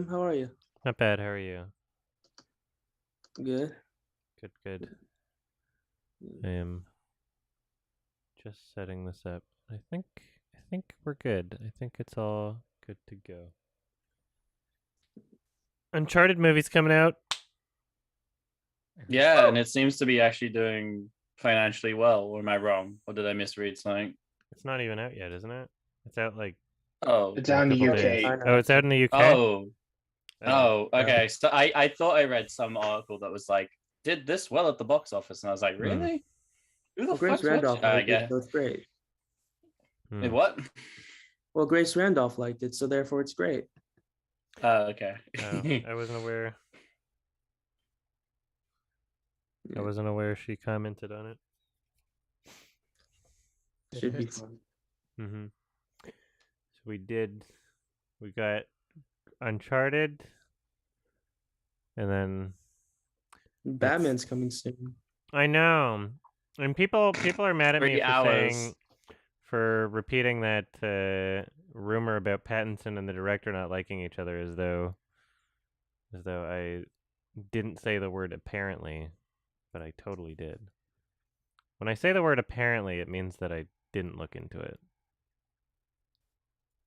Adam. How are you? Not bad. How are you? Good. Good. I am just setting this up. I think we're good. I think it's all good to go. Uncharted movie's coming out. Yeah, and it seems to be actually doing financially well. Or am I wrong? Or did I misread something? It's not even out yet, isn't it? It's out like Oh, It's out in the couple UK. days. Oh, it's out in the UK. Oh, okay. So I thought I read some article that was like, did this well at the box office, and I was like, really? Who the Grace fuck's Randolph watching? liked it, so it's great. What? Well, Grace Randolph liked it, so therefore it's great. Okay. I wasn't aware. I wasn't aware she commented on it. Should be fun. So we got Uncharted, and then Batman's coming soon. I know, and people are mad at me 3 hours. for repeating that rumor about Pattinson and the director not liking each other, as though I didn't say the word apparently, but I totally did. When I say the word apparently, it means that I didn't look into it.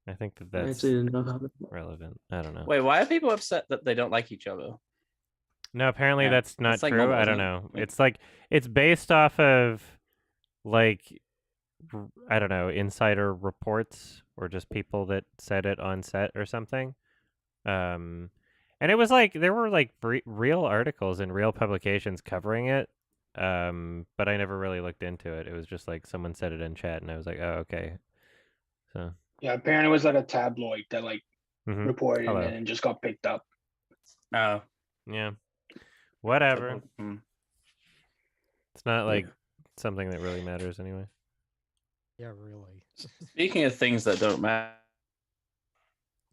I think that's I actually didn't know how to... relevant. I don't know. Wait, why are people upset that they don't like each other? No, apparently that's not it's like true. normal, I don't isn't know. it? It's like it's based off of like I don't know, insider reports or just people that said it on set or something. And it was like there were like real articles and real publications covering it. But I never really looked into it. It was just like someone said it in chat and I was like, "Oh, okay." So, Yeah, apparently it was like a tabloid that like mhm. reported Hello. it and just got picked up. Oh, Yeah. Whatever. It's not like Yeah. something that really matters anyway. Yeah, really. Speaking of things that don't matter,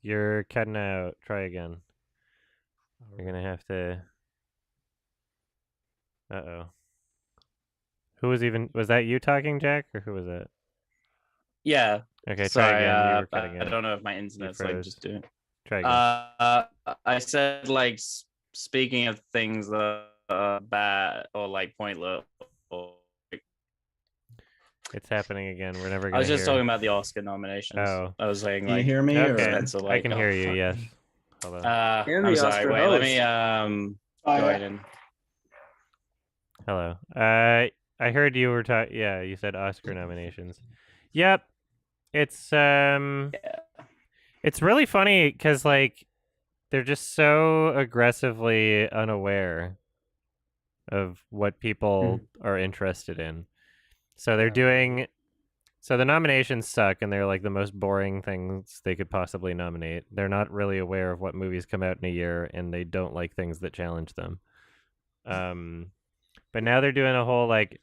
You're cutting out. Try again. You're gonna have to. Uh-oh. Who was that you talking, Jack, or who was that? yeah. Okay, Sorry, try again. You were cutting I out. don't know if my internet's like froze. just doing. Try again. I said like speaking of things that are bad or like pointless. Or, It's happening again. We're never gonna I was just hear. talking about the Oscar nominations. Oh. I was saying Can you like, hear me? Okay. Spencer, like, I can hear you. Yes. Hello. And I'm the sorry. Oscar Wait, let host. me go ahead and. Hello. I heard you were talking. Yeah, you said Oscar nominations. Yep. It's It's really funny because like they're just so aggressively unaware of what people are interested in. So they're doing. So the nominations suck, and they're like the most boring things they could possibly nominate. They're not really aware of what movies come out in a year, and they don't like things that challenge them. But now they're doing a whole like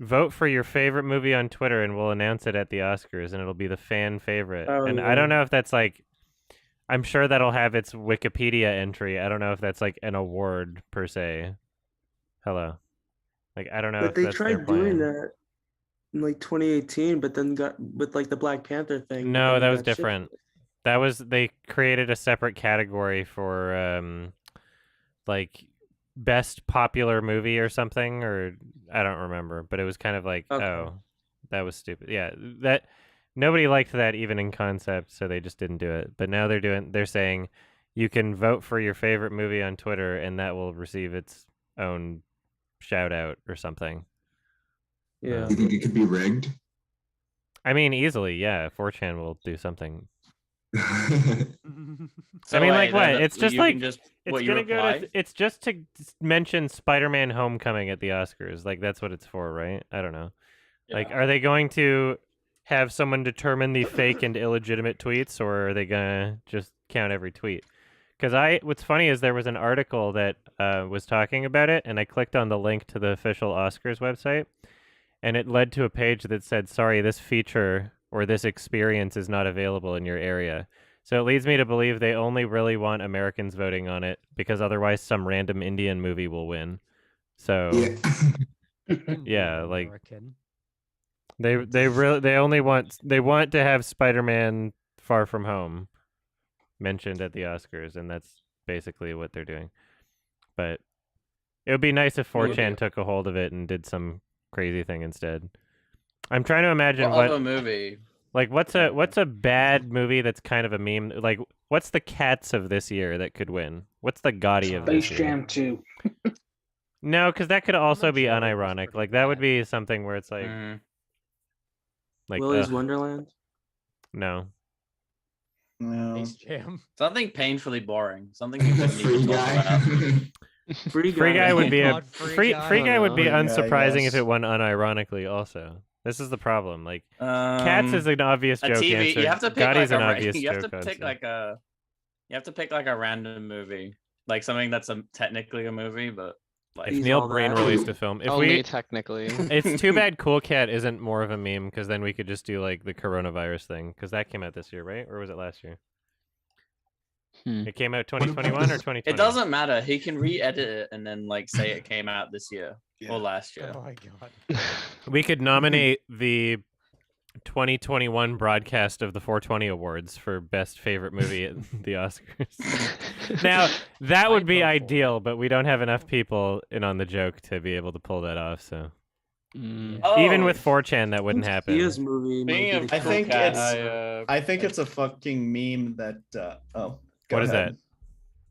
vote for your favorite movie on Twitter, and we'll announce it at the Oscars, and it'll be the fan favorite. Oh, and yeah. I don't know if that's like. I'm sure that'll have its Wikipedia entry. I don't know if that's like an award per se. Hello. Like I don't know But if they that's their tried doing plan. that in like 2018, but then got with like the Black Panther thing. but No, then that it was got shifted. different. That was they created a separate category for like best popular movie or something, or I don't remember, but it was kind of like, Okay. oh, that was stupid. Yeah, that nobody liked that even in concept, so they just didn't do it. But now they're saying you can vote for your favorite movie on Twitter and that will receive its own shout out or something. Yeah. Do you think it could be rigged? I mean, easily, yeah. 4chan will do something. So I mean, wait, like what? then It's just you like can just, it's what, you gonna go reply? to. It's just to mention Spider-Man: Homecoming at the Oscars. Like that's what it's for, right? I don't know. Like, Yeah. are they going to have someone determine the fake and illegitimate tweets, or are they gonna just count every tweet? Because what's funny is there was an article that was talking about it, and I clicked on the link to the official Oscars website, and it led to a page that said, "Sorry, this feature or this experience is not available in your area." So it leads me to believe they only really want Americans voting on it because otherwise some random Indian movie will win. So yeah, like American. they want to have Spider-Man Far From Home. mentioned at the Oscars, and that's basically what they're doing. But it would be nice if 4chan took a hold of it and did some crazy thing instead. I'm trying to imagine What other movie? like what's a bad movie that's kind of a meme? Like what's the Cats of this year that could win? What's the Gotti of this Space year? Jam 2. No, because that could also not be sure it was unironic. pretty Like that would bad. be something where it's like Mhm. Willy's ugh, Wonderland. no. No. Space Jam. Something painfully boring. Something you couldn't Free even talk about. guy. Free Free Guy would be a God, free guy would be Free Guy, unsurprising if yes. it won unironically. Also, this is the problem. Like Cats is an obvious a joke TV. answer. You have to pick Gotti's like an a. obvious You have to joke pick answer. like a. You have to pick like a random movie, like something that's technically a movie, but like If He's Neil all Breen that. released a film, if Only we, technically. it's too bad Cool Cat isn't more of a meme because then we could just do like the coronavirus thing because that came out this year, right? Or was it last year? It came out 2021 or 2020? it doesn't matter. He can re-edit it and then like say it came out this year or last year. Oh my god. We could nominate the 2021 broadcast of the 420 Awards for Best Favorite Movie at the Oscars. Now, that would I'd be vote for ideal, but we don't have enough people in on the joke to be able to pull that off. So Oh, even with 4chan, that wouldn't happen. Dia's movie. might Speaking be of the I Cool think Cat, it's- I think it's a fucking meme that. Go What is ahead.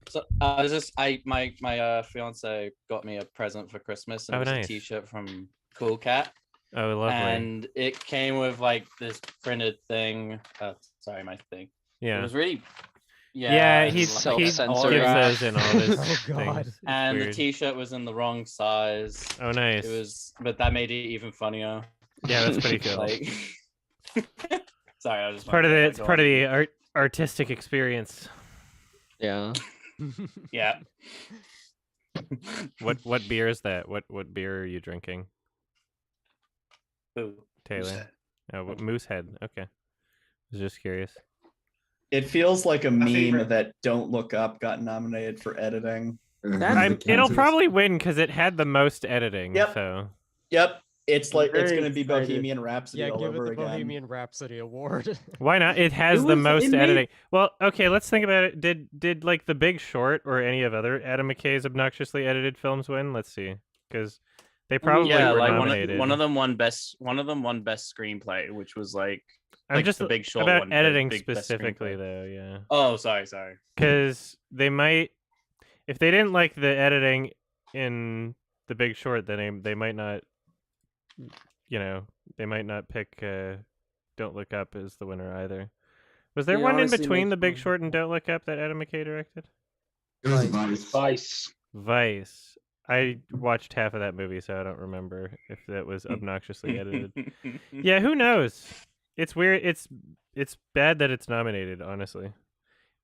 So, my fiance got me a present for Christmas, and Oh, it was nice. a T-shirt from Cool Cat, Oh, lovely. and it came with like this printed thing. Sorry, my thing. It Yeah. was really. Yeah, it he's was so he like an self-censored. gives autograph, those in all his Oh, God. things. It's and the weird. T-shirt was in the wrong size. Oh, nice. It was, but that made it even funnier. Yeah, that's pretty cool. Like, sorry, I was It's part of the artistic experience. Yeah. Yeah. What beer is that? What beer are you drinking, Ooh. Taylor? Oh, Moosehead. Okay. I was just curious. It feels like a My meme favorite- that Don't Look Up got nominated for editing. That's the It'll Kansas. probably win because it had the most editing. Yep. So Yep. It's like it's very gonna be excited. Bohemian Rhapsody Yeah, all give it over the again. Bohemian Rhapsody award. why not? It has It the was- most it made- editing. Well, okay, let's think about it. Did like The Big Short or any of other Adam McKay's obnoxiously edited films win? Let's see, because they probably Yeah, were like nominated. one of them won best screenplay, which was like I'm like just The Big Short about won editing big best specifically, screenplay. though. Yeah. Oh, sorry. Because they might, if they didn't like the editing in The Big Short, then they might not, they might not pick Don't Look Up as the winner either. Was there It one in honestly between makes The Big me- Short and Don't Look Up that Adam McKay directed? It was Vice. Vice. Vice. I watched half of that movie, so I don't remember if that was obnoxiously edited. Yeah, who knows? It's weird. It's bad that it's nominated, honestly.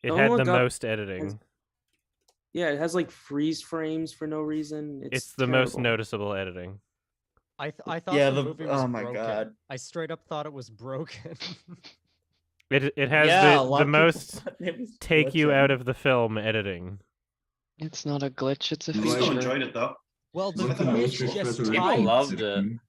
It Don't had Look the Up most editing. Yeah, it has like freeze frames for no reason. It's the most terrible. noticeable editing. I thought Yeah, the movie was oh my broken. god. I straight up thought it was broken. It has Yeah, a the lot of people most thought it was take you glitching. out of the film editing. It's not a glitch, it's a I still feature. enjoyed it though. Well, Was the it the movie Matrix just Resurrection? People loved it. Edition?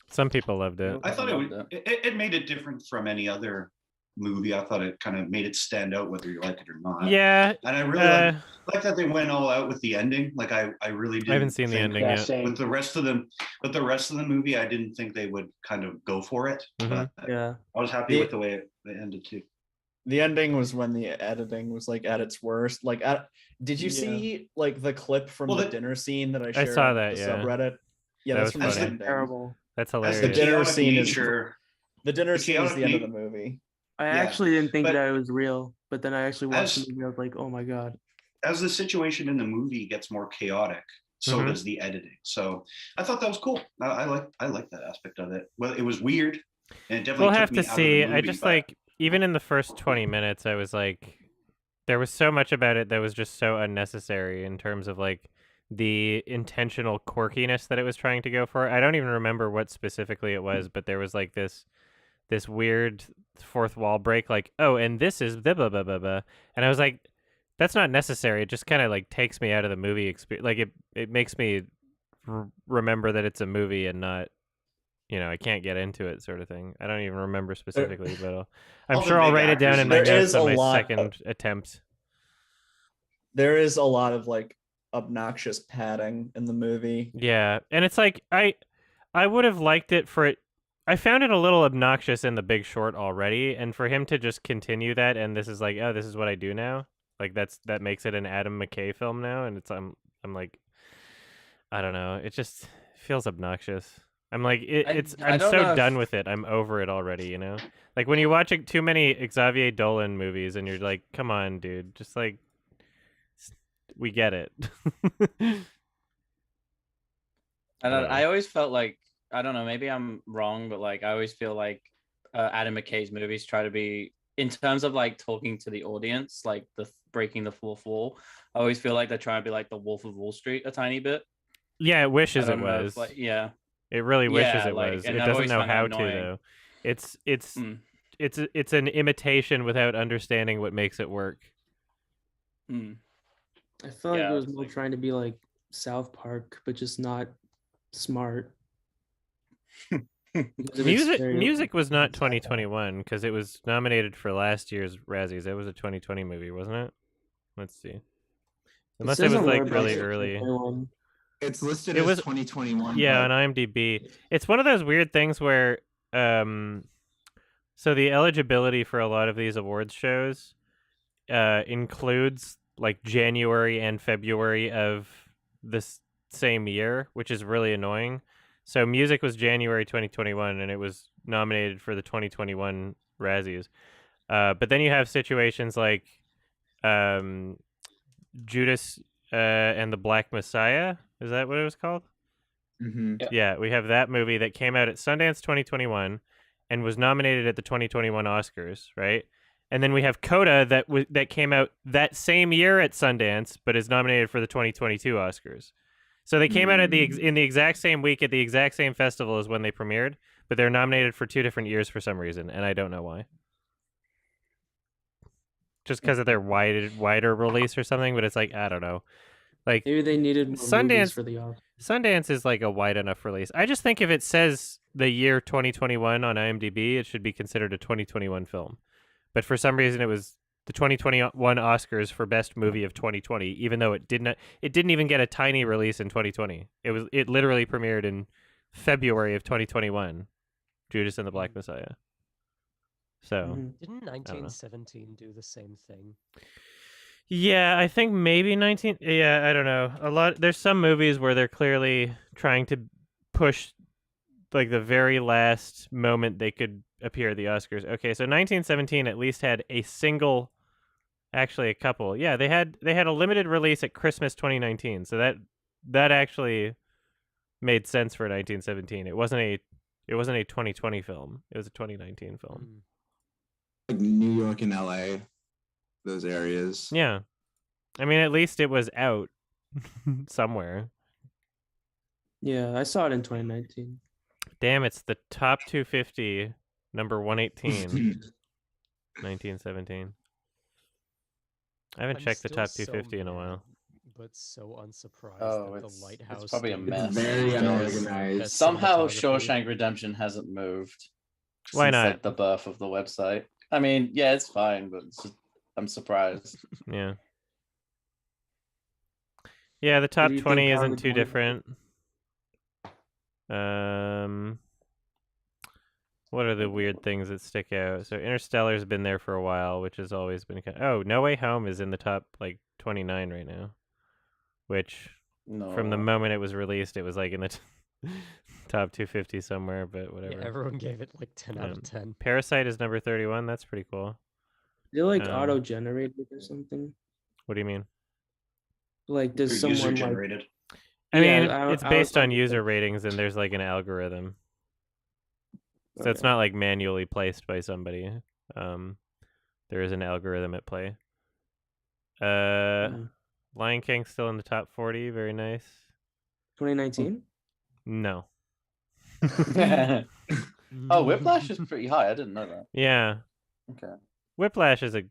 Some people loved it. I thought it Loved would. It made it different from any other movie. I thought it kind of made it stand out, whether you like it or not. Yeah, And I really like that they went all out with the ending. Like I really did. I haven't seen the ending Yeah, yet. same. With the rest of the movie, I didn't think they would kind of go for it. Mhm. But Yeah. I was happy The- with the way it ended too. The ending was when the editing was like at its worst. Like, did you Yeah. see like the clip from Well, the the- dinner scene that I shared saw on that, the yeah. subreddit? Yeah, That that's was from funny. the That's ending. Terrible. That's As hilarious. the dinner chaotic scene is- nature, The dinner The scene is the chaotic end of na- the movie. I Yeah, actually didn't think but- that it was real, but then I actually watched As- the movie. I was like, oh my god. as the situation in the movie gets more chaotic, so Mhm. does the editing. So I thought that was cool. I like that aspect of it. Well, it was weird, and it definitely We'll took have me to out of the see. I movie, just but- like even in the first 20 minutes, I was like, there was so much about it that was just so unnecessary in terms of like the intentional quirkiness that it was trying to go for. I don't even remember what specifically it was, but there was like this weird fourth wall break, like, oh, and this is blah blah blah blah blah, and I was like, that's not necessary. It just kind of like takes me out of the movie experience. Like it makes me remember that it's a movie and not, I can't get into it, sort of thing. I don't even remember specifically, but I'm all the sure I'll big write it down actors in my in there notes is on a my lot second attempt. There is a lot of like obnoxious padding in the movie. Yeah, and it's like I would have liked it for it. I found it a little obnoxious in The Big Short already, and for him to just continue that, and this is like, oh, this is what I do now. Like that makes it an Adam McKay film now, and I'm like, I don't know, it just feels obnoxious. I'm like, I I'm don't so know done if- with it. I'm over it already. Like when you're watching too many Xavier Dolan movies, and you're like, come on, dude, just like, we get it. I always felt like, I don't know, maybe I'm wrong, but like I always feel like Adam McKay's movies try to be, in terms of like talking to the audience, like the breaking the fourth wall. I always feel like they're trying to be like the Wolf of Wall Street a tiny bit. Yeah, it wishes I it don't know was. if, like, yeah, It really wishes Yeah, it like, was. and It I've doesn't always know found that how to annoying. though. Mm. It's an imitation without understanding what makes it work. Mm. I feel like Yeah, it was it's more like- trying to be like South Park, but just not smart. Because of its Music was not satire. 2021 because it was nominated for last year's Razzies. That was a 2020 movie, wasn't it? Let's see. Unless it says was on like Letterboxd really it's early. 2021. It's listed It as was- 2021. Yeah, but on IMDb. It's one of those weird things where so the eligibility for a lot of these awards shows includes like January and February of this same year, which is really annoying. So music was January 2021 and it was nominated for the 2021 Razzies. But then you have situations like Judas and the Black Messiah. Is that what it was called? Mhm. Yeah, we have that movie that came out at Sundance 2021 and was nominated at the 2021 Oscars, right? And then we have Coda that came out that same year at Sundance, but is nominated for the 2022 Oscars. So they came out at in the exact same week at the exact same festival as when they premiered, but they're nominated for 2 different years for some reason, and I don't know why. Just because of their wider release or something, but it's like, I don't know. Like Maybe they needed more Sundance- movies for the Oscars. Sundance is like a wide enough release. I just think if it says the year 2021 on IMDb, it should be considered a 2021 film. But for some reason, it was the 2021 Oscars for Best Movie of 2020, even though it didn't even get a tiny release in 2020. It literally premiered in February of 2021, Judas and the Black Messiah. So Mhm. Didn't 1917 do the same thing? yeah, I think maybe 19. Yeah, I don't know. There's some movies where they're clearly trying to push like the very last moment they could appear at the Oscars. Okay, so 1917 at least had a couple. Yeah, they had a limited release at Christmas 2019. So that actually made sense for 1917. It wasn't a 2020 film. It was a 2019 film. Mm. Like New York and LA, those areas. Yeah. I mean, at least it was out somewhere. Yeah, I saw it in 2019. Damn, it's the top 250, number 118, 1917. I haven't I'm checked the still top so 250 in a mad, while. But so unsurprised Oh, that it's the lighthouse. probably a did mess. Very best unorganized. Somehow cinematography. Shawshank Redemption hasn't moved. Why since, not? Like the birth of the website. I mean, yeah, it's fine, but I'm surprised. Yeah. Yeah, the top do you 20 think isn't Howard too won? different. What are the weird things that stick out? So Interstellar's been there for a while, which has always been Oh, No Way Home is in the top like 29 right now. Which No. from the moment it was released, it was like in the top 250 somewhere, but whatever. Yeah, everyone gave it like 10 out of 10. Parasite is number 31. That's pretty cool. Is it like Um, auto-generated or something? What do you mean? Like, does User someone like? generated. I Yeah, mean, I- it's I based was on like- user ratings, and there's like an algorithm, so it's Okay. not like manually placed by somebody. There is an algorithm at play. Mm. Lion King's still in the top 40. Very nice. 2019. No. Oh, Whiplash is pretty high. I didn't know that. Yeah, Okay. Whiplash is a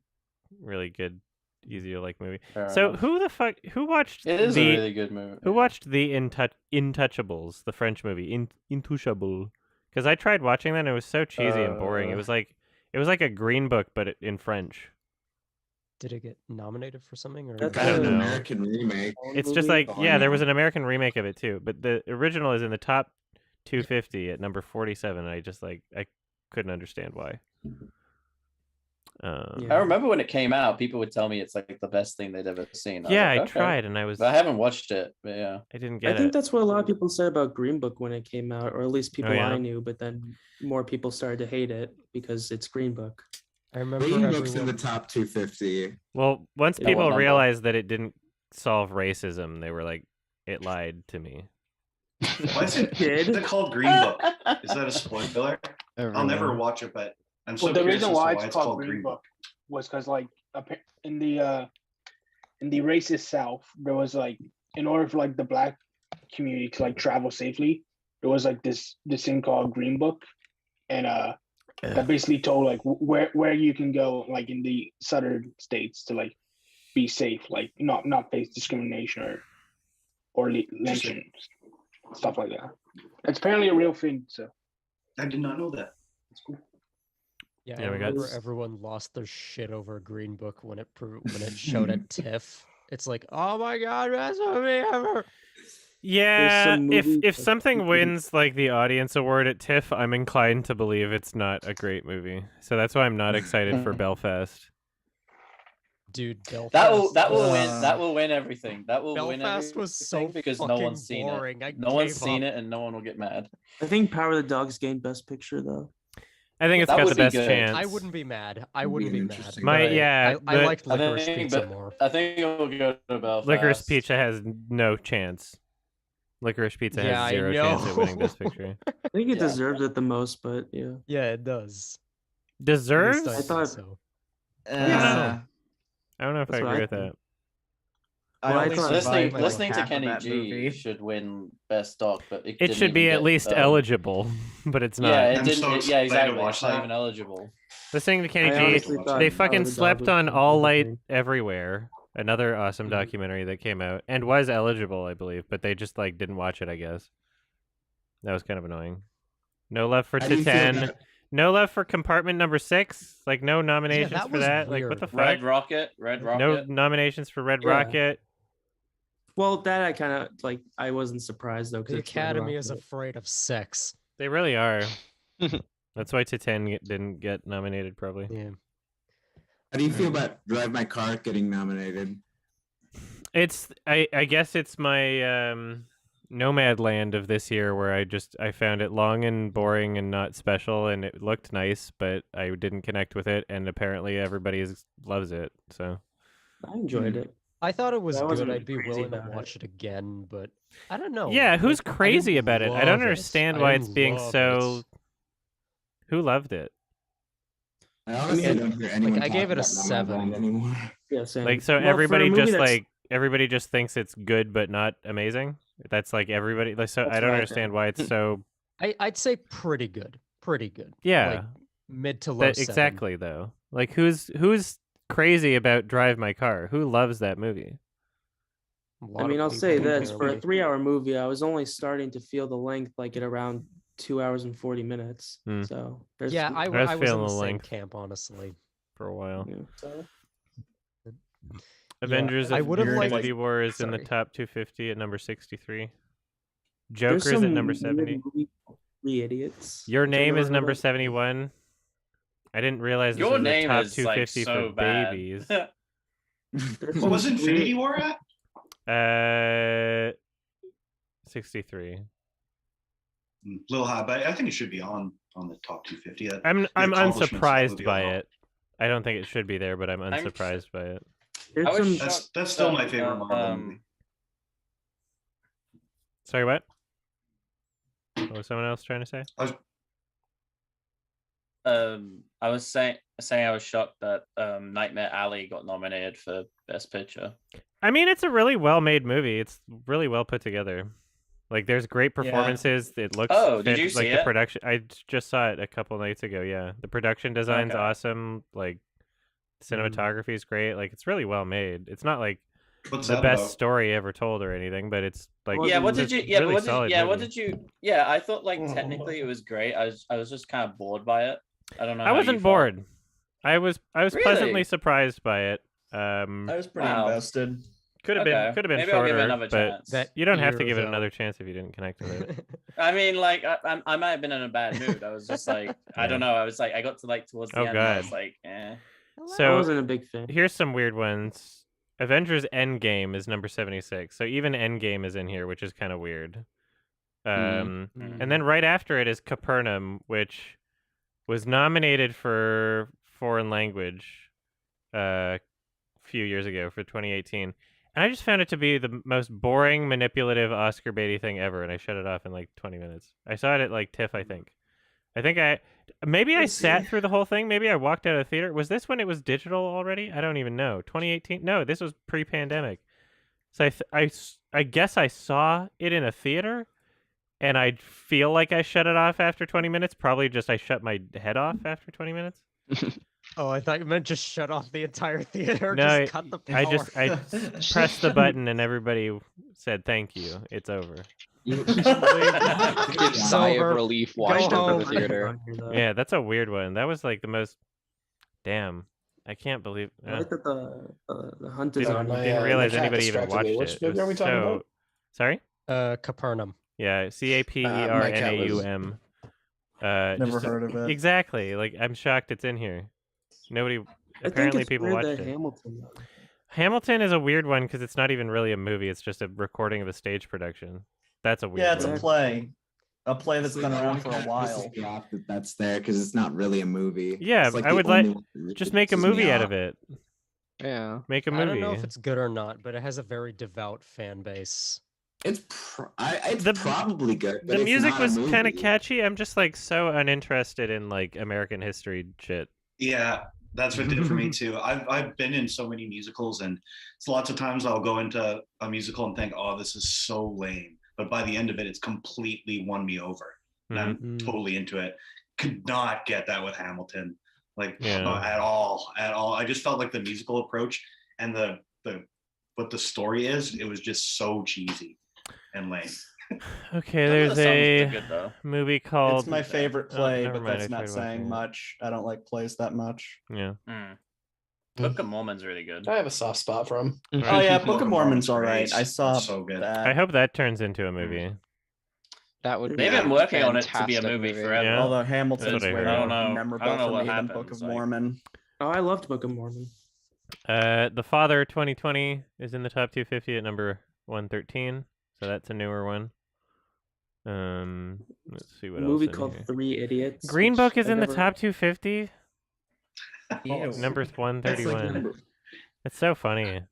really good, easy to like movie. fair So enough. who watched It is the a really good movie. who watched the Intouchables, the French movie Intouchable? Because I tried watching that and it was so cheesy and boring. It was like a Green Book but in French. Did it get nominated for something? Or That's I don't an know. American remake. It's just movie. like there was an American remake of it too, but the original is in the top 250 at number 47. And I couldn't understand why. I remember when it came out, people would tell me it's like the best thing they'd ever seen. I tried and but I haven't watched it. But yeah, I didn't get I think it. that's what a lot of people said about Green Book when it came out, or at least people yeah? I knew. But then more people started to hate it because it's Green Book. I remember Green Book's in everyone. the top 250. Well, once Yeah, people what number? realized that it didn't solve racism, they were like, it lied to me. Why is it called Green Book? Is that a spoiler? I'll never watch it, but I'm so Well, the curious reason as to why it's called Green Book. Book was because like in the racist South, there was like, in order for like the black community to like travel safely, there was like this thing called Green Book, and that basically told like where you can go like in the southern states to like be safe, like not face discrimination or lynching, stuff like that. It's apparently a real thing. So I did not know that. That's cool. Yeah, Yeah, I we got remember s- everyone lost their shit over Green Book when it showed at TIFF. It's like, oh my god, best movie ever. Yeah, some if movies that something people- wins like the audience award at TIFF, I'm inclined to believe it's not a great movie. So that's why I'm not excited for Belfast. Dude, Belfast. that will Uh, win. That will win everything. That will win Belfast everything was so because no fucking one's seen boring. it. I No one's gave seen up. it, and no one will get mad. I think Power of the Dogs gained Best Picture though. I think it's That got the would be best good. chance. I wouldn't be mad. I Would be wouldn't be an mad. interesting- My- but yeah, I but- liked Licorice think- Pizza but- more. I think it'll go to Belfast. Licorice Pizza has no chance. Licorice Pizza Yeah, has I 0 chance at winning Best know. Picture. I think it Yeah. deserved it the most, but yeah. Yeah, it does. At Deserves? least I think thought- so. know. I don't know if That's I what agree I with that. think. I Well, I only thought- survived, like, Listening to half of Kenny that G movie. should win Best Doc, but It didn't should even be at get, least eligible, but it's not. Yeah, it I'm didn't. so yeah, excited to exactly. watch It's not that. even eligible. Listening to Kenny I G, honestly they thought they Power fucking of the Dog slept was on the All Light thing. Everywhere, another awesome Mhm. documentary that came out and was eligible, I believe, but they just like didn't watch it. I guess that was kind of annoying. No love for How do you feel Titan. about- No love for Compartment Number 6. Like no nominations that for was that. Like what the weird. fuck? Red Rocket. No nominations for Red Yeah. Rocket. Well, that I kind of like. I wasn't surprised though. 'cause The it's Red Academy is Rocket. afraid of sex. They really are. That's why Titan didn't get nominated, probably. Yeah. How do you feel about Drive My Car getting nominated? It's I guess it's my nomad land of this year where I found it long and boring and not special and it looked nice but I didn't connect with it and apparently everybody loves it, so I enjoyed it. I thought it was I good. wasn't I'd be crazy willing to about it. watch it again, but I don't know. yeah, who's like, I crazy didn't about it? I love don't understand I why didn't it's being love so it. who loved it? I honestly mean, don't hear anyone I gave talk it a about 7. Nomadland anymore. Yeah, same. Like so Well, for a everybody movie just that's- like everybody just thinks it's good but not amazing? That's like everybody like so That's I don't what I understand why it's so I'd say pretty good. Pretty good. yeah. Like mid to low That, 7. exactly though. Like who's crazy about Drive My Car? Who loves that movie? A lot I mean, of I'll say people this: for a apparently. 3-hour movie, I was only starting to feel the length like at around 2 hours and 40 minutes. Hmm. So there's Yeah, I was was in feeling the the same length. camp, honestly. For a while. yeah, so Avengers I would've liked- Infinity War is in the sorry. top 250 at number 63. there's Joker's at some number weird 70. movie called Three Idiots. Your which I've Name never is heard number of. 71. I didn't realize this Your was the name top is like 250 so for bad. babies. There's What some was Infinity weird- War at? 63. A little high, but I think it should be on the top 250. I'm accomplishments of that unsurprised movie by overall. it. I don't think it should be there, but I'm I'm unsurprised by it. There's I was some- shocked That's still my that, favorite Marvel movie. Sorry, what? What was someone else trying to say? I was saying I was shocked that Nightmare Alley got nominated for Best Picture. I mean, it's a really well-made movie. It's really well put together. Like, there's great performances. It looks Oh, did you like see the it? production. I just saw it a couple nights ago. Yeah, the production design's Okay. awesome. Like, cinematography is great. Like, it's really well made. It's not like What's the that best about? story ever told or anything, but it's like Well, Yeah, what it's did a you? Yeah, really what did? solid Yeah, what movie. did you? Yeah, I thought like technically it was great. I was just kind of bored by it. I don't know. I how you wasn't felt. bored. I was pleasantly Really? surprised by it. I was pretty Wow. invested. Could have Okay. been Maybe I'll give it shorter, another but chance. That you don't have to year, give it though. another chance if you didn't connect with it. I mean, like I might have been in a bad mood. I was just like, I don't know. I was like, I got to like towards the Oh, end. And I God. was like, eh. I So wasn't a big fan. here's some weird ones. Avengers Endgame is number 76. So even Endgame is in here, which is kind of weird. And then right after it is Capernaum, which was nominated for foreign language a few years ago for 2018. And I just found it to be the most boring, manipulative, Oscar baity thing ever, and I shut it off in like 20 minutes. I saw it at like TIFF, I think. Maybe I sat through the whole thing. Maybe I walked out of the theater. Was this when it was digital already? I don't even know. 2018? No, this was pre-pandemic. So I guess I saw it in a theater, and I feel like I shut it off after 20 minutes. Probably just I shut my head off after 20 minutes. Oh, I thought you meant just shut off the entire theater. No, just cut the power. I pressed the button and everybody said thank you. It's over. Sigh of over. relief watched Go over the home. theater. Yeah, that's a weird one. That was like the most. Damn, I can't believe. I like that the hunt is Didn't, on. didn't realize anybody even watched Which it. It movie was are we talking about? Sorry. Capernaum. Yeah, Capernaum. Never heard of it. Exactly. Like I'm shocked it's in here. Nobody. I think Apparently, it's people weird watched that it. Hamilton. Hamilton is a weird one because it's not even really a movie. It's just a recording of a stage production. That's a weird. Yeah, it's one. a play. A play that's been around for a Pisses while. me off that's there because it's not really a movie. Yeah, It's like I the would only one that just make a pisses me movie out off. of it. Yeah. Make a movie. I don't know if it's good or not, but it has a very devout fan base. It's probably good. But The it's music not a was kind of movie. catchy. I'm just like so uninterested in like American history shit. Yeah, that's what did it for me too. I've been in so many musicals, and it's lots of times I'll go into a musical and think, oh, this is so lame. But by the end of it, it's completely won me over. And I'm totally into it. Could not get that with Hamilton, like at all. I just felt like the musical approach and the what the story is, it was just so cheesy and lame. Okay, Some of there's the songs a are good, though. movie called. It's my favorite Oh, play, never but mind, I that's tried not watching saying it. much. I don't like plays that much. Yeah. Book of Mormon's really good. I have a soft spot for him. Oh yeah, Book Book of of Mormon's Mormon's all great. right. I saw That's so good. that. I hope that turns into a movie. That would be They've been working on it to be a fantastic movie forever. Yeah. Although That's Hamilton's what I way heard. I more don't know. memorable I don't know for what me than Book happens, of like- Mormon. Oh, I loved Book of Mormon. The Father 2020 is in the top 250 at number 113, so that's a newer one. Let's see what A movie else. called Here. Three Idiots. Green which Book is I've in the never- top 250. Ew. Number That's 131. like It's so funny.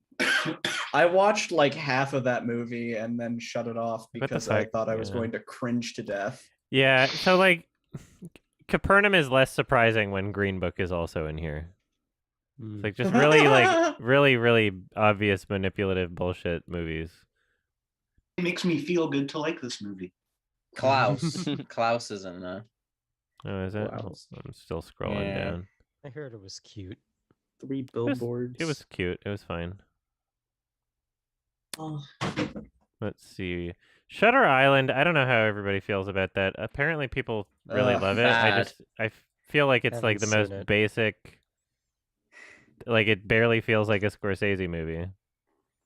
I watched like half of that movie and then shut it off the because I fuck? thought I was Yeah. going to cringe to death. Yeah, so like Capernaum is less surprising when Green Book is also in here. It's like just really like really obvious manipulative bullshit movies. It makes me feel good to like this movie. Klaus. Klaus is in there. Oh, is it? Wow. I'm still scrolling Yeah. down. I heard it was cute. Three Billboards. It was cute. It was fine. Let's see. Shutter Island. I don't know how everybody feels about that. Apparently, people really love it. bad. I feel like it's like the Haven't most seen it. basic. Like it barely feels like a Scorsese movie.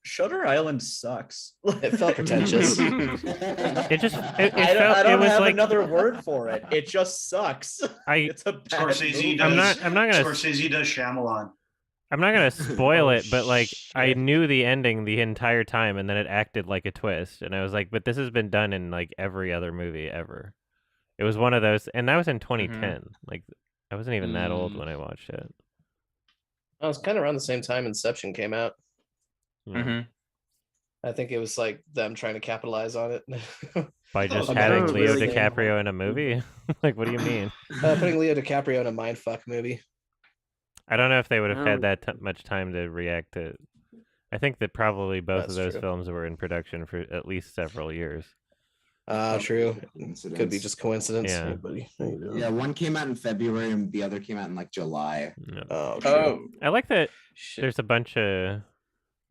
Shutter Island sucks. It felt pretentious. It just it I felt don't it was have like another word for it. It just sucks. I It's a bad Scorsese movie. does. I'm not gonna Scorsese does Shyamalan. I'm not gonna spoil Oh, it, but like I shit. knew the ending the entire time, and then it acted like a twist, and I was like, "But this has been done in like every other movie ever." It was one of those, and that was in 2010. Like I wasn't even that old when I watched it. Oh, it's kind of around the same time Inception came out. Yeah. I think it was like them trying to capitalize on it. By just Okay. having Oh, Leo really? DiCaprio in a movie. Like, what do you mean? Putting Leo DiCaprio in a mindfuck movie. I don't know if they would have Oh. had that much time to react to. I think that probably both That's of those true. films were in production for at least several years. True. Coincidence. Could be just coincidence. Yeah. Hey, buddy. How you doing? Yeah, one came out in February and the other came out in like July. Yeah. Oh, true. Oh, I like that shit. there's a bunch of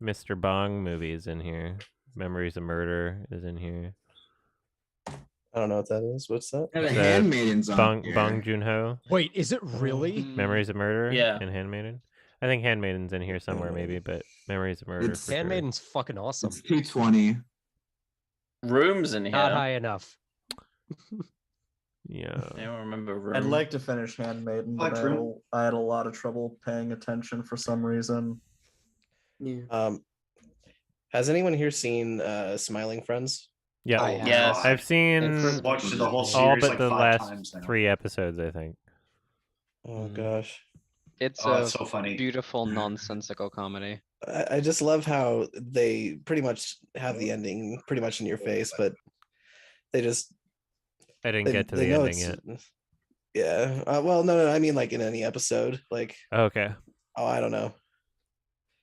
Mr. Bong movies in here. Memories of Murder is in here. I don't know what that is. What's that? Yeah, the The Handmaidens on here. Bong Joon-ho. Wait, is it really? Memories of Murder Yeah. and Handmaiden. I think Handmaiden's in here somewhere maybe, but Memories of Murder It's- for sure. Handmaiden's fucking awesome. It's 220. Rooms in here. Not high enough. Yeah. I don't remember Room. I'd like to finish Handmaiden, but Like Room. I had a lot of trouble paying attention for some reason. Yeah. Has anyone here seen Smiling Friends? Yeah. I have. Yes. I've seen Watched the whole all series but like the 5 last times now. 3 episodes, I think. Oh gosh. It's Oh, a it's so funny. beautiful nonsensical comedy. I just love how they pretty much have the ending pretty much in your face, but they just I didn't they, get to they the know ending yet. Yeah. Well, no, I mean like in any episode. Like, Okay. oh, I don't know.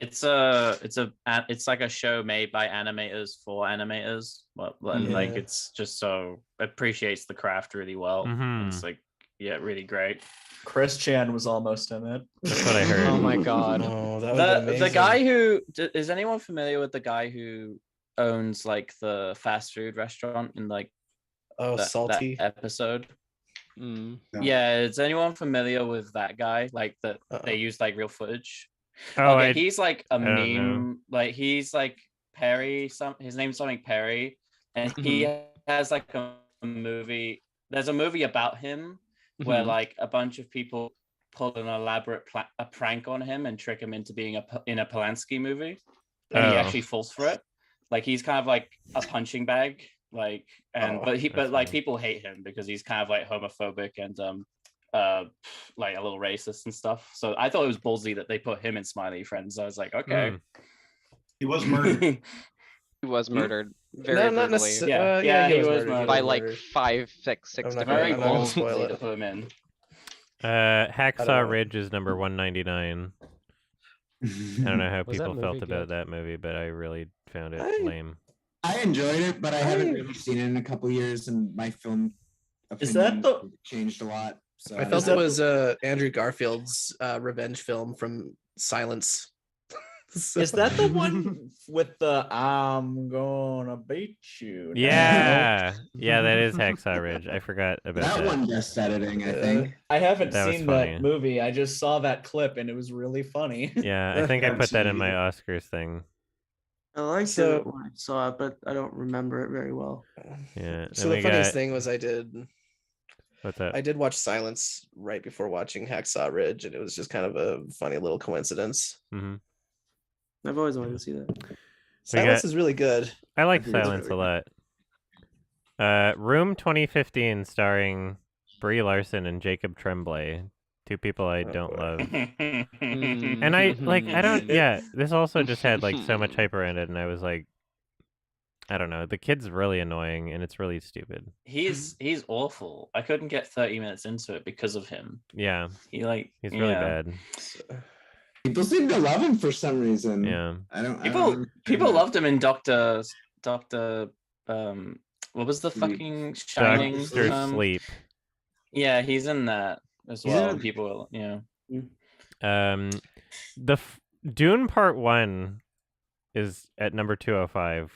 It's like a show made by animators for animators, but and like Yeah. it's just so appreciates the craft really well. Mhm. It's like really great. Chris Chan was almost in it. That's what I heard. Oh my god. Oh, that would have been The amazing. guy who is anyone familiar with the guy who owns like the fast food restaurant in like Oh, that salty. episode? Mm. No. Yeah, is anyone familiar with that guy? Like that Uh-oh. they use like real footage. Oh, Okay, I he's like a I don't know. meme. Like he's like Perry. His name's something Perry, and he has like a movie. There's a movie about him where Mhm. like a bunch of people pull an elaborate a prank on him and trick him into being in a Polanski movie, and he Oh. actually falls for it. Like he's kind of like a punching bag. Like Oh, but that's like funny. people hate him because he's kind of like homophobic and like a little racist and stuff. So I thought it was ballsy that they put him in Smiley Friends. I was like, okay. He was murdered. He was murdered very No, not brutally necessarily. Yeah, he was murdered. murdered. by like murdered. 5, 6, 6 I'm not different Very I'm not gonna people. spoil ballsy it. to put him in. Hacksaw know. Ridge is number 199. I don't know how Was that people felt movie about good? that movie, but I really found it I- lame. I enjoyed it, but I haven't I- really seen it in a couple years, and my film Is that opinion the- changed a lot. So I felt that it was Andrew Garfield's revenge film from Silence. So- Is that the one with the I'm gonna beat you? now"? Yeah. Yeah, that is Hacksaw Ridge. I forgot about that that. one best editing, I think. I haven't That was seen funny. that movie. I just saw that clip and it was really funny. Yeah, I think I Haven't put that seen in it my either. Oscars thing. I liked So- it when I saw it, but I don't remember it very well. Yeah. So then the we funniest got- thing was What's up? I did watch Silence right before watching Hacksaw Ridge, and it was just kind of a funny little coincidence. hmm I've always wanted to see that. Silence got- is really good. I like Agreed. Silence a lot. Room 2015 starring Brie Larson and Jacob Tremblay. 2 people I Oh, don't boy. love. Mm. And I don't yeah, this also just had like so much hype around it and I was like I don't know, the kid's really annoying and it's really stupid. He's awful. I couldn't get 30 minutes into it because of him. Yeah, He like he's really yeah. bad. People seem to love him for some reason. Yeah. I don't. People loved him in Doctor what was the Sleep. fucking Shining? Doctor Sleep. Yeah, he's in that as He's well. in And it. people, yeah. Dune Part 1 is at number 205.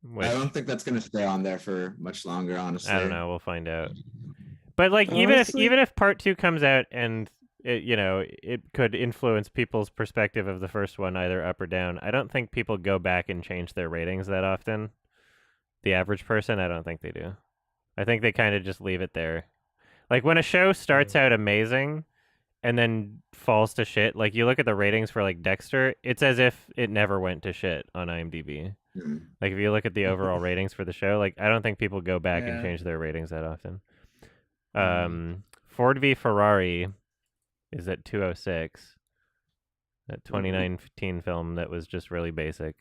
Which I don't think that's gonna stay on there for much longer. Honestly, I don't know. We'll find out. But like, Honestly- even if part 2 comes out and it, it could influence people's perspective of the first one, either up or down. I don't think people go back and change their ratings that often. The average person, I don't think they do. I think they kind of just leave it there. Like when a show starts out amazing and then falls to shit, like you look at the ratings for like Dexter, it's as if it never went to shit on IMDb. Mm. Like if you look at the overall ratings for the show, like I don't think people go back and Yeah. change their ratings that often. Ford v Ferrari is at 206. That 2019 film that was just really basic.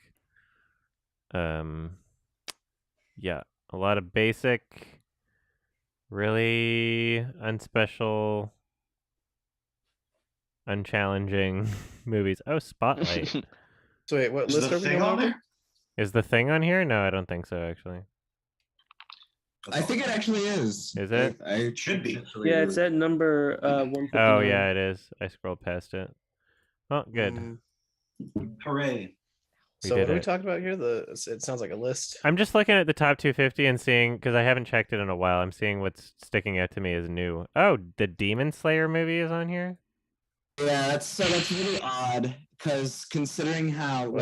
Yeah, a lot of basic, really unspecial, unchallenging movies. Oh, Spotlight. So wait, what Is list the are we thing going on over? there? Is the thing on here? No, I don't think so, actually. I think it actually is. Is it? I Should be. actually Yeah, do. it's at number 159. Oh, yeah, it is. I scrolled past it. Oh, good. Mm, Hooray. So what did are we it. talking about here? It sounds like a list. I'm just looking at the top 250 and seeing, because I haven't checked it in a while. I'm seeing what's sticking out to me as new. Oh, the Demon Slayer movie is on here. Yeah, that's really odd because considering how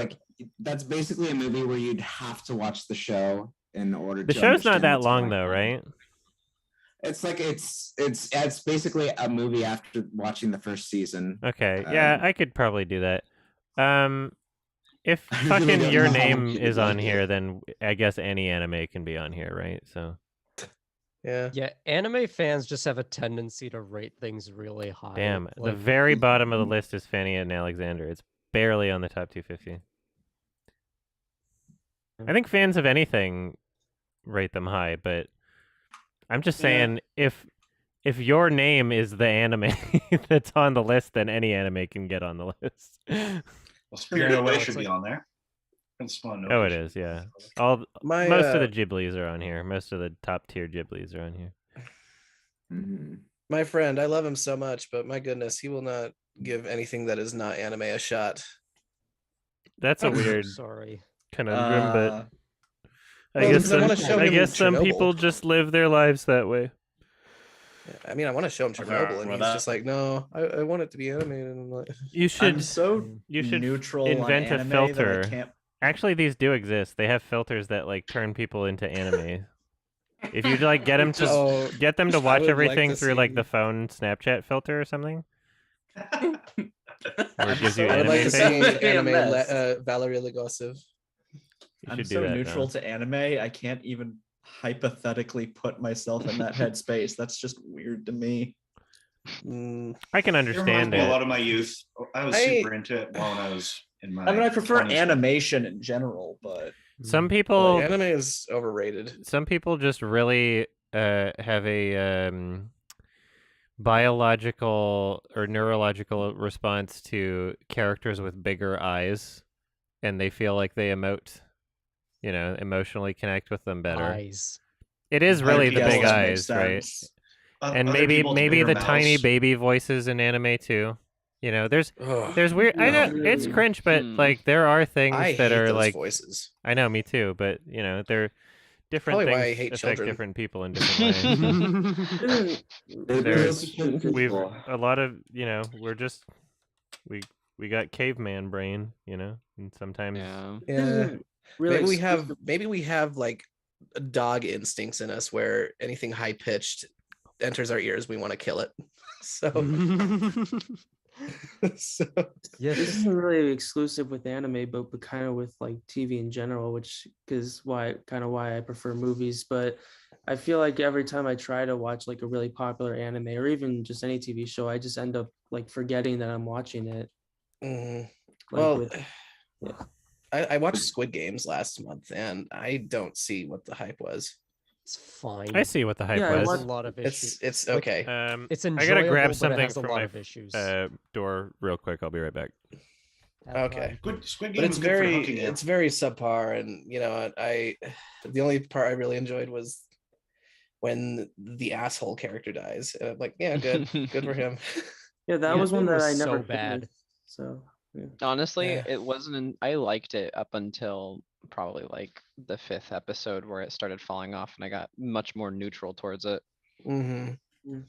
that's basically a movie where you'd have to watch the show in order The to show's not understand that what's long going though, on. right? It's like it's basically a movie after watching the first season. Okay, yeah, I could probably do that. If I really fucking don't Your know how Name much you'd is on like here, it. then I guess any anime can be on here, right? So Yeah. Yeah, anime fans just have a tendency to rate things really high. damn, the Like, very bottom of the list is Fanny and Alexander. It's barely on the top 250. I think fans of anything rate them high, but I'm just saying if Your Name is the anime that's on the list, then any anime can get on the list. Well, Spirited Away should be on there. Oh, it is, yeah. Most of the Ghiblis are on here. Most of the top tier Ghiblis are on here. My friend, I love him so much, but my goodness, he will not give anything that is not anime a shot. That's a I'm so weird sorry. conundrum, but I Well, guess because I wanna show him some Chernobyl. people just live their lives that way. I mean, I want to show him Chernobyl, and he's just like, no, I want it to be animated. And I'm like, You should neutral on invent a anime that I filter. can't- Actually, these do exist. They have filters that like turn people into anime. If you like get them to I watch would like everything to through like see- the phone Snapchat filter or something, or it gives you I would anime like to face. see anime Valerie Legosiv. You I'm should do so that neutral now. to anime, I can't even hypothetically put myself in that headspace. That's just weird to me. I can It reminds understand me a it. lot of my youth. I was super into it when I was in my. I mean, I prefer 20s. animation in general, but Some people anime is overrated. Some people just really have a biological or neurological response to characters with bigger eyes, and they feel like they emotionally connect with them better. Eyes. It is really the Yes, big that makes eyes, right? sense. And Other maybe people with the bigger tiny mouths. baby voices in anime too. There's weird. I know it's No. cringe, but like there are things I that hate are those like voices. I know, me too. But they're different Probably things why I hate affect children. different people in different ways. There's we've a lot of we're just we got caveman brain, and sometimes Yeah. Really Maybe we have like dog instincts in us where anything high pitched enters our ears, we want to kill it. So, yeah, this isn't really exclusive with anime, but kind of with like TV in general, which is why I prefer movies. But I feel like every time I try to watch like a really popular anime or even just any TV show, I just end up like forgetting that I'm watching it. I watched Squid Games last month, and I don't see what the hype was. It's fine. I see what the hype It has was. a lot of issues. It's Like, okay. It's I gotta enjoyable, grab but it something has a from lot my of issues. door real quick. I'll be right back. Okay. Squid But Game it's is good for very hooking you. it's very subpar, and I the only part I really enjoyed was when the asshole character dies. And I'm like, yeah, good for him. Yeah, that Yeah, was one it that was I so never bad. finished, so yeah. Honestly, Yeah. it wasn't. I liked it up until probably like the 5th episode where it started falling off, and I got much more neutral towards it. Mm-hmm.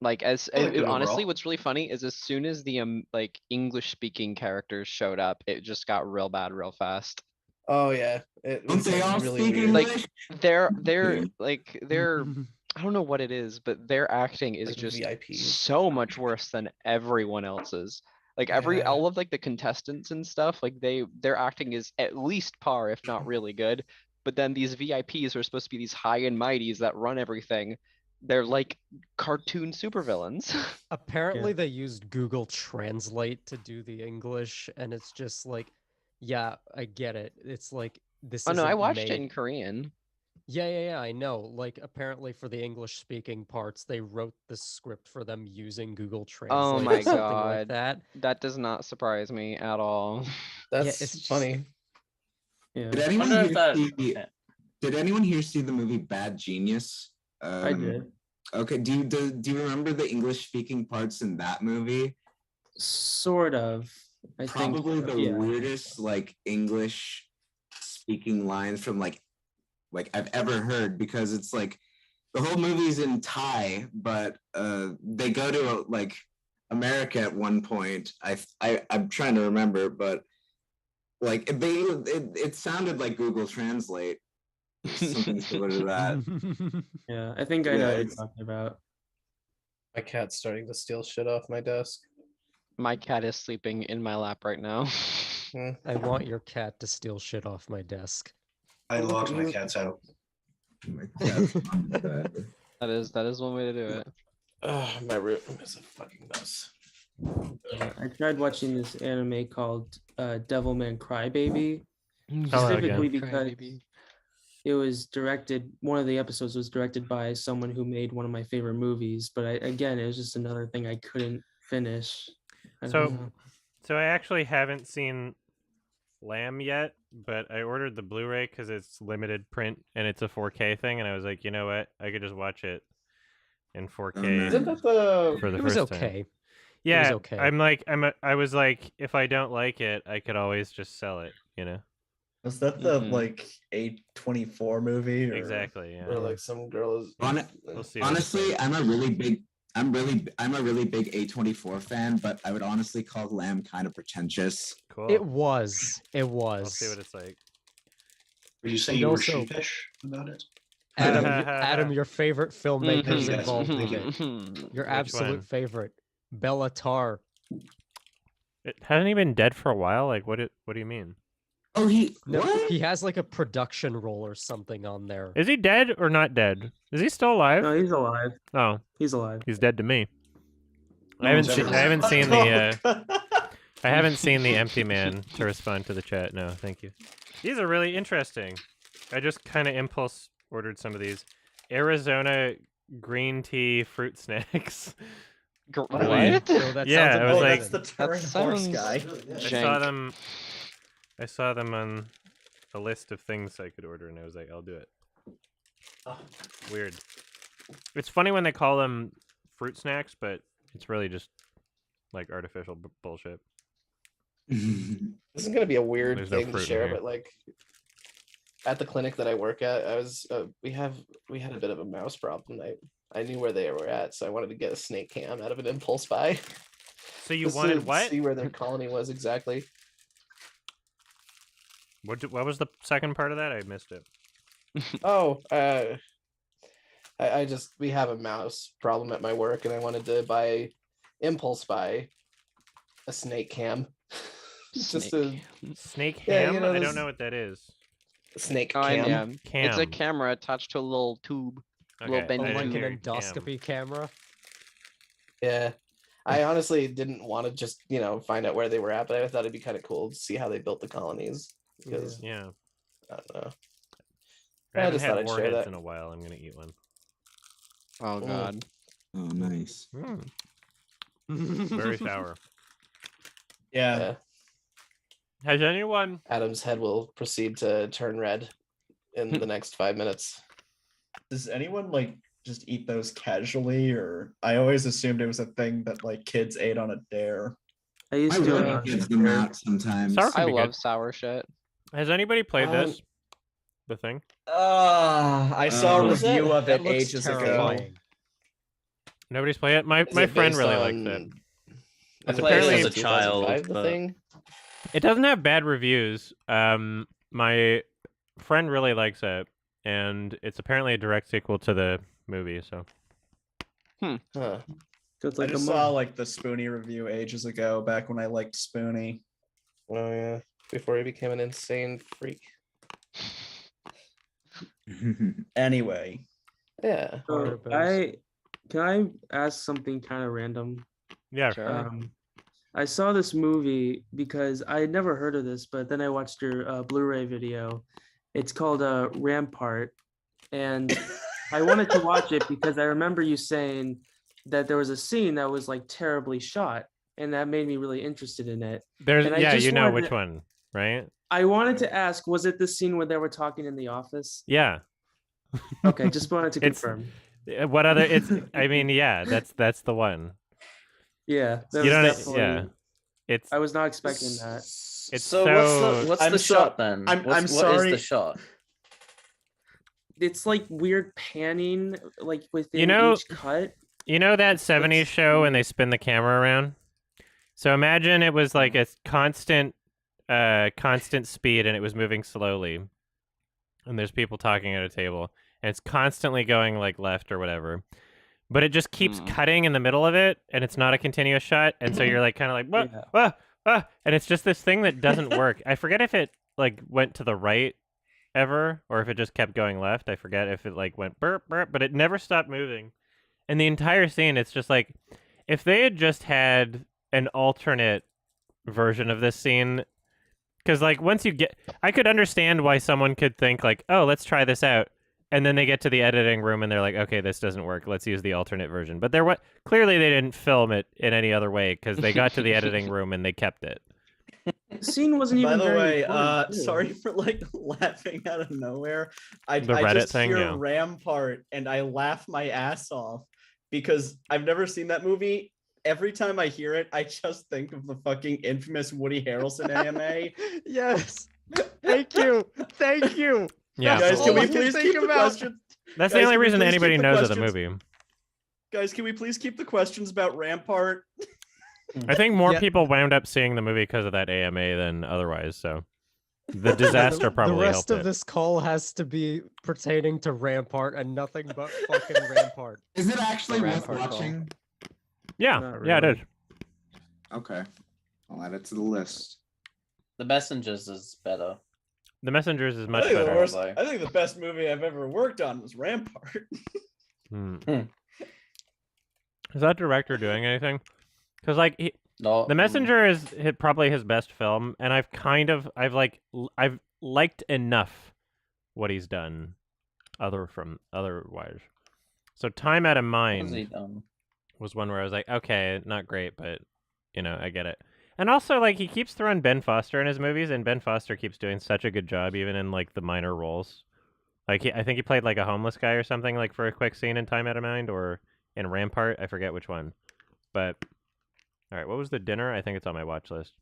Like I liked it honestly, overall. what's really funny is as soon as the like English speaking characters showed up, it just got real bad real fast. Oh yeah, it was Don't they all really speak weird. English? Like they're I don't know what it is, but their acting is Like just VIPs. so much worse than everyone else's. Like Yeah. all of like the contestants and stuff, like their acting is at least par, if not really good. But then these VIPs are supposed to be these high and mighties that run everything. They're like cartoon supervillains. Apparently, they used Google Translate to do the English, and it's just like, yeah, I get it. It's like this. Oh no, I isn't watched it made- in Korean. Yeah, I know. Like, apparently for the English speaking parts, they wrote the script for them using Google Translate. Oh or my something god. like that. That does not surprise me at all. That's it's just- funny. Yeah. Did anyone wonder if here that- see? Did anyone here see the movie Bad Genius? I did. Okay. Do you remember the English speaking parts in that movie? Sort of. I probably think the yeah. weirdest like English speaking lines from like I've ever heard, because it's like the whole movie's in Thai, but they go to like America at one point. I'm trying to remember, but like it sounded like Google Translate, something similar to that. Yeah, I think I know what you're talking about. My cat's starting to steal shit off my desk. My cat is sleeping in my lap right now. I want your cat to steal shit off my desk. I locked my cats out. That is one way to do it. My room is a fucking mess. I tried watching this anime called Devilman Crybaby, again. specifically because it was directed. One of the episodes was directed by someone who made one of my favorite movies, but again, it was just another thing I couldn't finish. So I actually haven't seen Lamb yet, but I ordered the Blu-ray because it's limited print and it's a 4K thing, and I was like, you know what, I could just watch it in 4K Isn't that the? for the It first was time. okay. Yeah, okay. I was like, if I don't like it, I could always just sell it, you know? Was that the Mhm. like A24 movie? Or... Exactly. Yeah. Where like some girl is. We'll see what it's Honestly, like. I'm a really big A24 fan, but I would honestly call Lamb kind of pretentious. Cool. It was. We'll see what it's like. Would you say And you were also- sheepish about it? Adam, your favorite filmmakers Mhm. involved in it. Mhm. Your Which absolute one? favorite, Bella Tarr. Hasn't he been dead for a while? Like, what do you mean? Oh, No, what? he has like a production role or something on there. Is he dead or not dead? Is he still alive? No, he's alive. Oh, He's alive. he's dead to me. No I haven't one's seen. ever I haven't alive. seen the. I haven't seen the Empty Man to respond to the chat. No, thank you. These are really interesting. I just kind of impulse ordered some of these. Arizona green tea fruit snacks. What? No, that Yeah, sounds it was Oh, like- that's the That Turn Horse sounds- guy. I saw them on a list of things I could order, and I was like, I'll do it. Weird. It's funny when they call them fruit snacks, but it's really just like artificial bullshit. This is gonna be a weird There's no thing to fruit in share, here. but like at the clinic that I work at, I was we had a bit of a mouse problem. I knew where they were at, so I wanted to get a snake cam out of an impulse buy. So you just wanted to what? See where their colony was exactly. What was the second part of that? I missed it. Oh, I just we have a mouse problem at my work, and I wanted to impulse buy a snake cam. Just Snake. Snake Yeah, ham? you know, I don't this- know what that is. a snake Oh, cam. yeah. Cam. It's a camera attached to a little tube. Little Okay, bendy I Oh, didn't like hear an cam. endoscopy camera. Yeah. I honestly didn't want to just, find out where they were at, but I thought it'd be kind of cool to see how they built the colonies. Because Yeah. I don't know. I I haven't just thought had I'd share warheads that. in a while. I'm gonna eat one. Oh god. Oh, nice. Very sour. Yeah. Yeah. Has anyone? Adam's head will proceed to turn red in the next 5 minutes. Does anyone like just eat those casually, or I always assumed it was a thing that like kids ate on a dare? I used My to. wife gives them out sometimes. Sour I be love good. sour shit. Has anybody played Um, this? The thing? I saw a what was that? review of That it looks ages ago. terrifying. Nobody's played it. My Is my it friend based really on- likes it. I It's played it apparently- as a child, 2005, the but thing. It doesn't have bad reviews. My friend really likes it, and it's apparently a direct sequel to the movie. So Huh. So it's I like a just saw month. like the Spoonie review ages ago, back when I liked Spoonie. Oh yeah. Before he became an insane freak. Anyway, Yeah. So can I ask something kind of random? yeah, Sure. I saw this movie because I had never heard of this, but then I watched your Blu-ray video. It's called Rampart, and I wanted to watch it because I remember you saying that there was a scene that was like terribly shot, and that made me really interested in it. there's and I yeah, just you know wanted which to- one, right? I wanted to ask, was it the scene where they were talking in the office? Yeah. Okay, just wanted to It's- confirm. What other? It's. I mean, yeah, that's the one. Yeah, that You was don't. definitely- Yeah. It's I was not expecting that. It's so so. what's I'm the so- shot then? I'm What is sorry. the shot? It's like weird panning, like within You know- each cut. You know that 70s show when they spin the camera around? So imagine it was like a constant speed and it was moving slowly. And there's people talking at a table and it's constantly going like left or whatever. But it just keeps cutting in the middle of it and it's not a continuous shot and so you're like kind of like what? And it's just this thing that doesn't work. I forget if it like went to the right ever or if it just kept going left. I forget if it like went burp burp, but it never stopped moving. And the entire scene, it's just like, if they had just had an alternate version of this scene, because like once you get, I could understand why someone could think like, oh, let's try this out, and then they get to the editing room and they're like, okay, this doesn't work. Let's use the alternate version. But clearly they didn't film it in any other way because they got to the editing room and they kept it. The scene wasn't even. By the very way, important, too. sorry for like laughing out of nowhere. I Reddit just thing, hear yeah. Rampart and I laugh my ass off because I've never seen that movie. Every time I hear it, I just think of the fucking infamous Woody Harrelson AMA. Yes. Thank you. Thank you. Yeah. Guys, all can I we can please think keep the about. questions? That's Guys, the only can we reason please anybody keep the knows of the questions- movie. Guys, can we please keep the questions about Rampart? I think more Yeah. people wound up seeing the movie because of that AMA than otherwise. So the disaster probably The rest helped of it. this call has to be pertaining to Rampart and nothing but fucking Rampart. Is it actually The worth Rampart call. watching? Yeah, Not yeah, it really. is. Okay, I'll add it to the list. The Messengers is better. The Messengers is much I think, better. I think the best movie I've ever worked on was Rampart. Hmm. Hmm. Is that director doing anything? Because like No, The Messenger is probably his best film, and I've liked enough what he's done, otherwise. So Time Out of What's he Mind done? was one where I was like, okay, not great, but I get it. And also, like, he keeps throwing Ben Foster in his movies, and Ben Foster keeps doing such a good job, even in like the minor roles. Like, I think he played like a homeless guy or something, like for a quick scene in Time Out of Mind, or in Rampart. I forget which one. But all right, what was the dinner? I think it's on my watch list.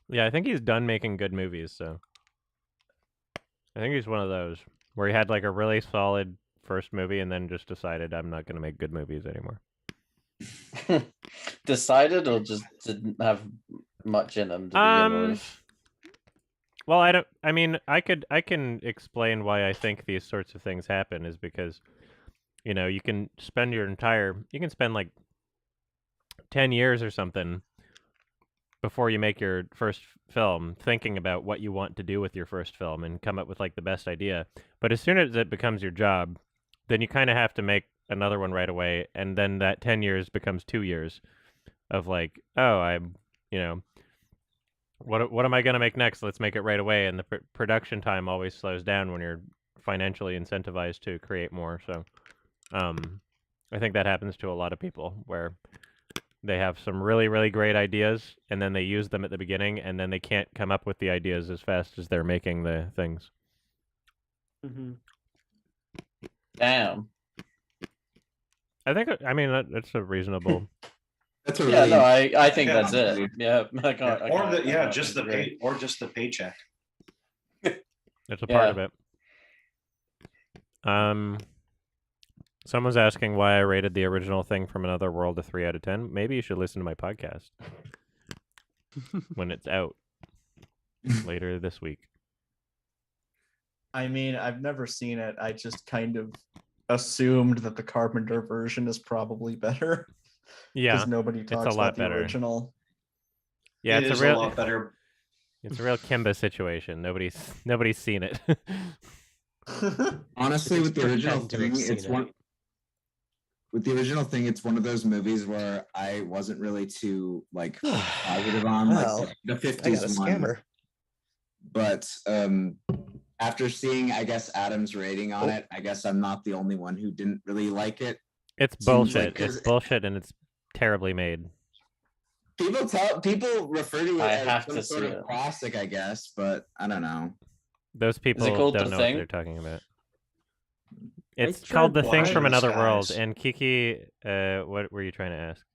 Yeah, I think he's done making good movies. So I think he's one of those where he had like a really solid first movie, and then just decided I'm not going to make good movies anymore. Decided or just didn't have much in them to begin with? Well, I can explain why I think these sorts of things happen is because, you can spend like 10 years or something before you make your first film thinking about what you want to do with your first film and come up with like the best idea. But as soon as it becomes your job, then you kind of have to make another one right away. And then that 10 years becomes 2 years of like, oh, what am I going to make next? Let's make it right away. And the production time always slows down when you're financially incentivized to create more. So I think that happens to a lot of people where they have some really, really great ideas and then they use them at the beginning and then they can't come up with the ideas as fast as they're making the things. Mm-hmm. Damn. That's a reasonable. That's a Yeah, really, no, I think Yeah, that's it. Yeah, I can't, I Or can't- the I yeah, can't just the disagree. pay or just the paycheck. It's a part of it. Someone's asking why I rated the original Thing from Another World a 3 out of 10. Maybe you should listen to my podcast when it's out later this week. I mean, I've never seen it. I just kind of assumed that the Carpenter version is probably better. Yeah, Because nobody talks a lot about the better. original. yeah, It it's is a real lot better. It's a real Kimba situation. Nobody's seen it. honestly, with the original pretend to have thing, seen it's it. one. With the original thing, it's one of those movies where I wasn't really too like positive on Well, like the I got a 50s one. scammer. But after seeing, I guess, Adam's rating on it, I guess I'm not the only one who didn't really like it. It's Seems bullshit. like- It's bullshit, and it's terribly made. People refer to it I as have some to sort see of it. classic, I guess, but I don't know. Those people called don't The know Thing? what they're talking about. It's tried called The Thing watching from this, Another World. guys. And Kiki, what were you trying to ask?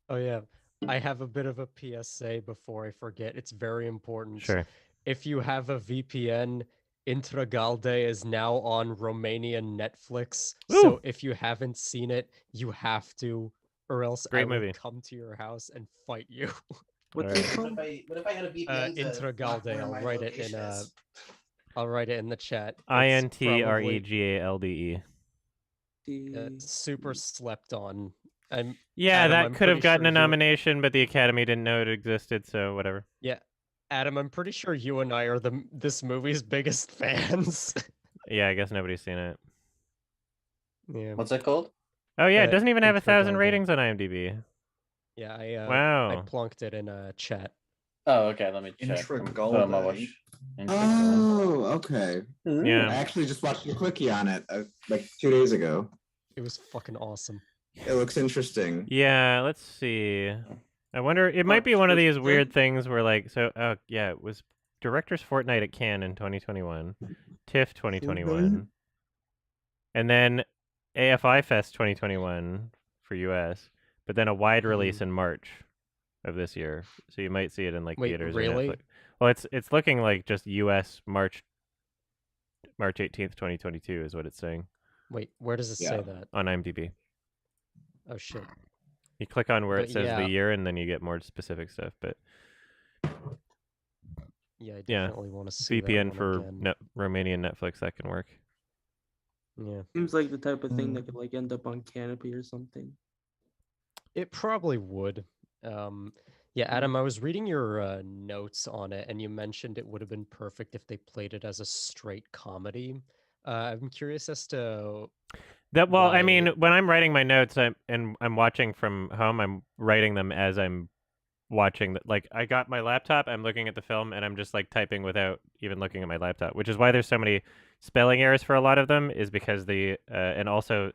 Oh yeah. I have a bit of a PSA before I forget. It's very important. Sure. If you have a VPN, Intragalde is now on Romanian Netflix. So Ooh. if you haven't seen it, you have to, or else Great I will movie. come to your house and fight you. What's Alright. it called? What if I had a VPN to block Intragalde. where my location is? I'll write it in the chat. It's INTREGALDE. super slept on. Yeah, Adam, that I'm could have pretty gotten sure a you- nomination, but the Academy didn't know it existed, so whatever. Yeah, Adam, I'm pretty sure you and I are this movie's biggest fans. Yeah, I guess nobody's seen it. Yeah. What's it called? Oh yeah, it doesn't even have 1,000 Intragalde. ratings on IMDb. Yeah, I Wow. plonked it in a chat. Oh, okay. Let me check. Intragalde. My watch. Oh, okay. Yeah. I actually just watched a quickie on it like 2 days ago. It was fucking awesome. It looks interesting. Yeah, let's see. I wonder, it might be one of these weird things where like, oh yeah, it was Director's Fortnight at Cannes in 2021, TIFF 2021, and then AFI Fest 2021 for US, but then a wide release in March of this year. So you might see it in like Wait, theaters. really? Or Netflix. Well, it's looking like just US March 18th, 2022 is what it's saying Wait, where does it say that? on IMDb. Oh shit. You click on where But it says yeah. the year, and then you get more specific stuff. But Yeah, I yeah, definitely want to see that VPN one for again. Romanian Netflix, that can work. Yeah. Seems like the type of thing that could like end up on Canopy or something. It probably would. Yeah, Adam, I was reading your notes on it, and you mentioned it would have been perfect if they played it as a straight comedy. I'm curious as to Well, I mean, why- when I'm writing my notes, I'm watching from home. I'm writing them as I'm watching. Like, I got my laptop, I'm looking at the film, and I'm just like typing without even looking at my laptop. Which is why there's so many spelling errors for a lot of them. Is because and also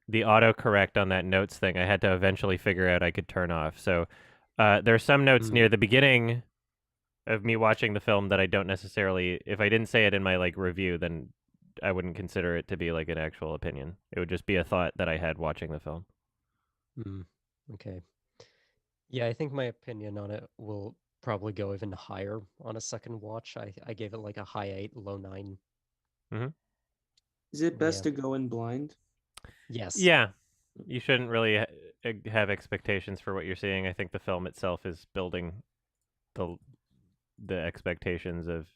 the autocorrect on that notes thing, I had to eventually figure out I could turn off. So there's some notes near the beginning of me watching the film that I don't necessarily. If I didn't say it in my like review, then I wouldn't consider it to be like an actual opinion. It would just be a thought that I had watching the film. Okay. Yeah, I think my opinion on it will probably go even higher on a second watch. I gave it like a high 8, low 9. Is it best Yeah. to go in blind? Yes. Yeah, you shouldn't really have expectations for what you're seeing. I think the film itself is building the expectations of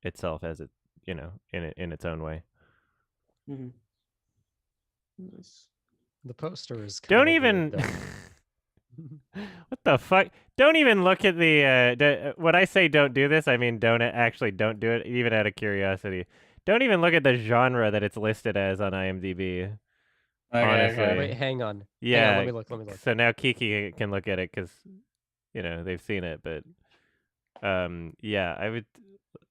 itself as it, in its own way. Mm-hmm. Nice. The poster is Don't kinda even. weird, What the fuck? Don't even look at the. When I say don't do this, I mean don't do it, even out of curiosity. Don't even look at the genre that it's listed as on IMDb. Honestly. okay. Wait, hang on. Yeah. Hang on, let me look. So now Kiki can look at it because, they've seen it. But, yeah, I would.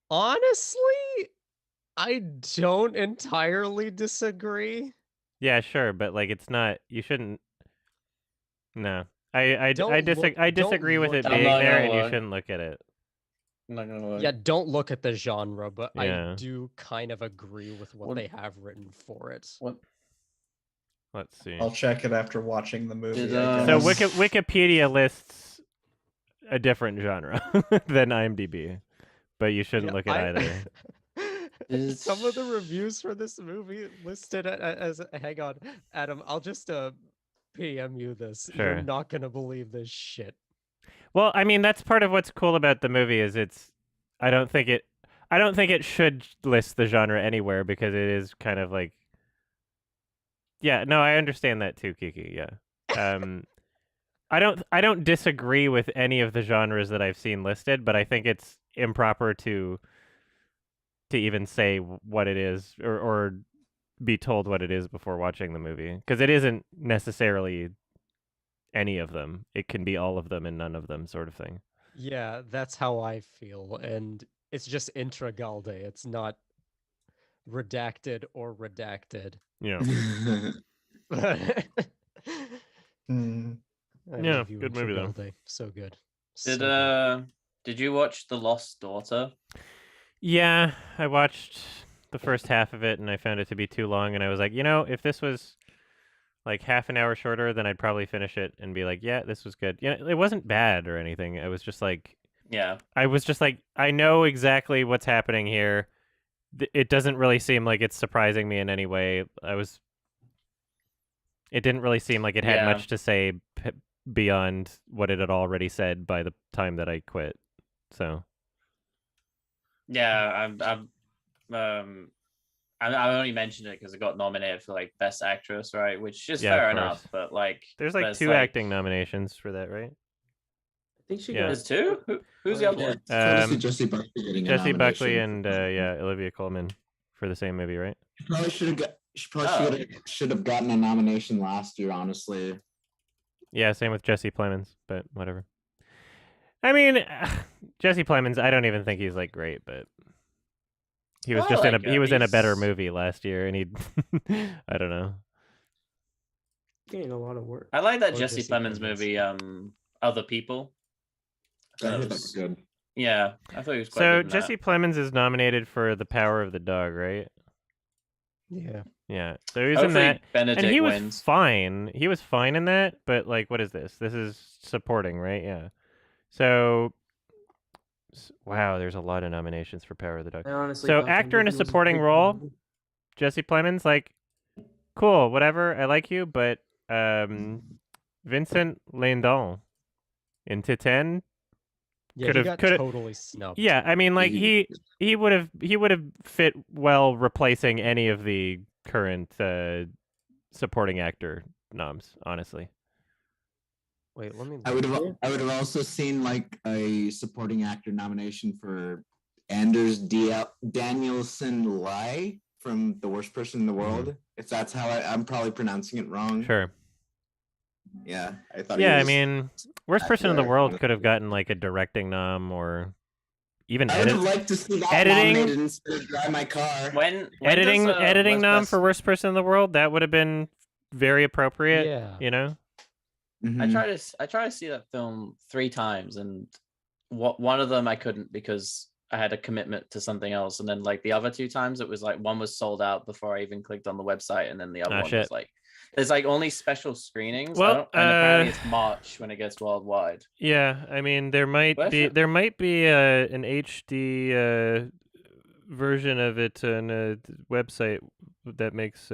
Honestly, I don't entirely disagree. Yeah, sure, but like it's not. You shouldn't. No, I Don't disagree with it I'm being not there, gonna and you look. shouldn't look at it. I'm not gonna look. Yeah, don't look at the genre, but Yeah. I do kind of agree with what they have written for it. What? Let's see. I'll check it after watching the movie. Did, I So guess. Wikipedia lists a different genre than IMDb, but you shouldn't Yeah, look at either. Some of the reviews for this movie listed as hang on, Adam, I'll just PM you this. Sure. You're not gonna believe this shit. Well, I mean, that's part of what's cool about the movie is I don't think it should list the genre anywhere because it is kind of like. Yeah, no, I understand that too, Kiki. Yeah. I don't disagree with any of the genres that I've seen listed, but I think it's improper to even say what it is or be told what it is before watching the movie because it isn't necessarily any of them. It can be all of them and none of them, sort of thing. Yeah, that's how I feel, and it's just Intragalde. It's not redacted or redacted. Yeah. I Yeah, love you, good movie, though. Intragalde. So good. Did you watch The Lost Daughter? Yeah, I watched the first half of it and I found it to be too long and I was like, if this was like half an hour shorter, then I'd probably finish it and be like, yeah, this was good. Yeah, it wasn't bad or anything. It was just like, Yeah. I was just like, I know exactly what's happening here. It doesn't really seem like it's surprising me in any way. It didn't really seem like it had Yeah. much to say beyond what it had already said by the time that I quit. So Yeah, I only mentioned it because it got nominated for like Best Actress, right? Which is Yeah, of fair course. enough, but like there's like there's, 2 acting nominations for that, right? I think she Yeah. There's 2? Who's the other Yeah, one? it's cool to see Jesse Buckley getting a Jesse Buckley nomination. and Olivia Colman for the same movie, right? She probably Oh. should have gotten a nomination last year, honestly. Yeah, same with Jesse Plemons, but whatever. I mean, Jesse Plemons, I don't even think he's like great, but he was I just like he him. was in a better He's- movie last year, and he, I don't know. Getting a lot of work. I like that Oh, Jesse Jesse Plemons Plemons. movie, Other People. I That heard was- that's good. Yeah, I thought he was quite So good in that. Jesse Plemons is nominated for The Power of the Dog, right? Yeah. Yeah. So he was in Hopefully that, Benedict and he was wins. fine. He was fine in that, but like, what is this? This is supporting, right? Yeah. So, wow, there's a lot of nominations for Power of the Dog. I honestly So thought that actor in a movie was supporting great. role, Jesse Plemons, like, cool, whatever, I like you, but Vincent Lindon in Titane, Yeah, Could've- he got could've- totally snubbed. yeah, I mean, like he would have fit well replacing any of the current supporting actor noms, honestly. Wait, let me. I would have also seen like a supporting actor nomination for Anders Danielson Lai from The Worst Person in the World. If that's how I'm probably pronouncing it wrong. Sure. Yeah, I thought. Yeah, he I was mean, Worst Person in the accurate, World honestly. could have gotten like a directing nom or even I would have liked to see that editing- nominated instead of Drive My Car. When editing does, editing West nom Best- for Worst Person in the World. That would have been very appropriate. Yeah. You know. I Mhm. try to see that film 3 times, and one of them I couldn't because I had a commitment to something else, and then like the other 2 times it was like one was sold out before I even clicked on the website, and then the other Ah, one shit. was like there's like only special screenings. Well, and apparently it's March when it gets worldwide. Yeah, I mean there might But I be feel- an HD version of it on a website that makes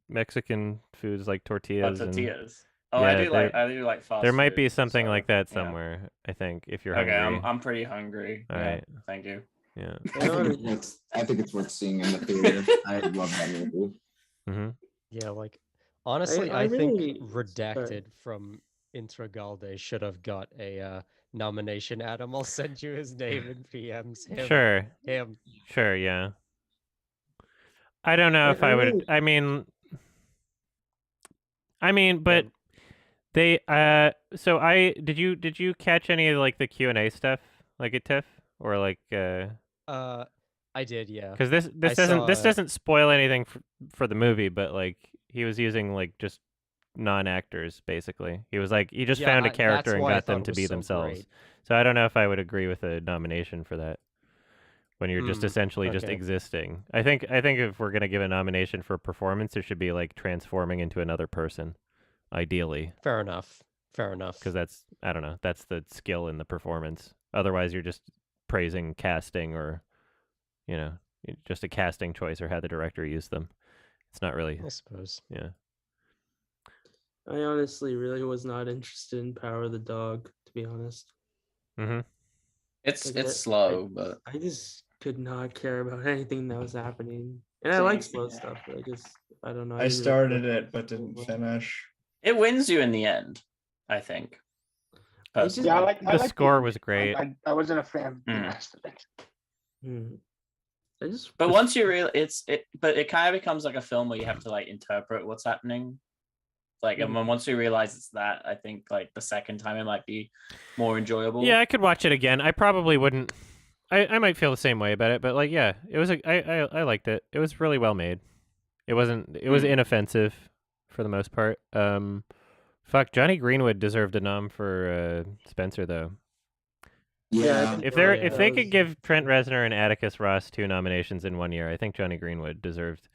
Mexican foods like tortillas. And Tortillas. Oh, yeah, I do like fast. there might be food, something so, like that yeah. somewhere. I think if you're Okay, hungry. I'm pretty hungry. All Yeah, right. thank you. Yeah. I think it's worth seeing in the theater. I love that movie. Mm-hmm. Yeah, like honestly, I I really- think Redacted from Intragalde should have got a nomination. Adam, I'll send you his name in PMs. Him. Sure. Him. Sure. Yeah. I don't know if I would. really- I mean, but they. So did you catch any of like the Q&A stuff like at TIFF or like I did, yeah. because this doesn't spoil anything for the movie, but like he was using like just non-actors basically. He was like he just Yeah, found a that's character and why I got them thought it to was be so themselves. great. So I don't know if I would agree with a nomination for that. When you're just essentially just okay. existing. I think if we're gonna give a nomination for performance, it should be like transforming into another person, ideally, Fair enough. Fair enough. because that's I don't know, that's the skill in the performance. Otherwise, you're just praising casting or, you know, just a casting choice or how the director used them. It's not really, I suppose. yeah. I honestly really was not interested in Power of the Dog, to be honest. Mm-hmm. It's Like, slow, but I just could not care about anything that was happening. And I like slow stuff, but I don't know. I didn't really started care. it but didn't finish. it wins you in the end, I think. It's just- Yeah, I The like score ending. was great. I wasn't a fan of the Mm. rest of it. Hmm. I just But once you but it kind of becomes like a film where you have to like interpret what's happening. Like, and then once you realize it's that, I think like the second time it might be more enjoyable. Yeah, I could watch it again. I probably wouldn't. I might feel the same way about it, but like, yeah, it was. I liked it. It was really well made. It wasn't. It was inoffensive for the most part. Fuck, Johnny Greenwood deserved a nom for Spencer though. Yeah. If Oh, if they could give Trent Reznor and Atticus Ross 2 nominations in one year, I think Johnny Greenwood deserved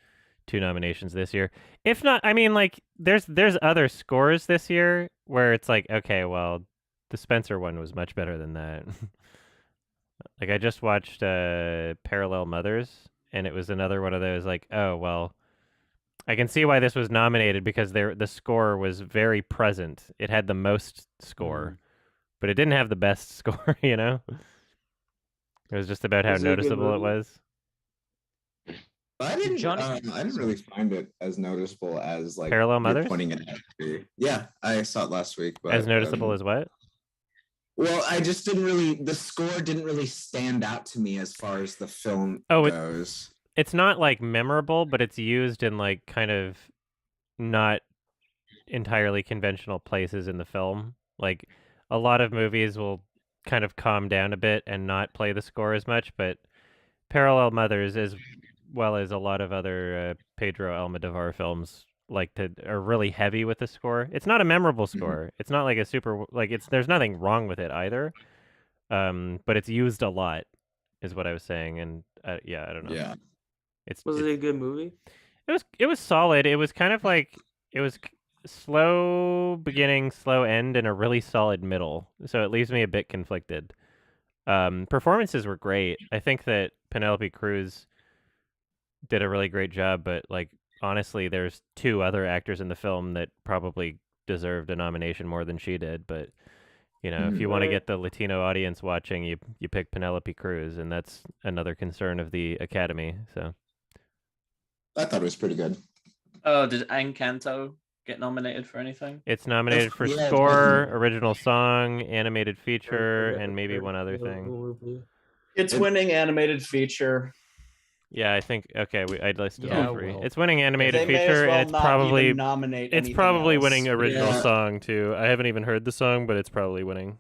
2 nominations this year. If not, I mean, like, there's other scores this year where it's like, okay, well, the Spencer one was much better than that. Like, I just watched Parallel Mothers, and it was another one of those, like, oh, well, I can see why this was nominated because the score was very present. It had the most score, but it didn't have the best score, you know? It was just about how Was it a good noticeable it movie? was. I didn't. Johnny- I didn't really find it as noticeable as like Parallel you're Mothers? pointing it out. Yeah, I saw it last week. But, As noticeable as what? Well, I just didn't really. The score didn't really stand out to me as far as the film Oh, goes. It's not like memorable, but it's used in like kind of not entirely conventional places in the film. Like a lot of movies will kind of calm down a bit and not play the score as much, but Parallel Mothers, as well as a lot of other Pedro Almodovar films, are really heavy with the score. It's not a memorable score. It's not like a super there's nothing wrong with it either. But it's used a lot, is what I was saying, and yeah, I don't know. Yeah. Was it a good movie? It was solid. It was kind of like it was slow beginning, slow end, and a really solid middle. So it leaves me a bit conflicted. Performances were great. I think that Penelope Cruz did a really great job, but like honestly, there's 2 other actors in the film that probably deserved a nomination more than she did. But you know, if you want to get the Latino audience watching, you pick Penelope Cruz, and that's another concern of the Academy. So I thought it was pretty good. Oh, did Encanto get nominated for anything? it's nominated for Yeah, score, original song, animated feature, and maybe one other thing. Movie. It's winning animated feature. Yeah, I think I'd listed Yeah, all 3. well. It's winning animated They may as feature, well and it's not probably even nominate it's anything probably else. winning original Yeah. song too. I haven't even heard the song, but it's probably winning.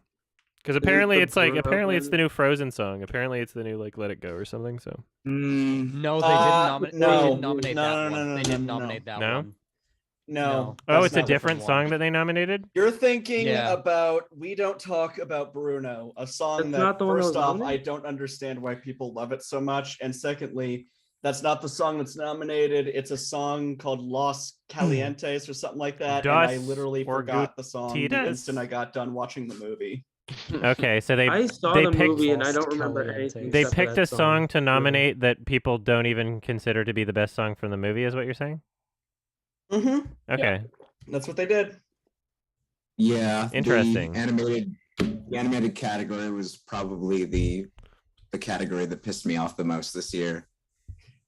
Because it apparently the it's like Bruno it's one? the new Frozen song. Apparently it's the new like Let It Go or something. So No, they no. didn't nominate No, that no, one. no, no, they no, didn't no, nominate that No? one. No. oh, that's it's a not- different one. song that they nominated. You're thinking Yeah. about We Don't Talk About Bruno, a song That's that, not the one that first was off, I nominated? don't understand why people love it so much. And secondly, that's not the song that's nominated. It's a song called Los Calientes or something like that. And I Dos literally forgot the song the Orgullitas? instant I got done watching the movie. Okay, so they I saw they the picked movie and I Lost don't remember Calientes. anything. they except for picked that a song to nominate that people don't even consider to be the best song from the movie. Is what you're saying? Mm-hmm. Okay. That's what they did. Yeah. Interesting. The animated category was probably the category that pissed me off the most this year.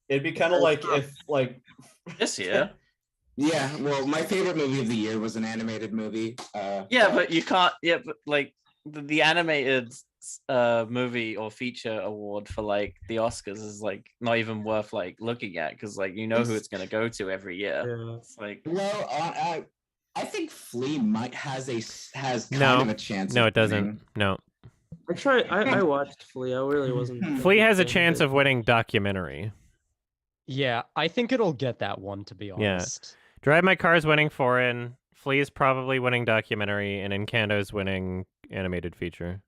It'd be kind of like if This year? Yeah, well, my favorite movie of the year was an animated movie. Yeah, but you can't. Yeah, but like the animated movie or feature award for like the Oscars is like not even worth like looking at because like you know who it's gonna go to every year. Yeah. It's like Well, I think Flea has kind No. of a chance. No, of it doesn't. winning. No. I watched Flea. I really wasn't. Flea has a fan chance it. of winning documentary. Yeah, I think it'll get that one, to be Yeah. honest. Drive My Car's winning foreign. Flea is probably winning documentary, and Encanto's winning animated feature.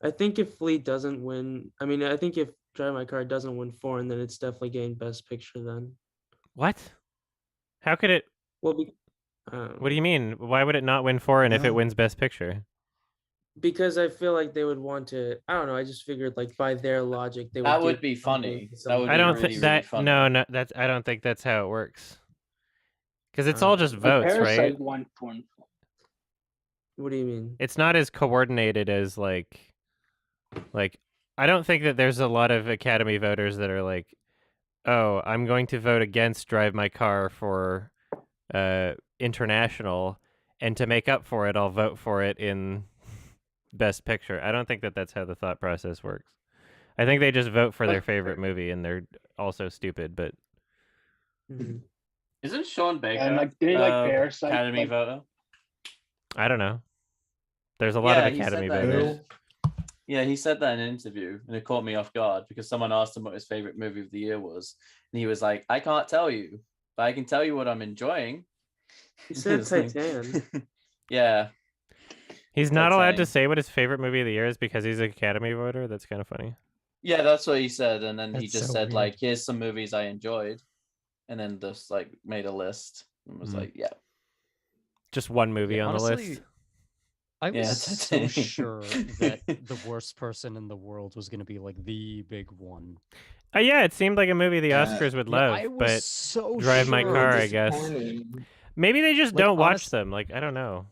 I think if Flea doesn't win, I mean, I think if Drive My Car doesn't win foreign, then it's definitely getting Best Picture then. What? How could it? Well, What do you mean? Why would it not win foreign if it No. wins Best Picture? because I feel like they would want to. I don't know. I just figured like by their logic, they would. that would give be something funny. to That someone would I be don't really, think really that. funny. No, that's. I don't think that's how it works. Because it's all just Like votes, right? Parasite won for. What do you mean? It's not as coordinated as like I don't think that there's a lot of Academy voters that are like, oh, I'm going to vote against Drive My Car for international, and to make up for it, I'll vote for it in Best Picture. I don't think that that's how the thought process works. I think they just vote for their favorite movie, and they're also stupid. But Mhm. Isn't Sean Baker And like did he like Parasite? Academy Like, voter? I don't know. There's a lot of he said Academy that in voters. Yeah, he said that in an interview, and it caught me off guard because someone asked him what his favorite movie of the year was, and he was like, "I can't tell you, but I can tell you what I'm enjoying." He said It's like- Titan. Yeah, He's not allowed to saying. say what his favorite movie of the year is because he's an Academy voter. That's kind of funny. yeah, that's what he said, and then he That's just so said weird. like, "Here's some movies I enjoyed." and then just like made a list and was like, yeah. Just one movie on the list. I was Yeah, so that's it. sure that the worst person in the world was going to be like the big one. Yeah, it seemed like a movie the Oscars would love, I was but so Drive My sure. Car, I guess. Maybe they just Like, don't watch them. Like, I don't know.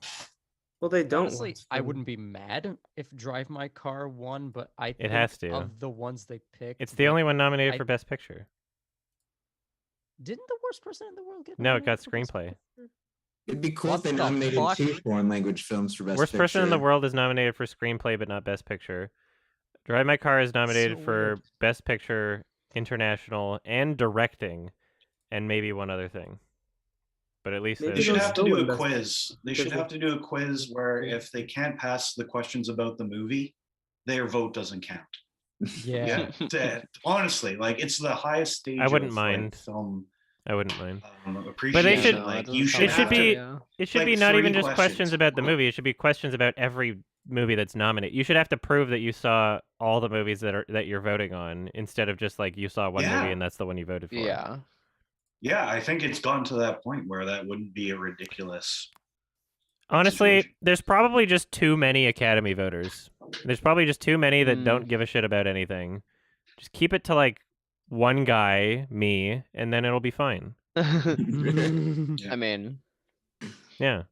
Well, they don't. Honestly, watch I them. wouldn't be mad if Drive My Car won, but I think has to. of the ones they picked. It's the only one nominated I- for Best Picture. Didn't the worst person in the world get No, it got nominated for Best screenplay. Picture? It'd be cool What if they the nominated fuck? 2 foreign language films for Best Worst Picture. person in the world is nominated for screenplay, but not Best Picture. Drive My Car is nominated So for weird. Best Picture, International, and Directing, and maybe one other thing. But at least Maybe They should those have to still do win a Best quiz. They should Picture. have to do a quiz where if they can't pass the questions about the movie, their vote doesn't count. Yeah. Honestly, like it's the highest stage. I wouldn't of, mind. Like, film I wouldn't mind. appreciation. But they should- like it you doesn't should sound It should have be. to, yeah. It should like, be not 3 even just questions questions. about the movie. It should be questions about every movie that's nominated. You should have to prove that you saw all the movies that you're voting on, instead of just like you saw one Yeah. movie and that's the one you voted for. Yeah. Yeah, I think it's gotten to that point where that wouldn't be a ridiculous. Honestly, situation. there's probably just too many Academy voters. There's probably just too many that don't give a shit about anything. Just keep it to like one guy, me, and then it'll be fine. I mean, Yeah.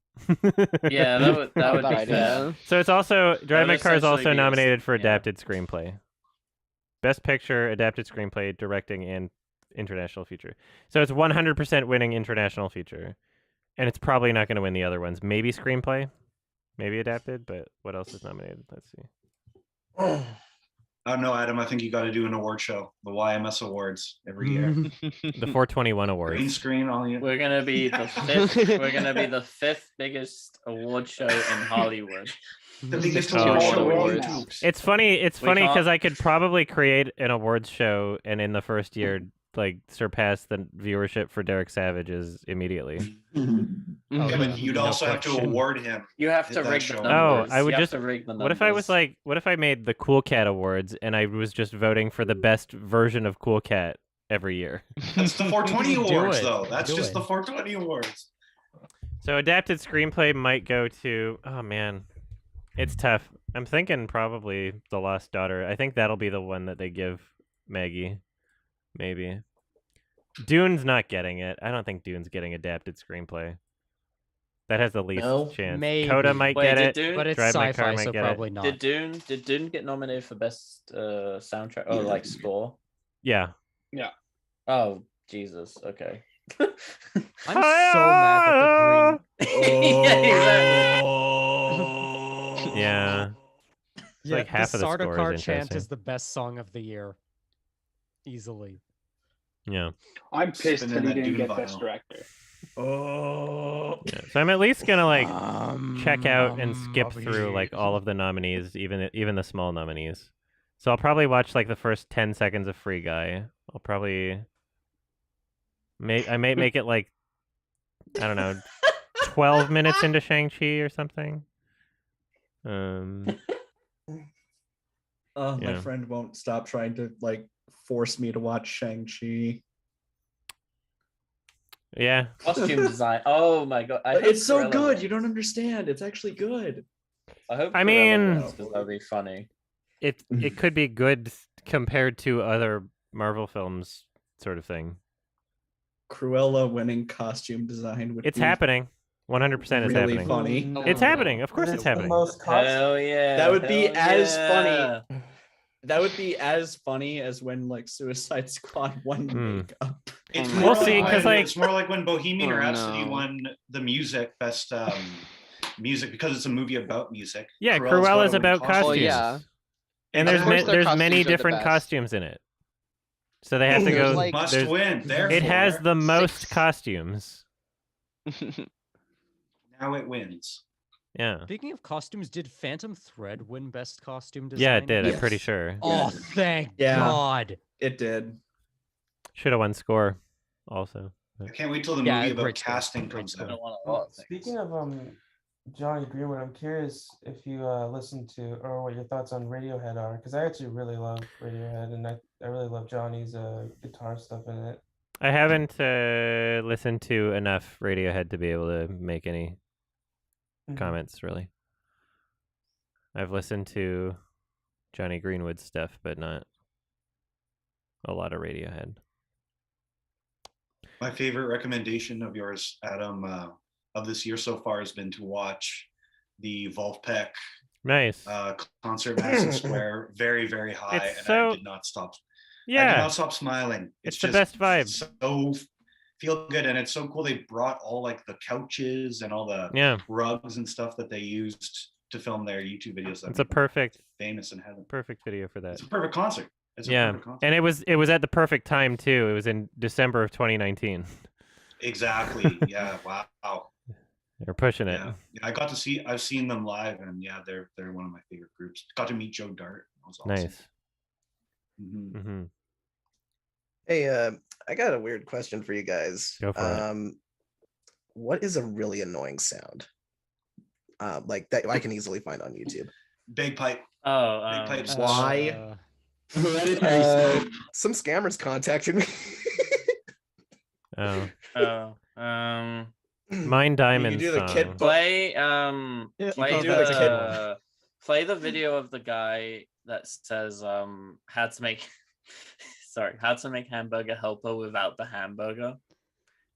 Yeah, that would not a be bad fair. idea. So it's also Drive My would Car is also essentially be nominated for yeah. adapted screenplay, Best Picture, adapted screenplay, directing, and international feature. So it's 100% winning international feature, and it's probably not going to win the other ones. Maybe screenplay, maybe adapted, but what else is nominated? Let's see. Oh no, Adam, I think you got to do an award show, the YMS Awards every year. The 421 Awards. Green screen, all you. We're gonna be the fifth. We're gonna be the 5th biggest award show in Hollywood. The biggest Oh. award All show. the world in now. It's funny. It's We funny can't- because I could probably create an awards show, and in the first year, like surpass the viewership for Derek Savage's immediately. Yeah, but you'd No also have to question. award him. You have Hit to that rig show. the Oh, numbers. I would You have just- to rig the What if I was numbers. like, what if I made the Cool Cat Awards and I was just voting for the best version of Cool Cat every year? That's the 420 Do Awards, it. though. That's Do just it. the 420 Awards. So adapted screenplay might go to. Oh man, it's tough. I'm thinking probably The Lost Daughter. I think that'll be the one that they give Maggie. Maybe. Dune's not getting it. I don't think Dune's getting adapted screenplay. That has the least No? chance. Maybe. Coda might Wait, get did it. Dune, But it's Drive My Car sci-fi, might so get it. probably not. did Dune get nominated for best soundtrack or like score? Yeah. Oh Jesus. Okay. I'm so mad that the green. Yeah, exactly. Yeah. Yeah, like half the of the score is Sardaukar chant interesting. is the best song of the year, easily. Yeah. I'm pissed Spinning that he that didn't Dune get Best vinyl. Director. Yeah. So I'm at least gonna like check out and skip Bobby. through like all of the nominees, even the small nominees. So I'll probably watch like the first 10 seconds of Free Guy. I'll probably I may make it like I don't know 12 minutes into Shang-Chi or something. Oh, Yeah. my friend won't stop trying to like force me to watch Shang-Chi. Yeah. Costume design. Oh my god. I hope It's so Cruella good. wins. You don't understand. It's actually good. I hope. I Cruella mean- wins, 'cause that'd be funny. It could be good compared to other Marvel films sort of thing. Cruella winning costume design would It's be happening. 100% is really happening. funny. It's happening. Of course it's happening. Hell yeah. That would be hell as yeah. funny. That would be as funny as when like Suicide Squad won Hmm. makeup. It's We'll more see, like 'cause, when- like- it's more like when Bohemian Oh, Rhapsody no. won the music best music because it's a movie about music. Yeah, Cruella's gotta Cruella's win about costume. costumes. yeah. And Of there's course their there's costumes many are the different best. costumes in it. So they have to There's, go. like- Must there's- win. Therefore, it has the most 6. costumes. now it wins. Yeah. Speaking of costumes, did Phantom Thread win Best Costume Design? Yeah, it did. I'm Yes. pretty sure. Oh, thank Yeah. God. It did. Should have won score. Also. I can't wait till the Yeah, movie about great score. casting Great comes score. I out. don't want a lot of things. Speaking of Johnny Greenwood, I'm curious if you listen to or what your thoughts on Radiohead are, because I actually really love Radiohead, and I really love Johnny's guitar stuff in it. I haven't listened to enough Radiohead to be able to make any comments, really. I've listened to Johnny Greenwood stuff, but not a lot of Radiohead. My favorite recommendation of yours, Adam, of this year so far has been to watch the Wolfpack Nice. concert Madison Square. Very, very high. It's and so- I did not stop. I did Yeah, not stop smiling. it's just the best vibe. So feel good. And it's so cool. They brought all like the couches and all the Yeah, rugs and stuff that they used to film their YouTube videos. That it's a made them perfect famous in heaven. video for that. It's a perfect concert. It's a Yeah, perfect concert. and it was at the perfect time too. It was in December of 2019. Exactly. Yeah. Wow. They're pushing it. Yeah. I've seen them live, and yeah, they're one of my favorite groups. Got to meet Joe Dart. That was awesome. Nice. Mhm. Hey, I got a weird question for you guys. Go for it. What is a really annoying sound? Like that I can easily find on YouTube. Bagpipe. Oh, Bagpipes. Why? Some scammers contacted me. Oh, um, Mine Diamond do the song. kid play can do the play the video of the guy that says how to make how to make hamburger helper without the hamburger,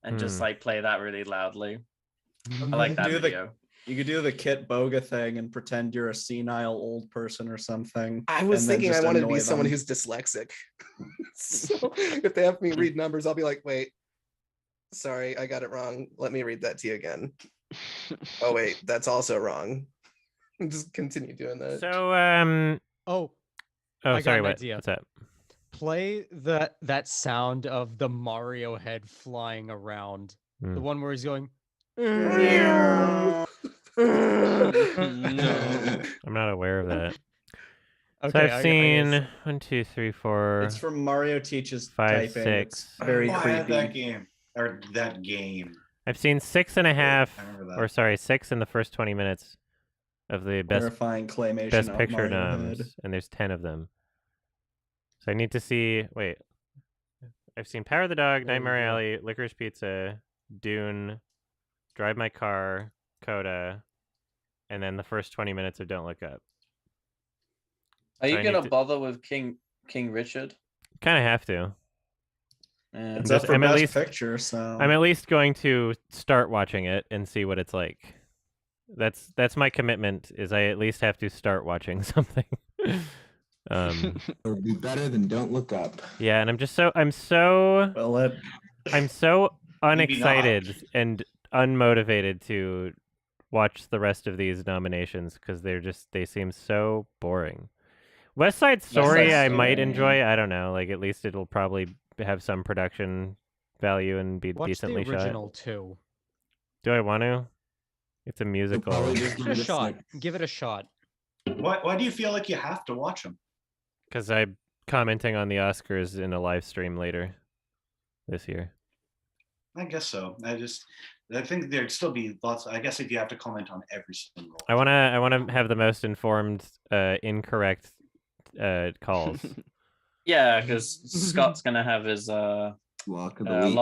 and just like play that really loudly. I like that video. You could do the Kit Boga thing and pretend you're a senile old person or something. I was and then thinking I just wanted to be annoy someone them. who's dyslexic. So if they have me read numbers, I'll be like, wait, sorry, I got it wrong. Let me read that to you again. Oh wait, that's also wrong. Just continue doing that. So Oh, oh, I got sorry, an what? idea. What's that? play that sound of the Mario head flying around. The one where he's going. I'm not aware of that. Okay, So I've I seen guess- 1, 2, 3, 4. It's from Mario Teaches 5, Typing. 6. It's very I had creepy. that game or that game. I've seen 6.5, I remember that. or sorry, 6 in the first 20 minutes of the best Horrifying claymation best of picture Mario noms, Head. and there's 10 of them. So I need to see. Wait, I've seen Power of the Dog, Nightmare Alley, Licorice Pizza, Dune, Drive My Car, Coda, and then the first 20 minutes of Don't Look Up. Are So you I gonna need to- bother with King Richard? Kind of have to. Yeah. It's just- up for I'm at best least- picture, so I'm at least going to start watching it and see what it's like. That's my commitment. Is I at least have to start watching something. It would be better than Don't Look Up. Yeah, and I'm so well, unexcited and unmotivated to watch the rest of these nominations because they seem so boring. West Side Story I might Story. enjoy. I don't know. Like at least it'll probably have some production value and be Watch the decently original shot. too. Do I want to? It's a musical. probably just Give it a shot. Give it a shot. Why do you feel like you have to watch them? Because I'm commenting on the Oscars in a live stream later this year. I guess so. I think there'd still be lots. I guess if you have to comment on every single. I wanna have the most informed, incorrect calls. Yeah, because Scott's gonna have his Lock of the week.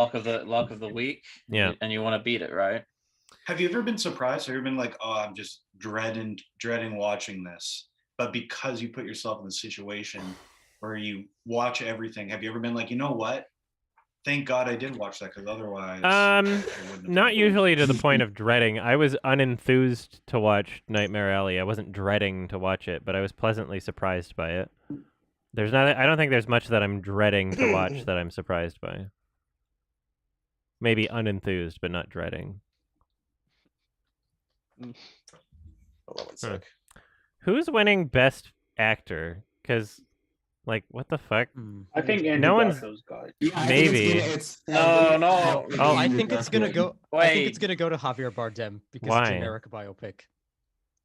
lock of the week. Yeah. And you want to beat it, right? Have you ever been surprised? Have you ever been like, oh, I'm just dreading watching this? But because you put yourself in the situation where you watch everything, have you ever been like, you know what? Thank God I did watch that because otherwise, I wouldn't have Not done it." usually to the point of dreading. I was unenthused to watch Nightmare Alley. I wasn't dreading to watch it, but I was pleasantly surprised by it. I don't think there's much that I'm dreading to watch that I'm surprised by. Maybe unenthused, but not dreading. Hold on one sec. Who's winning Best Actor? Because, like, what the fuck? I think Andrew No one's- Garfield's got it. Yeah, I think Maybe. it's No. Oh, I think it's gonna go. I Wait. think it's gonna go to Javier Bardem because Why? generic biopic.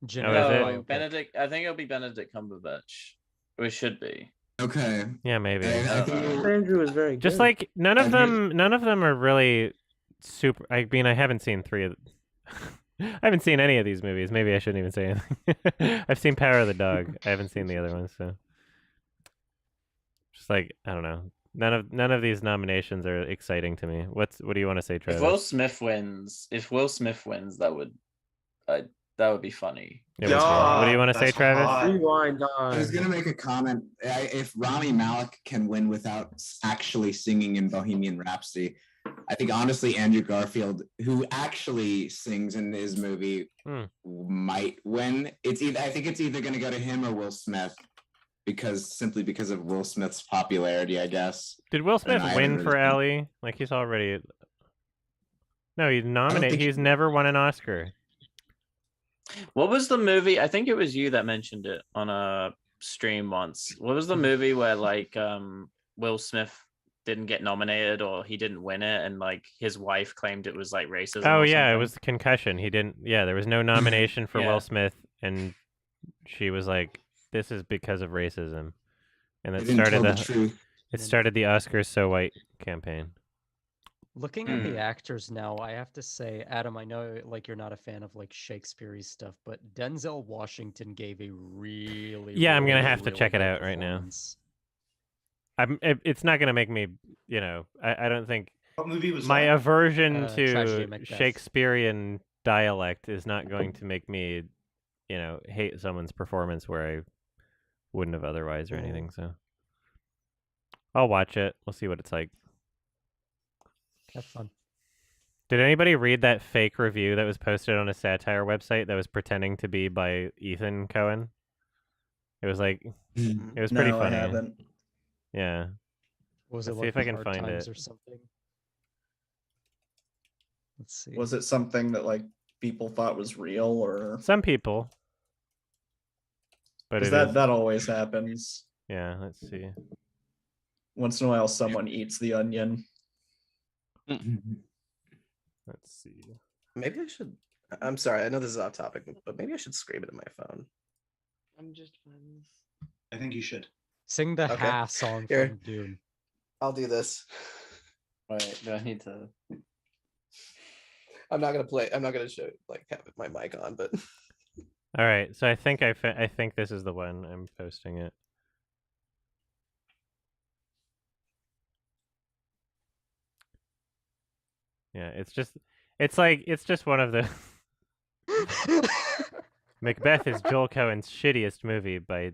is Generic it? biopic. Benedict. I think it'll be Benedict Cumberbatch. Or it should be. Okay. Yeah, maybe. I think Andrew was very good. Just like none of And them are really super. I mean, I haven't seen I haven't seen any of these movies. Maybe I shouldn't even say anything. I've seen Power of the Dog. I haven't seen the other ones, so just like I don't know. None of these nominations are exciting to me. What do you want to say, Travis? If Will Smith wins, that would be funny. What do you want to say, that's Travis? hot. Rewind I was on. gonna make a comment. If Rami Malek can win without actually singing in Bohemian Rhapsody, I think honestly Andrew Garfield, who actually sings in his movie, might win. I think it's either gonna go to him or Will Smith, simply because of Will Smith's popularity, I guess. Did Will Smith win for really Ally? Like he's already. No, he's nominated. He's never won an Oscar. What was the movie? I think it was you that mentioned it on a stream once. What was the movie where like Will Smith didn't get nominated or he didn't win it, and like his wife claimed it was like racism? Oh or yeah, it something? was Concussion. He didn't. Yeah, there was no nomination for Yeah. Will Smith, and she was like, "This is because of racism," and it started the truth. It started the Oscars So White campaign. Looking at the actors now, I have to say, Adam, I know like you're not a fan of like Shakespearean stuff, but Denzel Washington gave a really Yeah, I'm gonna have to really check it good out right now. performance. It's not gonna make me, I don't think What movie was my that? aversion Tragedy to of Macbeth. Shakespearean dialect is not going to make me, hate someone's performance where I wouldn't have otherwise or anything. So I'll watch it. We'll see what it's like. Have fun. Did anybody read that fake review that was posted on a satire website that was pretending to be by Ethan Cohen? It was like, it was pretty No, funny. I haven't. Yeah. Was Let's it see like if I can Hard find Times it. or something? Let's see. Was it something that like people thought was real, or Some people. But because it is, that always happens. yeah, let's see. Once in a while, someone eats the onion. Let's see. Maybe I should. I'm sorry. I know this is off topic, but maybe I should scream it in my phone. I'm just friends. I think you should. Sing the Okay. Ha song Here. from Dune. I'll do this. Wait, do I need to? I'm not gonna play. I'm not gonna show like have my mic on, but All right, so I think I think this is the one. I'm posting it. Yeah, it's just one of the Macbeth is Joel Cohen's shittiest movie by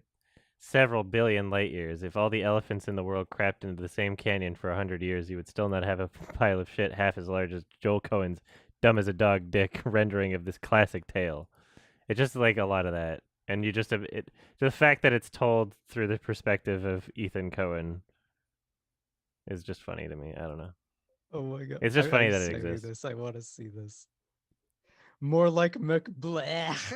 several billion light years. If all the elephants in the world crapped into the same canyon for 100 years, you would still not have a pile of shit half as large as Joel Cohen's dumb as a dog dick rendering of this classic tale. It's just like a lot of that. And you just the fact that it's told through the perspective of Ethan Cohen is just funny to me. I don't know. Oh my god. It's just funny I'm that it saving exists. This. I want to see this. More like Macbeth.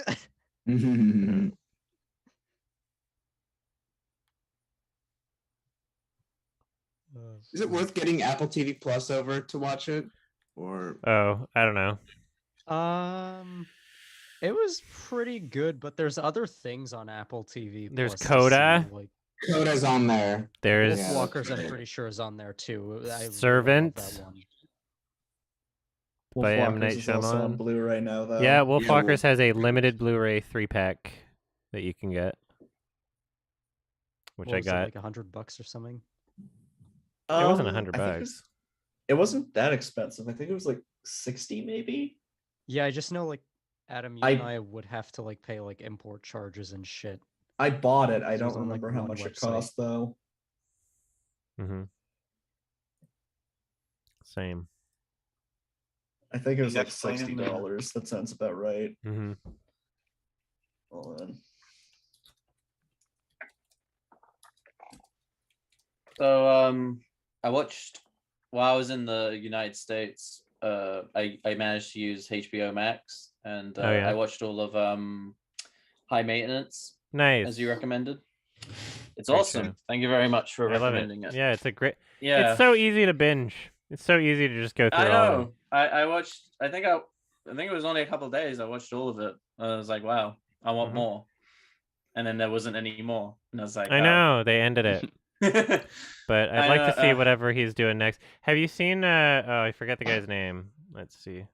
Is it worth getting Apple TV Plus over to watch it? Or Oh, I don't know. It was pretty good, but there's other things on Apple TV. There's Plus to Coda. see, like Coda's on there. There's Wolfwalkers, I'm pretty sure is on there too. I really love Servant. that one. By M. Wolfwalkers Night is also on Shyamalan. Blu-ray now, though. Yeah, Wolfwalkers has a limited Blu-ray 3-pack that you can get, which What I was it, got. like $100 or something. It wasn't I think $100. it wasn't that expensive. I think it was like 60, maybe. Yeah, I just know like Adam, you and I would have to like pay like import charges and shit. I bought it. I It was don't on, like, remember how one much it website. cost though. Mm-hmm. Same. I think it was like Explain it $60. That sounds about right. Mm-hmm. Hold on. So I watched while I was in the United States. I managed to use HBO Max, and Oh, yeah. I watched all of High Maintenance Nice. as you recommended. It's Great awesome. show. Thank you very much for I love recommending it. it. Yeah, it's a great. Yeah, It's so easy to binge. It's so easy to just go through I all of them. know. I watched. I think it was only a couple of days. I watched all of it. I was like, wow, I want Mhm. more. And then there wasn't any more, and I was like, I know they ended it, know. but I'd I like to know, see whatever he's doing next. Have you seen? Oh, I forget the guy's name. Let's see.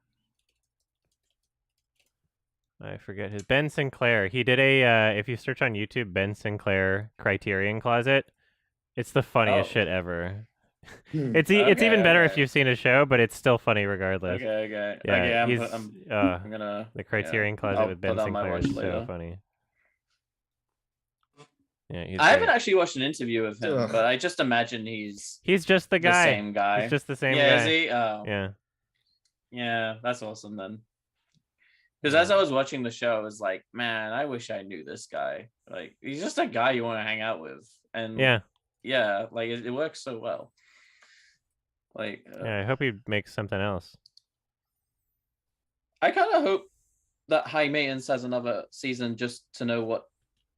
I forget his Ben Sinclair. He did a. If you search on YouTube, Ben Sinclair Criterion Closet, it's the funniest Oh. shit ever. It's even better if okay. you've seen a show, but it's still funny regardless. Okay. Yeah, I'm, he's I'm gonna. the Criterion Closet I'll with put Ben that on my Sinclair watch is so later. funny. Yeah, he's I haven't great. actually watched an interview of him, Ugh. but I just imagine he's just the guy. same guy. He's just the same yeah, guy. is he? Oh. Yeah. Yeah, that's awesome then. Because as I was watching the show, I was like, man, I wish I knew this guy. Like, he's just a guy you want to hang out with, and yeah, like it works so well. Like, yeah, I hope he makes something else. I kind of hope that High Maintenance has another season just to know what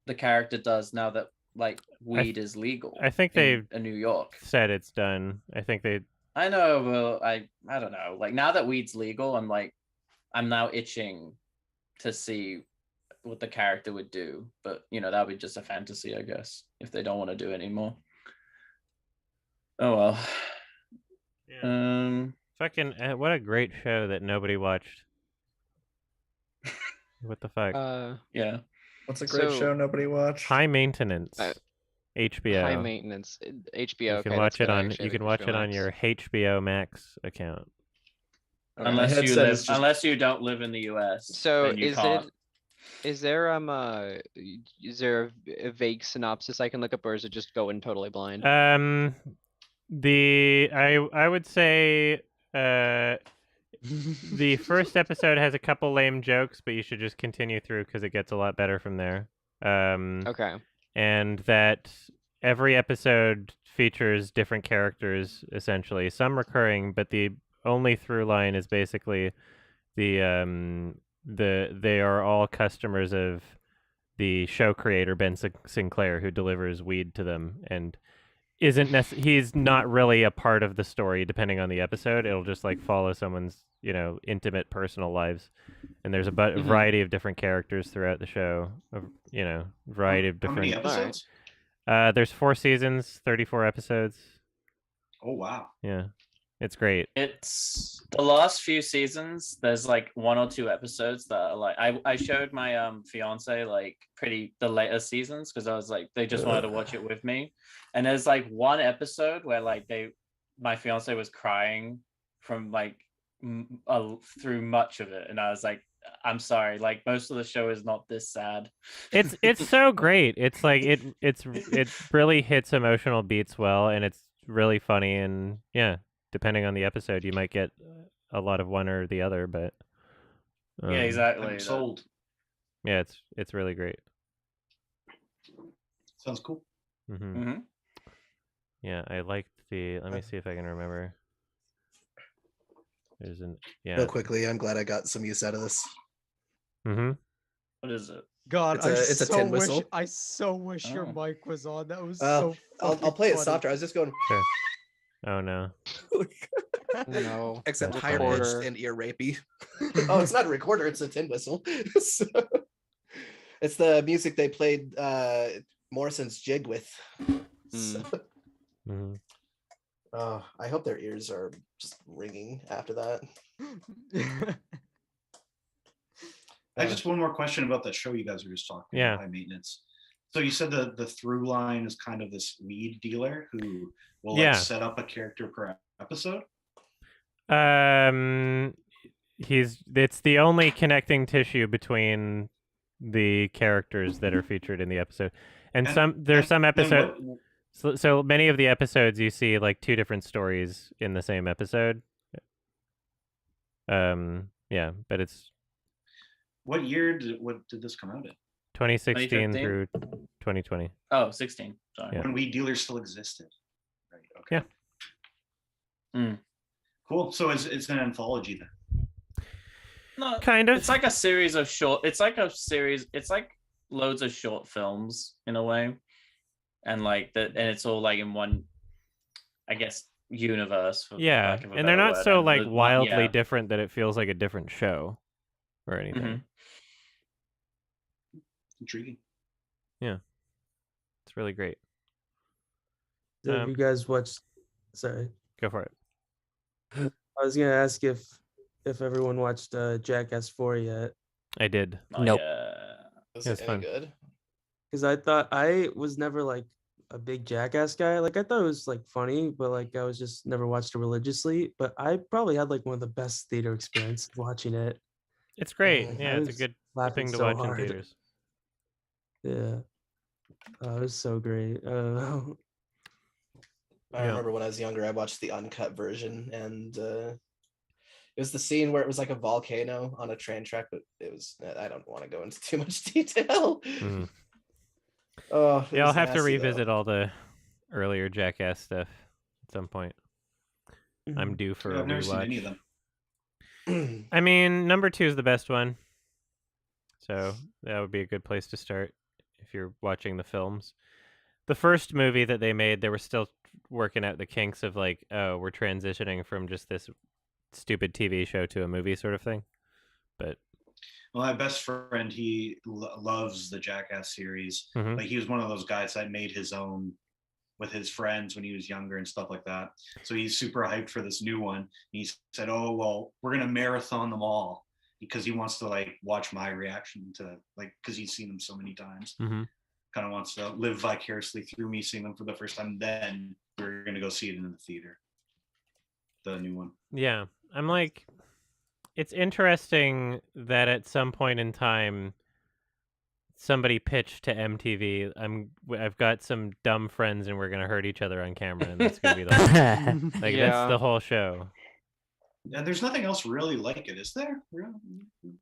the character does now that like weed is legal. I think they in New York said it's done. I think they. I know, but I don't know. Like now that weed's legal, I'm now itching to see what the character would do. But that would be just a fantasy, I guess, if they don't want to do it anymore. Oh well. Yeah. Fucking what a great show that nobody watched. What the fuck? Yeah. What's a great show nobody watched? High Maintenance. HBO. High Maintenance. HBO. You can watch it on. You can watch it on your HBO Max account. Okay. Unless you don't live in the US. So then you can't. Is there a vague synopsis I can look up, or is it just going totally blind? I would say the first episode has a couple lame jokes, but you should just continue through because it gets a lot better from there. Okay. And that every episode features different characters, essentially, some recurring, but the only through line is basically they are all customers of the show creator Ben Sinclair, who delivers weed to them, and he's not really a part of the story. Depending on the episode, it'll just like follow someone's intimate personal lives, and there's a variety of different characters throughout the show. Variety of different. How many episodes? There's 4 seasons, 34 episodes. Oh wow. Yeah. It's great. It's the last few seasons. There's like 1 or 2 episodes that are like I showed my fiance like the later seasons because I was like they just wanted to watch it with me, and there's like one episode where like my fiance was crying from like through much of it, and I was like, I'm sorry, like most of the show is not this sad. It's so great. It's like it really hits emotional beats well, and it's really funny, and yeah. Depending on the episode, you might get a lot of one or the other, but yeah, exactly. I'm sold. Yeah, it's really great. Sounds cool. Mm-hmm. Yeah, I liked the. Let me see if I can remember. There's Real quickly, I'm glad I got some use out of this. Mm-hmm. What is it? God, it's a tin whistle. I so wish your mic was on. That was so. I'll play funny. it softer. I was just going. Sure. Oh no. No. Except higher pitched and ear rapey. Oh, it's not a recorder, it's a tin whistle. It's the music they played Morrison's jig with. So, I hope their ears are just ringing after that. I just one more question about that show you guys were just talking about, High Maintenance. So you said the through line is kind of this weed dealer who will like set up a character per episode. It's the only connecting tissue between the characters that are featured in the episode, and some episodes. So many of the episodes you see like 2 different stories in the same episode. Yeah, but it's. What year did this come out in? 2016 through 2020. Oh, 16. Sorry. Yeah. When weed dealers still existed. Right. Okay. Yeah. Cool. So it's an anthology then. No, kind of. It's like a series of short. It's like loads of short films in a way, and like that, and it's all like in one, I guess, universe. Yeah, and they're not so like wildly different that it feels like a different show or anything. Mm-hmm. Intriguing. Yeah, it's really great. So have you guys watched? Sorry, go for it. I was gonna ask if everyone watched Jackass 4 yet. I did. Nope. Was it any good? Because I thought I was never like a big Jackass guy. Like I thought it was like funny, but like I was just never watched it religiously. But I probably had like one of the best theater experiences watching it. It's great. I Yeah, it's a was good laughing thing to so watch hard. in theaters. Yeah. Oh, it was so great. I don't know. I remember when I was younger, I watched the uncut version, and it was the scene where it was like a volcano on a train track, but it was, I don't want to go into too much detail. Mhm. Oh, it Yeah, I'll was have to nasty, revisit though. all the earlier Jackass stuff at some point. I'm Mhm. due for Yeah, a I've never seen any rewatch. of them. I mean, number 2 is the best one. So that would be a good place to start if you're watching the films. The first movie that they made, they were still working out the kinks of like, oh, we're transitioning from just this stupid TV show to a movie sort of thing. But Well, my best friend, he loves the Jackass series. Mhm. Like he was one of those guys that made his own with his friends when he was younger and stuff like that. So he's super hyped for this new one. He said, "Oh well, we're gonna marathon them all," because he wants to like watch my reaction to like because he's seen them so many times. Mhm. Kind of wants to live vicariously through me seeing them for the first time. Then we're gonna go see it in the theater. The new one. yeah, I'm like, it's interesting that at some point in time, somebody pitched to MTV, I've got some dumb friends and we're gonna hurt each other on camera, and that's gonna be the like Yeah. that's the whole show. And there's nothing else really like it, is there?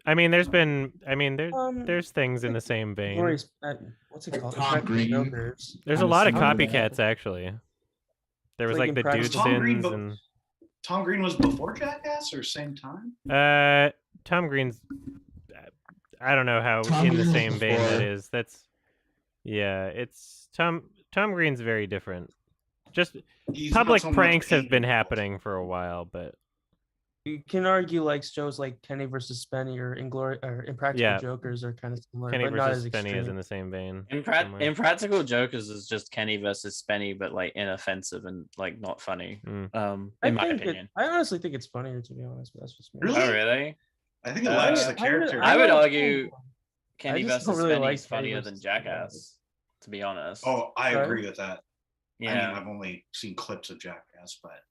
I mean, there's things in the same vein. Glorious, what's it called? Tom Impractical Green. Jokers. There's a Kinda lot of similar to copycats actually. There was Like like the Impractical- Dude Tom Green, Sins but- and Tom Green was before Jackass or same time? Tom Green's. I don't know how Tom in the Green was same vein that before. is. It's Tom Green's very different. Just He's not public so much pranks have been angel. happening for a while, but You can argue like shows like Kenny versus Spenny or Impractical Yeah. Jokers are kind of similar, Kenny but not versus as Spenny is extreme. in the same vein. somewhere. Impractical Jokers is just Kenny versus Spenny, but like inoffensive and like not funny. Mm. In my think opinion. I honestly think it's funnier, to be honest, but that's just me. Really? Oh really? I think it lacks Uh, the character. I would know- argue Kenny just versus don't really Spenny like is Kenny funnier versus than Spenny. Jackass, to be honest. Oh, I Sorry? agree with that. yeah, I mean, I've only seen clips of Jackass, but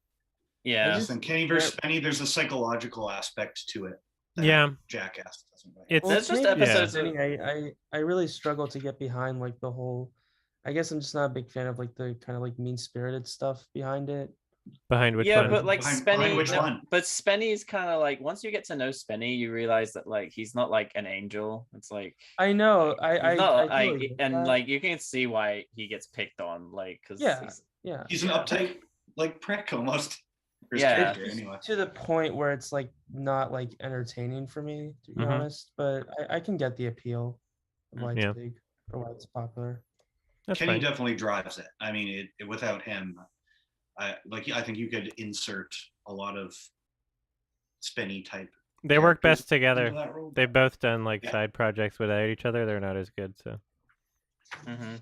yeah. and Kenny versus Spenny, there's a psychological aspect to it. that Yeah. Jackass doesn't. Really. It's There's just Kenny versus episodes of- Spenny, I really struggle to get behind like the whole. I guess I'm just not a big fan of like the kind of like mean spirited stuff behind it. Behind which yeah, one? but like Behind which Spenny, one? but Spenny's kind of like once you get to know Spenny, you realize that like he's not like an angel. It's like I know. I he's not I like, totally get and that. like you can see why he gets picked on, like because Yeah. yeah. He's an uptight like prick almost. Or his Yeah. character, anyway. To the point where it's like not like entertaining for me, to be Mhm. honest. But I can get the appeal of why it's Yeah. big or why it's popular. That's Kenny fine. definitely drives it. I mean, without him, I think you could insert a lot of Spenny type. They work characters best together. into that role. They've both done like Yeah. side projects without each other. They're not as good. So Mhm.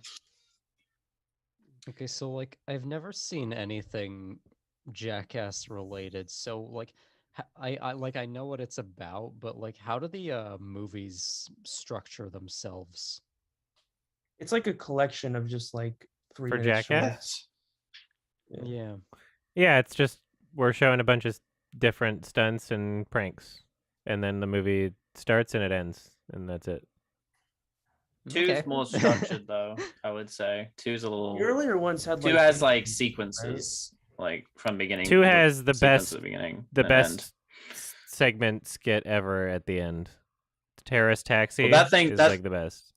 Okay, so like I've never seen anything Jackass related. So like I know what it's about, but like how do the movies structure themselves? It's like a collection of just like 3 minute Jackass? shorts. Yeah. yeah, it's just we're showing a bunch of different stunts and pranks, and then the movie starts and it ends, and that's it. Two's Okay. more structured though. I would say two's a little. The earlier ones had Two like has things, like right? sequences, like from beginning. Two has the sequence best, at the beginning, the and best end. segment skit ever at the end. Terrorist Taxi that thing- is that's- like the best.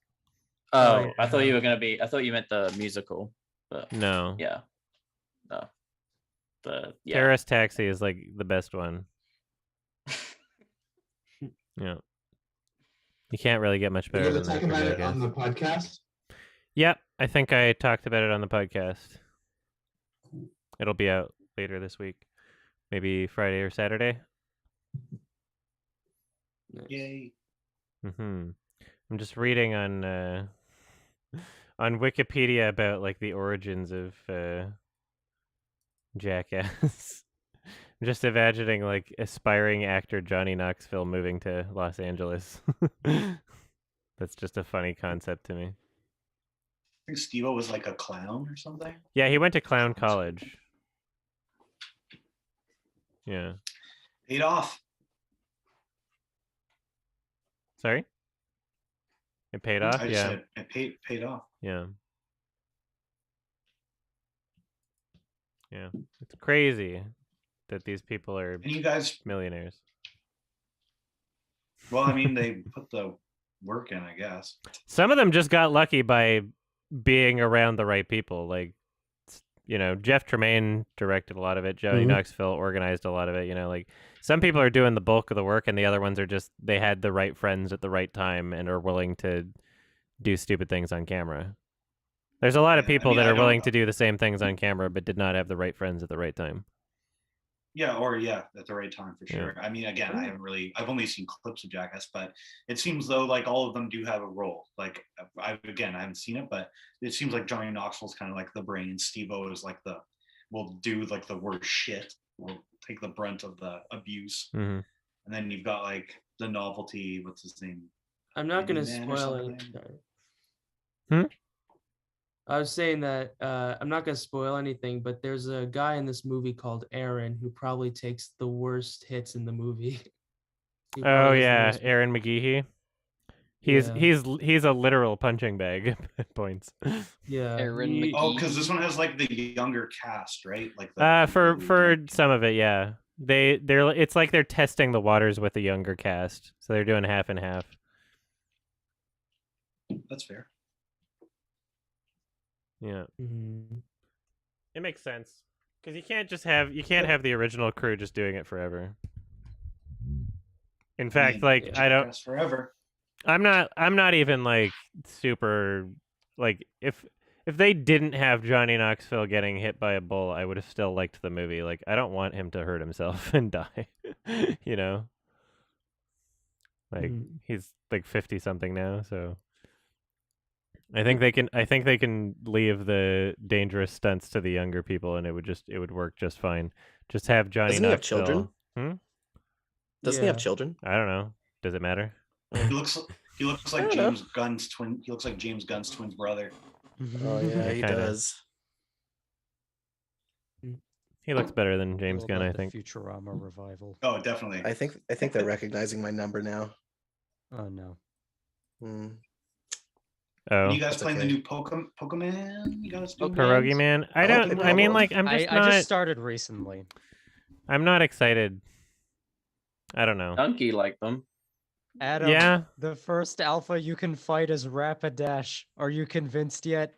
Oh, yeah. I thought you were gonna be. I thought you meant the musical, but No, yeah, no, the yeah. Terrorist Taxi is like the best one. Yeah, you can't really get much We're better going than to that talk for about it Jackass. on the podcast. Yep, I think I talked about it on the podcast. It'll be out later this week, maybe Friday or Saturday. Yay. I'm just reading on Wikipedia about like the origins of Jackass. I'm just imagining like aspiring actor Johnny Knoxville moving to Los Angeles. That's just a funny concept to me. think Steve-O was like a clown or something. Yeah, he went to clown college. Yeah. Paid off. Sorry? It paid off? I just Yeah. said it paid off. Yeah. Yeah. It's crazy that these people are And you guys, millionaires. well, I mean, they put the work in, I guess. Some of them just got lucky by being around the right people. Like, you know, Jeff Tremaine directed a lot of it. Johnny Knoxville organized a lot of it. You know, like some people are doing the bulk of the work, and the other ones are just they had the right friends at the right time and are willing to do stupid things on camera. There's a lot of people that are willing to do the same things on camera, but did not have the right friends at the right time. Yeah, or at the right time for sure. I mean, again, I've only seen clips of Jackass, but it seems though like all of them do have a role. Like I haven't seen it, but it seems like Johnny Knoxville's kind of like the brain. Steve-O is like will do like the worst shit. Will take the brunt of the abuse. Mm-hmm. And then you've got like the novelty. What's his name? I'm not gonna spoil anything. I was saying that I'm not gonna spoil anything, but there's a guy in this movie called Aaron who probably takes the worst hits in the movie. Oh yeah, Aaron McGeehee. He's a literal punching bag at points. Yeah. Aaron because this one has like the younger cast, right? Like for some of it, yeah. They're it's like they're testing the waters with the younger cast, so they're doing half and half. That's fair. Yeah. It makes sense because you can't have the original crew just doing it forever. In fact, like I don't forever. I'm not even like super like if they didn't have Johnny Knoxville getting hit by a bull, I would have still liked the movie. Like I don't want him to hurt himself and die. You know? Like he's like 50 something now, so I think they can leave the dangerous stunts to the younger people, and it would work just fine. Just have Johnny Doesn't he have Knoxville. children? Doesn't he have children? I don't know. Does it matter? He looks like James Gunn's twin. He looks like James Gunn's twin brother. Oh yeah, he does. He looks better than James Gunn, I think. Futurama revival. Oh, definitely. I think they're recognizing my number now. Oh no. Oh, you guys playing the new Pokemon? You guys do Pierogi Man? I don't. I mean, like, I'm just not. I just started recently. I'm not excited. I don't know. Donkey liked them. Adam, yeah. The first alpha you can fight is Rapidash. Are you convinced yet?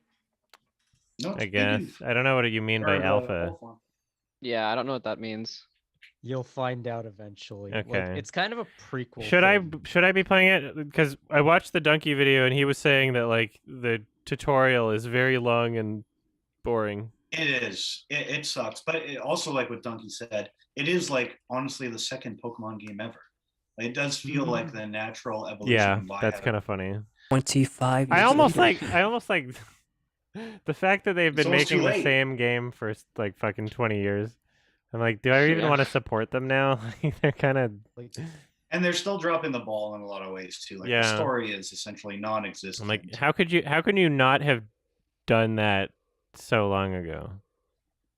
No, I guess. I don't know what you mean by alpha. Yeah, I don't know what that means. You'll find out eventually. Okay. Like, it's kind of a prequel. Should I be playing it? Because I watched the Donkey video and he was saying that like the tutorial is very long and boring. It is. It sucks. But it also, like what Donkey said, it is like honestly the second Pokemon game ever. Like, it does feel like the natural evolution. Yeah, that's kind of funny. 25 years I almost later. like the fact that they've been making the same game for like fucking 20 years. I'm like, do I even want to support them now? They're kind of. And they're still dropping the ball in a lot of ways too. Like the story is essentially non-existent. I'm like, how can you not have done that so long ago?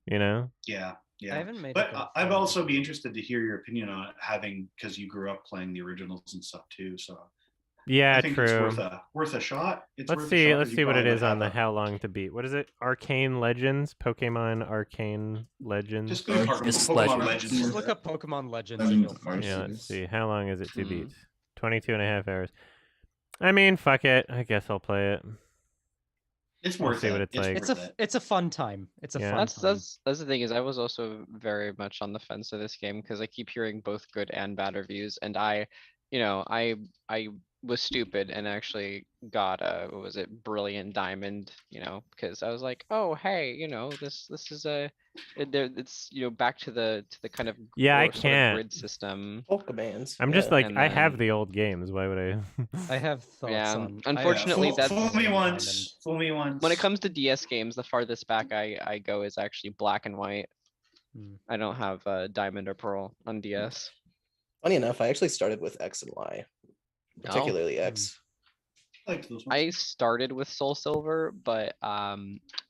You know? Yeah. I haven't made but I'd also be interested to hear your opinion on it, because you grew up playing the originals and stuff too. So yeah, I think true. It's worth a shot. Let's see what it is on the how long to beat. What is it? Arcane Legends, Pokemon Arcane Legends. Just Pokemon Legends. Just look up Pokemon Legends and you'll find it. Yeah, let's see. How long is it to beat? 22 and a half hours. I mean, fuck it. I guess I'll play it. It's worth it. What it's like. It's a fun time. It's a fun time. That's the thing is I was also very much on the fence of this game because I keep hearing both good and bad reviews, and I was stupid and actually got what was it, Brilliant Diamond, because I was like, oh hey, this is it's back to the kind of I sort of can't grid system. Pokemans. I'm just like, I have the old games. Why would I? I have thoughts on. Unfortunately, that's fool me once. When it comes to DS games, the farthest back I go is actually Black and White. I don't have Diamond or Pearl on DS. Funny enough, I actually started with X and Y, particularly X. Like those ones. I started with Soul Silver, but yeah,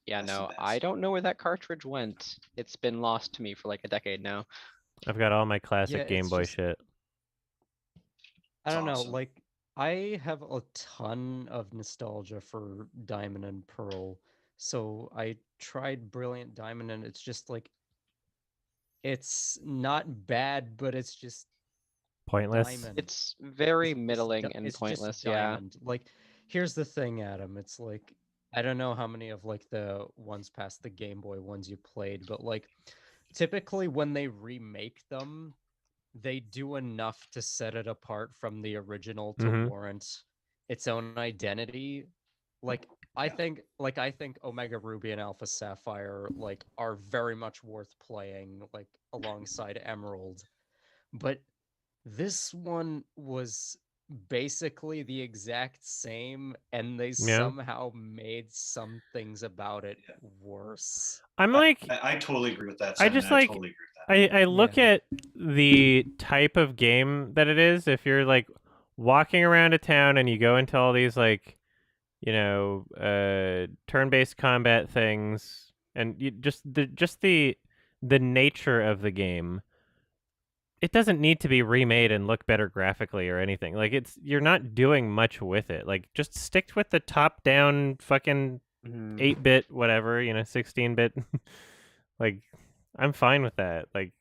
That's the no, best. I don't know where that cartridge went. It's been lost to me for like a decade now. I've got all my classic Yeah, Game it's Boy just- shit. I don't know, awesome. like I have a ton of nostalgia for Diamond and Pearl. So I tried Brilliant Diamond and it's just like it's not bad, but it's just Pointless. Diamond. It's very It's just middling di- and it's pointless, just yeah. Diamond. Like, here's the thing, Adam. It's like I don't know how many of like the ones past the Game Boy ones you played, but like typically when they remake them, they do enough to set it apart from the original to Mhm. warrant its own identity. Like I think Omega Ruby and Alpha Sapphire like are very much worth playing like alongside Emerald. But this one was basically the exact same, and they somehow made some things about it worse. I'm like, I totally agree with that. I Simon. just like, totally agree with that. I look at the type of game that it is. If you're like walking around a town and you go into all these like, you know, turn-based combat things, and you just the nature of the game, it doesn't need to be remade and look better graphically or anything. Like you're not doing much with it. Like just stick with the top-down fucking 8-bit whatever, you know, 16-bit. Like I'm fine with that. Like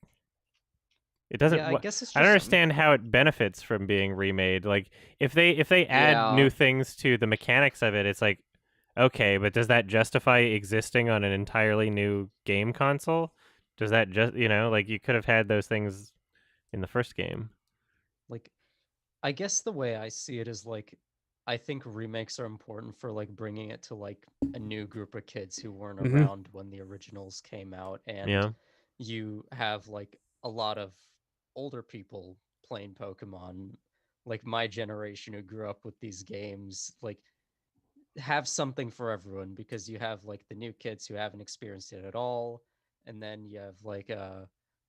it doesn't. Yeah, I guess it's I don't just understand how it benefits from being remade. Like if they add new things to the mechanics of it, it's like okay, but does that justify existing on an entirely new game console? Does that just, you know, like you could have had those things in the first game. like I guess the way I see it is like I think remakes are important for like bringing it to like a new group of kids who weren't around when the originals came out, and you have like a lot of older people playing Pokemon, like my generation who grew up with these games, like have something for everyone, because you have like the new kids who haven't experienced it at all, and then you have like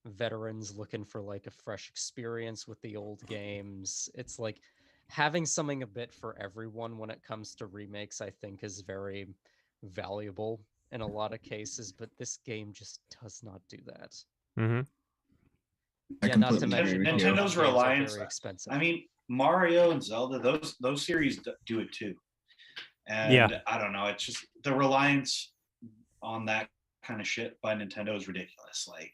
veterans looking for like a fresh experience with the old games. It's like having something a bit for everyone when it comes to remakes, I think, is very valuable in a lot of cases, but this game just does not do that. Mm-hmm. Yeah, not to mention Nintendo's reliance. Very expensive. I mean, Mario and Zelda, those series do it too. And I don't know, it's just the reliance on that kind of shit by Nintendo is ridiculous. Like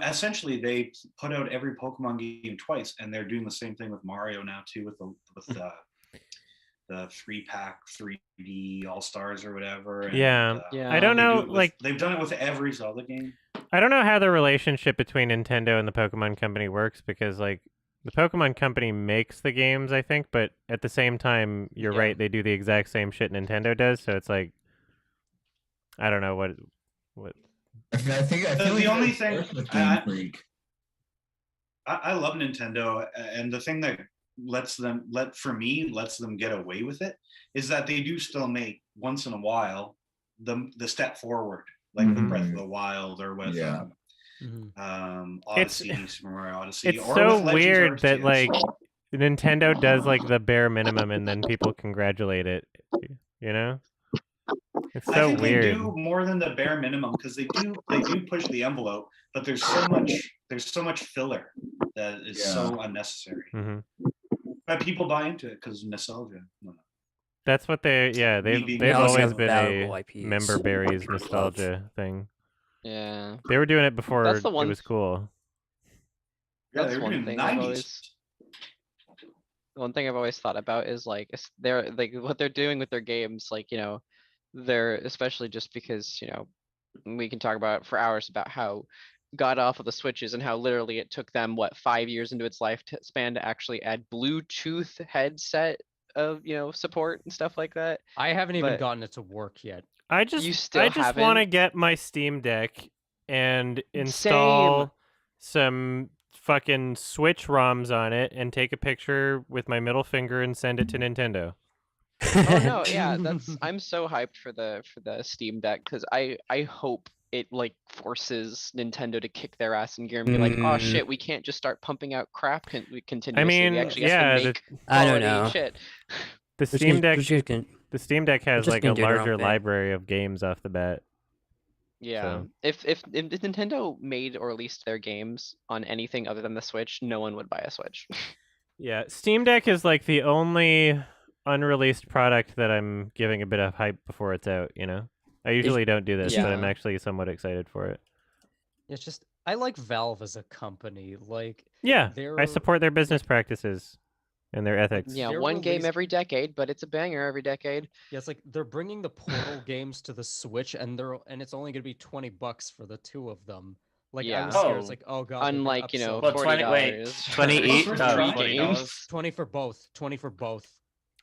essentially they put out every Pokemon game twice, and they're doing the same thing with Mario now too, with the 3-pack 3D All Stars or whatever. And, I don't know, they've done it with every Zelda game. I don't know how the relationship between Nintendo and the Pokemon Company works, because like the Pokemon Company makes the games, I think, but at the same time, you're right, they do the exact same shit Nintendo does, so it's like I don't know what I feel the like only thing I love Nintendo, and the thing that lets them get away with it is that they do still make once in a while the step forward, like with Breath of the Wild or with Odyssey, Super Mario Odyssey. It's or so with weird that Arceus. like Nintendo does like the bare minimum and then people congratulate it, you know? It's so I think weird. they do more than the bare minimum, because they do push the envelope, but there's so much filler that is so unnecessary. But people buy into it because nostalgia. That's what they've always been a member berries nostalgia thing. Yeah. They were doing it before That's the it one was cool. Yeah, That's one thing I've always thought about is like they're like what they're doing with their games, like, you know, they're especially just because, you know, we can talk about for hours about how god awful the Switch is and how literally it took them 5 years into its lifespan to actually add Bluetooth headset of, you know, support and stuff like that. I haven't even gotten it to work yet. I just want to get my Steam Deck and install some fucking Switch ROMs on it and take a picture with my middle finger and send it to Nintendo. Oh no, yeah, I'm so hyped for the Steam Deck, because I hope it like forces Nintendo to kick their ass in gear and be like, oh shit, we can't just start pumping out crap continuously. I mean, we actually have to make I don't know. shit. The Which Steam is- Deck. which is can- The Steam Deck has just like gonna a do their own larger thing. library of games off the bat. Yeah. So- If Nintendo made or released their games on anything other than the Switch, no one would buy a Switch. Yeah, Steam Deck is like the only unreleased product that I'm giving a bit of hype before it's out, you know? I usually don't do this, but I'm Yeah. actually somewhat excited for it. It's just I like Valve as a company. Like Yeah, I they're support their business practices and their ethics. Yeah, They're one game released- every decade, but it's a banger every decade. Yeah, it's like they're bringing the Portal games to the Switch, and it's only gonna be $20 for the two of them. Like I Yeah. was scared. It's Oh. like, oh god. they're gonna Unlike, you know, upsell Well, me. 20 wait, $40. 20 Those each, were $20 $20. 20 for both. 20 for both.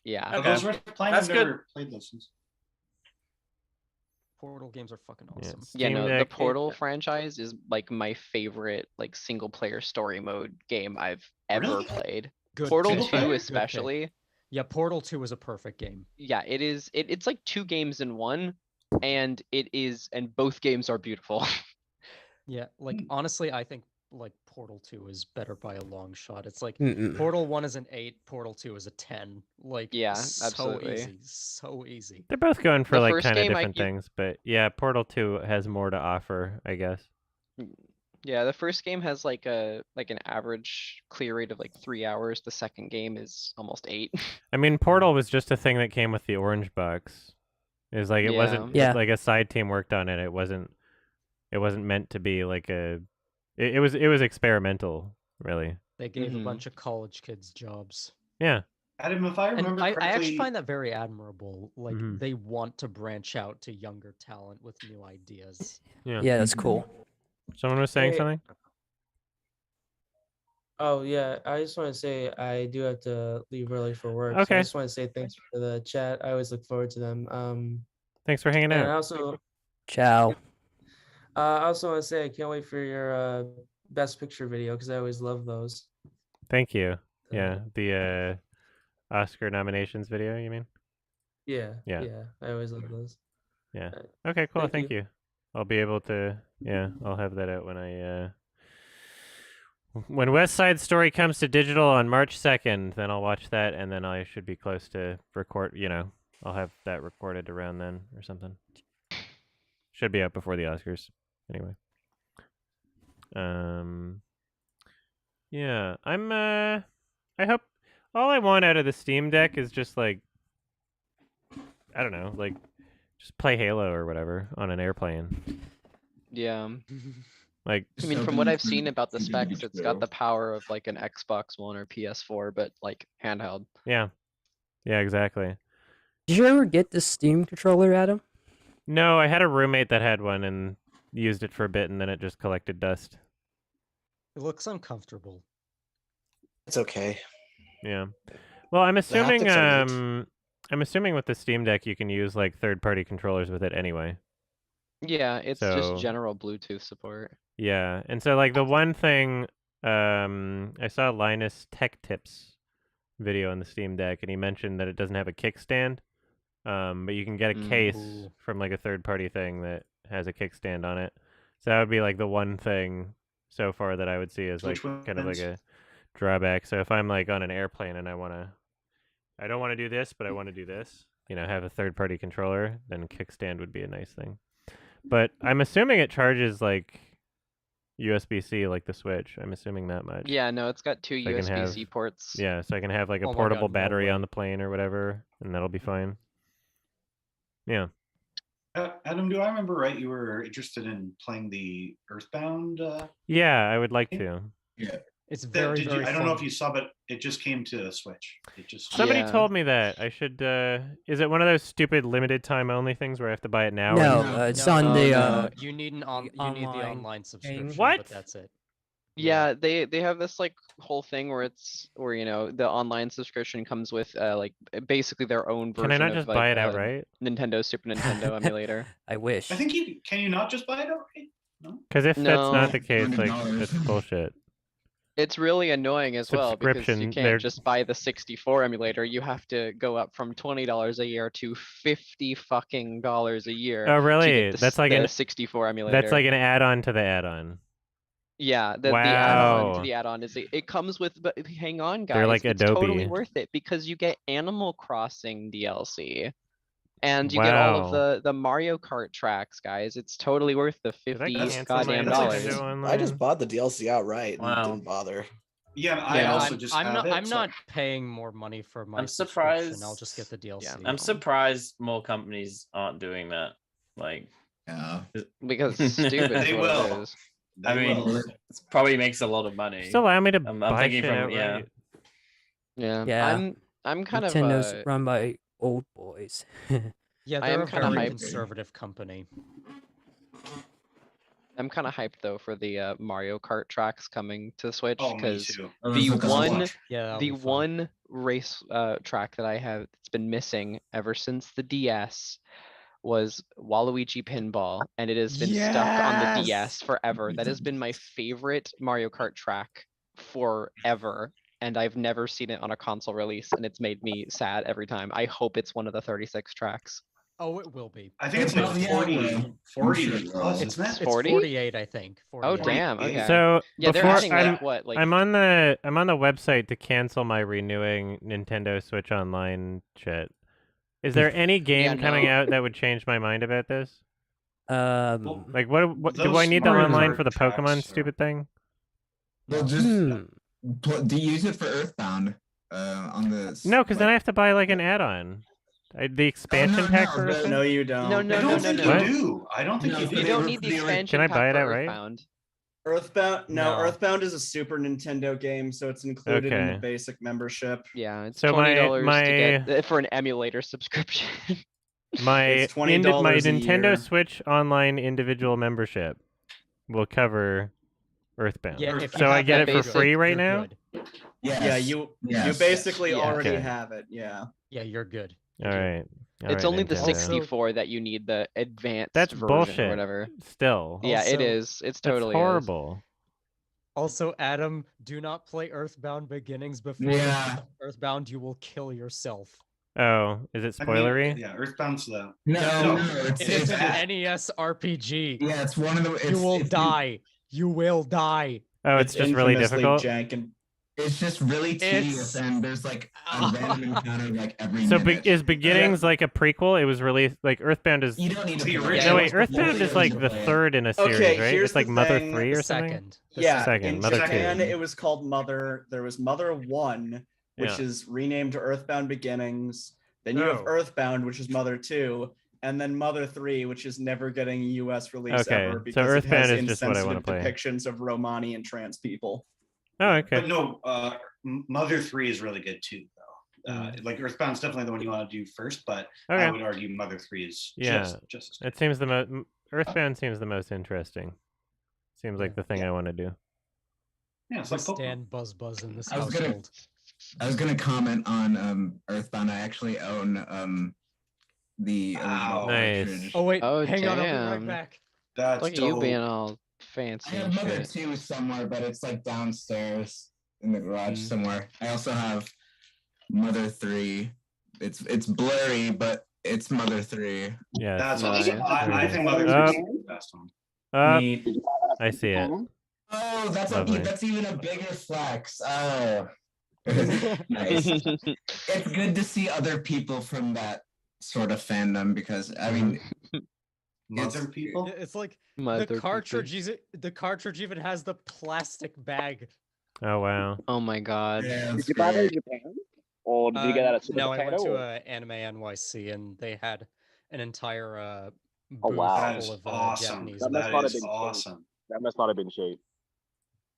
Yeah. Are Okay. those worth playing? That's I've never played those ones. Portal games are fucking Yeah, awesome. Yeah, Steam no, the Deck- Portal franchise is like my favorite like single player story mode game I've ever Really? played. Good Portal pick. 2 Good pick. especially. Yeah, Portal 2 is a perfect game. Yeah, it is. It's like two games in one, and both games are beautiful. Yeah, like honestly, I think like Portal 2 is better by a long shot. It's like Mm-mm. Portal 1 is an 8, Portal 2 is a 10. Like Yeah, so absolutely. easy, so easy. They're both going for The like first kind of game I different give- things, but yeah, Portal 2 has more to offer, I guess. Yeah, the first game has like an average clear rate of like 3 hours. The second game is almost 8. I mean, Portal was just a thing that came with the orange box. It was like it wasn't Yeah. like a side team worked on it. It wasn't meant to be like a it was experimental, really. They gave Mhm. a bunch of college kids jobs. Yeah. Adam, if I And remember I correctly, actually find that very admirable. Like Mhm. they want to branch out to younger talent with new ideas. Yeah. Yeah, that's cool. Someone was saying Hey, something? Oh yeah, I just want to say I do have to leave early for work. So Okay. I just want to say thanks for the chat. I always look forward to them. Thanks for hanging And I out. also Ciao. I also want to say I can't wait for your best picture video because I always love those. Thank you. Yeah, the Oscar nominations video, you mean? Yeah. Yeah. Yeah. I always love those. Yeah. Alright. Okay, cool. Thank Thank you. you. I'll be able to I'll have that out when West Side Story comes to digital on March 2nd, then I'll watch that and then I should be close to record, I'll have that recorded around then or something. Should be up before the Oscars. Anyway. Yeah, I hope all I want out of the Steam Deck is just like I don't know, like just play Halo or whatever on an airplane. Yeah. Like I mean, from what I've seen about the specs, it's got the power of like an Xbox One or PS4, but like handheld. Yeah. Yeah, exactly. Did you ever get the Steam controller, Adam? No, I had a roommate that had one and used it for a bit and then it just collected dust. It looks uncomfortable. It's okay. Yeah. Well, I'm assuming haptics are neat. I'm assuming with the Steam Deck you can use like third-party controllers with it anyway. Yeah, it's So- just general Bluetooth support. Yeah. And so like the one thing I saw Linus Tech Tips video on the Steam Deck and he mentioned that it doesn't have a kickstand. But you can get a case Ooh. from like a third-party thing that has a kickstand on it. So that would be like the one thing so far that I would see as like Which one kind of like is? a drawback. So if I'm like on an airplane and I don't want to do this, but I want to do this, have a third-party controller, then kickstand would be a nice thing. But I'm assuming it charges like USB-C like the Switch. I'm assuming that much. Yeah, no, it's got two So I can have- USB-C ports. Yeah, so I can have like a Oh my portable God, no battery way. on the plane or whatever, and that'll be fine. Yeah. Adam, do I remember right? You were interested in playing the Earthbound. Yeah, I would like to. It's very, Did you? very I don't know fun. if you saw, but it just came to Switch. It just. Somebody Yeah. told me that I should. Is it one of those stupid limited time only things where I have to buy it now? No, or- it's No, on no, the no, you need the online online subscription, What? but that's it. Yeah, they have this like whole thing where the online subscription comes with like basically their own version Can I not of just like, buy it outright? Nintendo Super Nintendo emulator. I wish. I think you can you not just buy it outright? No. Because if that's No. not the case, like that's bullshit. It's really annoying as well because you Subscription, can't they're- just buy the 64 emulator. You have to go up from $20 a year to $50 fucking dollars a year. Oh, to really? get That's like the an 64 emulator. that's like an add-on to the add-on. Yeah, the add-on to Wow. the add-on is it comes with, but hang on, guys, They're like it's totally Adobe. worth it because you get Animal Crossing DLC. And you get all of Wow. the Mario Kart tracks, guys. It's totally worth the Did I 50 cancel my goddamn that's Nintendo dollars. Online? I just bought the DLC outright and Wow. didn't bother. Yeah, I Yeah, also just have not, it. I'm so- not paying more money for my I'm subscription. I'll surprised- just get the DLC. Yeah, I'm surprised more companies aren't doing that. Like, Yeah. because it's stupid is They what it will. is. They I mean, will. it probably makes a lot of money. Just allow me to I'm buy thinking shit from- yeah. outright. Yeah. Yeah. I'm kind Nintendo's of run by old boys. Yeah, I they're am a kinda very hyped. conservative company. I'm kind of hyped though for the Mario Kart tracks coming to Switch Oh, me because too. the Look, I'll one watch. Yeah, that'll the be fun. one race track that I have that's been missing ever since the DS was Waluigi Pinball, and it has been stuck on the DS Yes! forever. That has been my favorite Mario Kart track forever, and I've never seen it on a console release, and it's made me sad every time. I hope it's one of the 36 tracks. Oh, it will be. I think it's like Yeah, 40, well, 40 I'm sure it plus, will. isn't It's it? It's 40? 48, I think. Oh 48. damn! Okay. So yeah, they're before adding like what, like I'm on the website to cancel my renewing Nintendo Switch Online shit. Is there any game coming no. out that would change my mind about this? Um, Like what do I Those need the Mario online Kart for the tracks Pokemon are- stupid thing? Well, just hmm. do you use it for Earthbound on the. No, because then I have to buy like an add-on. The expansion pack for the- Earthbound? No, you don't. No, I no, don't no, think no, you no. What? do. I don't think No, you for You do. don't the- need the the- expansion Can I pack buy it for outright? Earthbound. Earthbound, no, No. Earthbound is a Super Nintendo game, so it's included in the Okay. basic membership. Yeah, it's So my- $20 to get for an emulator subscription. My It's my $20 a Nintendo year. Switch Online individual membership will cover Earthbound. Yeah, if you So I have get that it for basic, free right you're now? good. Yes. Yeah, you Yes. basically Yeah. already Okay. have it. Yeah. Yeah, you're good. All right. It's only the Nintendo. 64 that you need the advanced That's version bullshit. or whatever. Still. Yeah, it Also, is. It's That's totally is. horrible. Also, Adam, do not play Earthbound Beginnings before Yeah. Earthbound. You will kill yourself. Oh, is it I mean, spoilery? yeah, Earthbound's the. No, It's it's an NES RPG. yeah, it's one of the. It's, You will it's, die. You will die. Oh, it's just really infamously difficult. jank and It's just really tedious, It's- and there's like a random encounter like every So minute. is Beginnings like a prequel? It was released like Earthbound is. You don't need to The play it. original- No wait, Earthbound is like the third in a series, Okay, right? here's It's like the Mother thing. 3 The or something. second. yeah, Second, in Mother Japan 2. it was called Mother. There was Mother 1, which Yeah. is renamed to Earthbound Beginnings. Then you have Oh. Earthbound, which is Mother 2, and then Mother 3, which is never getting a US release Okay, ever so because Earthbound it has is just what I wanna insensitive play. depictions of Romani and trans people. Oh, okay. But no, Mother 3 is really good too, though. Like Earthbound's definitely the one you want to do first, but I Okay. would argue Mother 3 is Yeah. just It seems the most Earthbound seems the most interesting. Seems like the thing I want to do. yeah, it's We like Pokemon. stand Buzz in this I was gonna- household. I was gonna comment on Earthbound. I actually own the original Wow. Nice. cartridge. Oh wait, Oh, hang on, I'll be damn. right back. That's Look at you dope. being all I fancy have and Mother shit. 2 somewhere, but it's like downstairs in the garage somewhere. I also have Mother 3. It's blurry, but it's Mother 3. Yeah. That's Nice. awesome. I think Mother Up. 3 is the best one. Neat. I see it. Oh, Lovely. that's even a bigger flex. Oh. Nice. It's good to see other people from that sort of fandom because I mean Mother people? It's like Mother the cartridge. people. The cartridge even has the plastic bag. Oh wow. Oh my god. yeah, Did it's you buy that in great. Japan? Or did you get that at Super No, I went to Potato? Anime NYC and they had an entire booth Oh, wow. That is full of awesome. Japanese. That must That not have is been cheap. awesome. That must not have been cheap.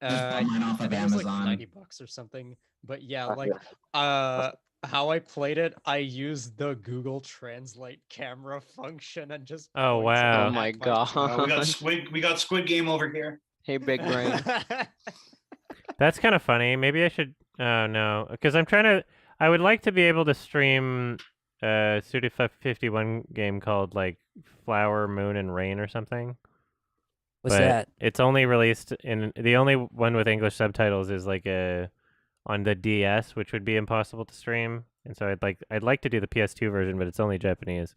Just bought mine off I of think it was like Amazon. $90 or something. But yeah, That's like it. how I played it, I used the Google Translate camera function and just Oh, pointed wow. Oh my at my god. We got Squid Game over here. Hey, big brain. That's kind of funny. Maybe I should. Oh no, because I'm trying to. I would like to be able to stream a Suda 51 game called like Flower, Moon, and Rain or something. What's but that? It's only released in the only one with English subtitles is like a on the DS, which would be impossible to stream. And so I'd like to do the PS2 version, but it's only Japanese.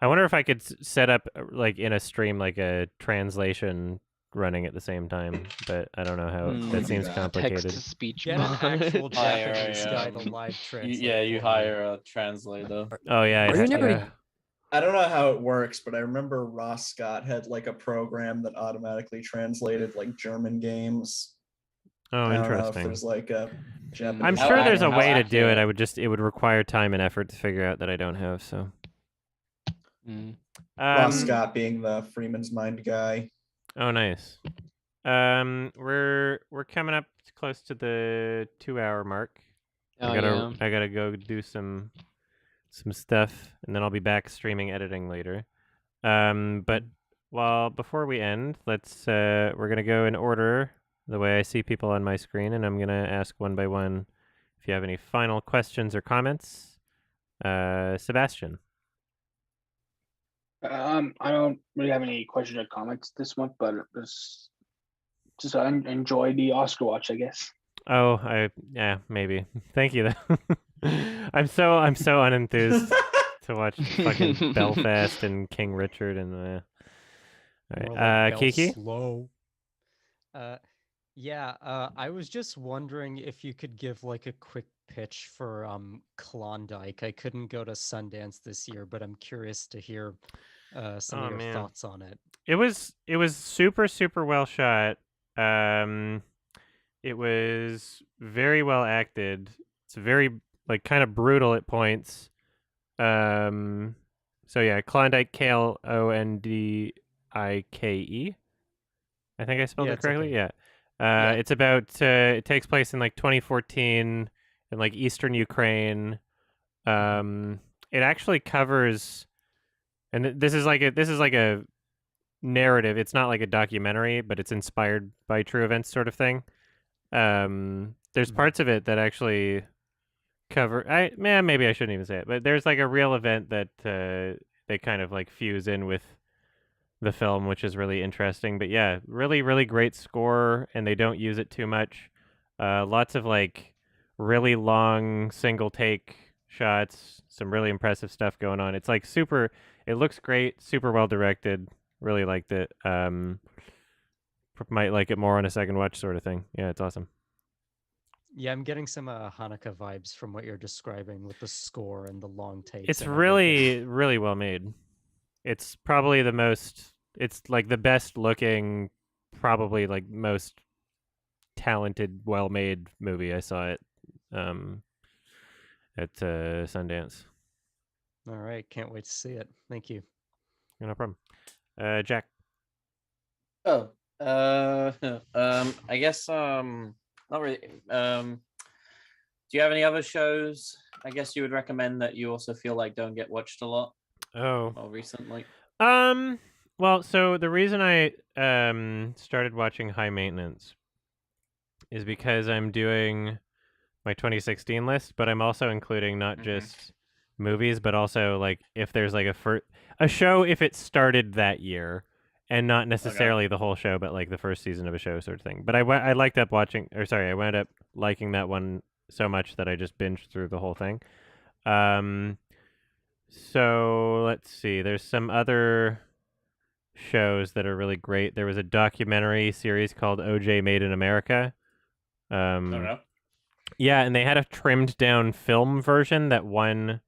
I wonder if I could set up like in a stream like a translation running at the same time, but I don't know how Hmm. that seems complicated. Text to speech. Get an actual Hire Japanese a, guy to um, live translate. Yeah, you for hire a translator. Oh yeah, Are you never- yeah. I don't know how it works, but I remember Ross Scott had like a program that automatically translated like German games. Oh, I don't know if interesting. there's like a Japanese. I'm How sure there's a accurate- way how to do it. accurate? It would require time and effort to figure out that I don't have. So Ross Scott being the Freeman's Mind guy. Oh, nice. We're coming up close to the 2-hour mark. Oh, I gotta go do some stuff, and then I'll be back streaming editing later. But before we end, we're gonna go in order the way I see people on my screen, and I'm gonna ask one by one if you have any final questions or comments. Sebastian. I don't really have any questions or comments this month, but just enjoy the Oscar watch, I guess. Oh, yeah, maybe. Thank you. I'm so unenthused to watch fucking Belfast and King Richard and all right. Kiki. Slow. I was just wondering if you could give like a quick pitch for Klondike. I couldn't go to Sundance this year, but I'm curious to hear some of your thoughts on it. It was super, super well shot. It was very well acted. It's very like kind of brutal at points. So yeah, Klondike, Klondike. I think I spelled it correctly. Okay. Yeah. It's about it takes place in like 2014 in like eastern Ukraine. It actually covers, and this is like a narrative. It's not like a documentary, but it's inspired by true events, sort of thing. There's parts of it that actually cover. Maybe I shouldn't even say it, but there's like a real event that they kind of like fuse in with the film, which is really interesting. But yeah, really, really great score, and they don't use it too much. Lots of like really long single take shots, some really impressive stuff going on. It's like super. It looks great, super well directed. Really liked it. Might like it more on a second watch, sort of thing. Yeah, it's awesome. Yeah, I'm getting some Hanukkah vibes from what you're describing with the score and the long takes. It's and really, everything. really well made. It's probably the most. It's like the best looking, probably like most talented, well made movie I saw at Sundance. All right, can't wait to see it. Thank you. No problem. Jack. Oh, I guess not really. Do you have any other shows? I guess you would recommend that you also feel like don't get watched a lot. Oh, More recently. Well, so the reason I started watching High Maintenance is because I'm doing my 2016 list, but I'm also including not just movies, but also like if there's like a show if it started that year, and not necessarily the whole show, but like the first season of a show, sort of thing. But I wound up liking that one so much that I just binged through the whole thing. So let's see. There's some other shows that are really great. There was a documentary series called OJ Made in America. Yeah, and they had a trimmed down film version that won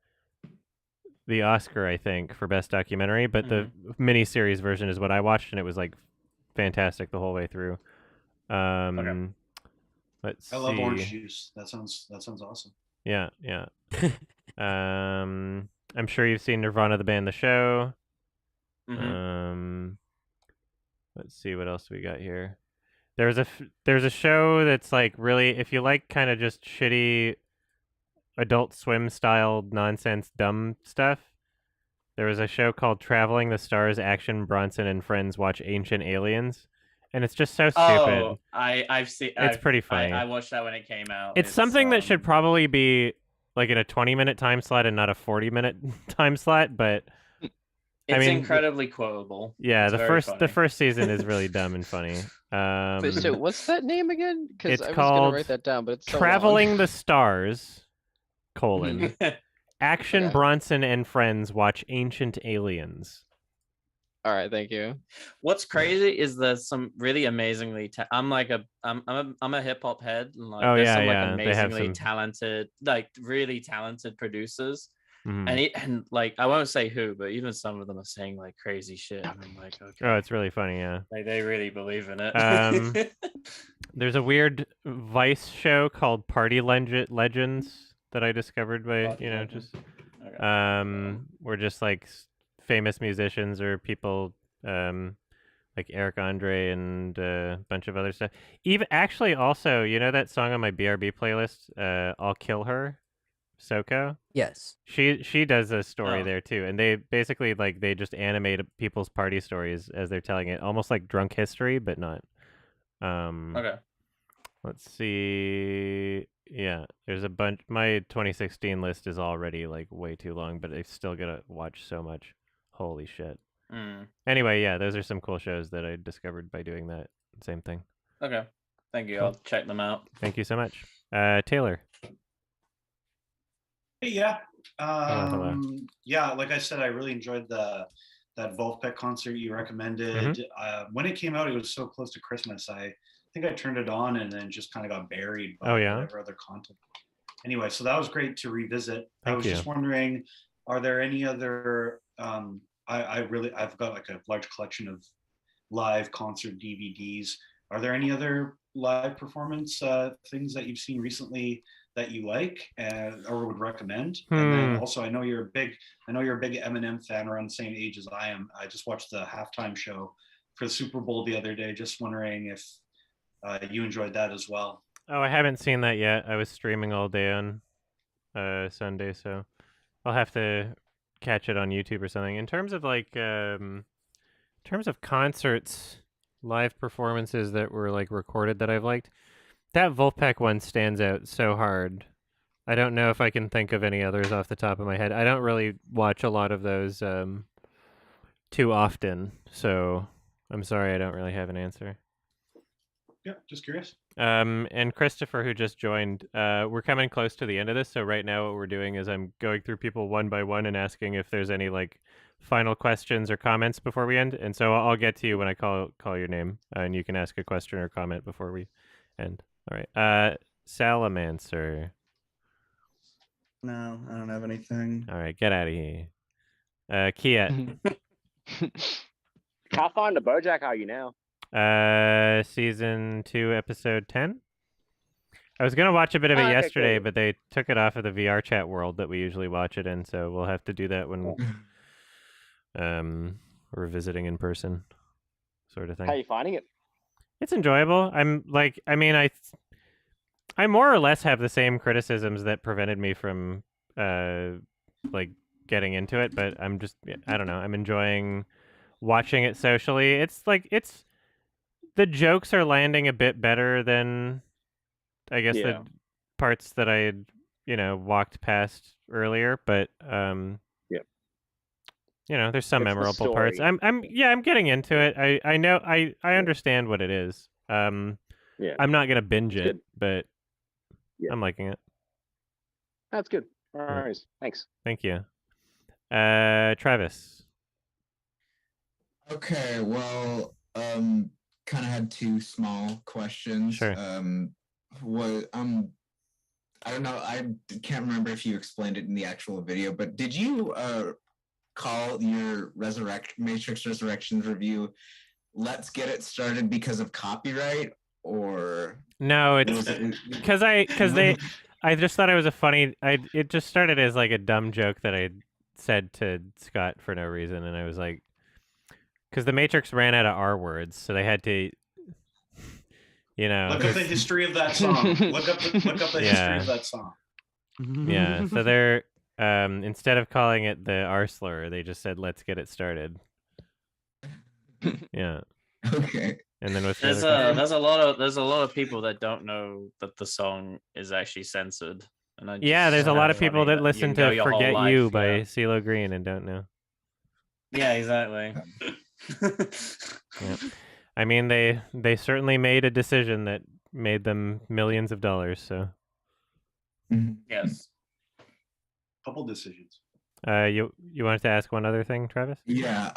the Oscar, I think, for best documentary, but the miniseries version is what I watched, and it was like fantastic the whole way through. Let's see. I love orange juice. That sounds awesome. Yeah. I'm sure you've seen Nirvana the band, the show. Let's see what else we got here. There's a show that's like really, if you like kind of just shitty Adult Swim style nonsense dumb stuff. There was a show called Traveling the Stars: Action Bronson and Friends Watch Ancient Aliens, and it's just so stupid. Oh, I've seen. It's pretty funny. I watched that when it came out. It's something that should probably be like in a 20-minute time slot and not a 40-minute time slot, but it's incredibly quotable. Yeah, it's the first season is really dumb and funny. So what's that name again? Because It's I was called gonna write that down, but it's so Traveling long. the Stars: Action Okay. Bronson and Friends Watch Ancient Aliens. All right, thank you. What's crazy is there's some really amazingly I'm a hip hop head, and like Oh, there's yeah, some like yeah, they have amazingly some- talented, like really talented producers. Mhm. And like I won't say who, but even some of them are saying like crazy shit, and I'm like, okay, Oh, it's really funny, yeah. like they really believe in it. There's a weird Vice show called Party Legends that I discovered by, Party Legends. just Okay. where just like famous musicians or people like Eric Andre and a bunch of other stuff. Even actually also, that song on my BRB playlist, I'll Kill Her, Soko? Yes. She does a story Oh. there too, and they basically like they just animate people's party stories as they're telling it, almost like drunk history, but not. Okay. Let's see. Yeah, there's a bunch. My 2016 list is already like way too long, but I still gotta watch so much. Holy shit. Anyway, yeah, those are some cool shows that I discovered by doing that same thing. Okay. Thank you. Cool. I'll check them out. Thank you so much. Taylor. Hey, yeah. Hello. Yeah, like I said, I really enjoyed that Wolfpack concert you recommended. When it came out, it was so close to Christmas. I think I turned it on and then just kind of got buried by whatever other content. Anyway, so that was great to revisit. I was just wondering, are there any other I've got like a large collection of live concert DVDs. Are there any other live performance things that you've seen recently that you like or would recommend? And then also, I know you're a big Eminem fan, around the same age as I am. I just watched the halftime show for the Super Bowl the other day. Just wondering if you enjoyed that as well. Oh, I haven't seen that yet. I was streaming all day on Sunday, so I'll have to catch it on YouTube or something. In terms of like, concerts, live performances that were like recorded that I've liked, that Wolfpack one stands out so hard. I don't know if I can think of any others off the top of my head. I don't really watch a lot of those too often, so I'm sorry I don't really have an answer. Yeah, just curious. And Christopher, who just joined, we're coming close to the end of this, so right now what we're doing is I'm going through people one by one and asking if there's any like final questions or comments before we end. And so I'll get to you when I call your name, and you can ask a question or comment before we end. All right. Salamancer. No, I don't have anything. All right, get out of here. Kiet. How far into BoJack are you now? Season 2, episode 10. I was gonna watch a bit of it yesterday, cool. but they took it off of the VR chat world that we usually watch it in, so we'll have to do that when we're visiting in person, sort of thing. How are you finding it? It's enjoyable. I more or less have the same criticisms that prevented me from like getting into it, but I don't know. I'm enjoying watching it socially. It's the jokes are landing a bit better than I guess the parts that I had, walked past earlier, but there's some memorable parts. I'm getting into it. I know I understand what it is. I'm not gonna binge it, but I'm liking it. That's good. All right. Thanks. Thank you. Travis. Okay, well, kind of had two small questions. Sure. I don't know. I can't remember if you explained it in the actual video, but did you call your Matrix Resurrections review "Let's Get It Started" because of copyright, or no? It's because I just thought it was a funny. It just started as like a dumb joke that I said to Scott for no reason, and I was like, because the Matrix ran out of R words, so they had to. Look up the history of that song. Look up the history of that song. Yeah, so they're instead of calling it the R slur, they just said "Let's get it started." Yeah. Okay. And then there's a lot of people that don't know that the song is actually censored. And there's a lot of people that listen to "Forget You" by CeeLo Green and don't know. Yeah, exactly. Yeah. I mean, they certainly made a decision that made them millions of dollars. So, yes, couple decisions. You wanted to ask one other thing, Travis? Yeah.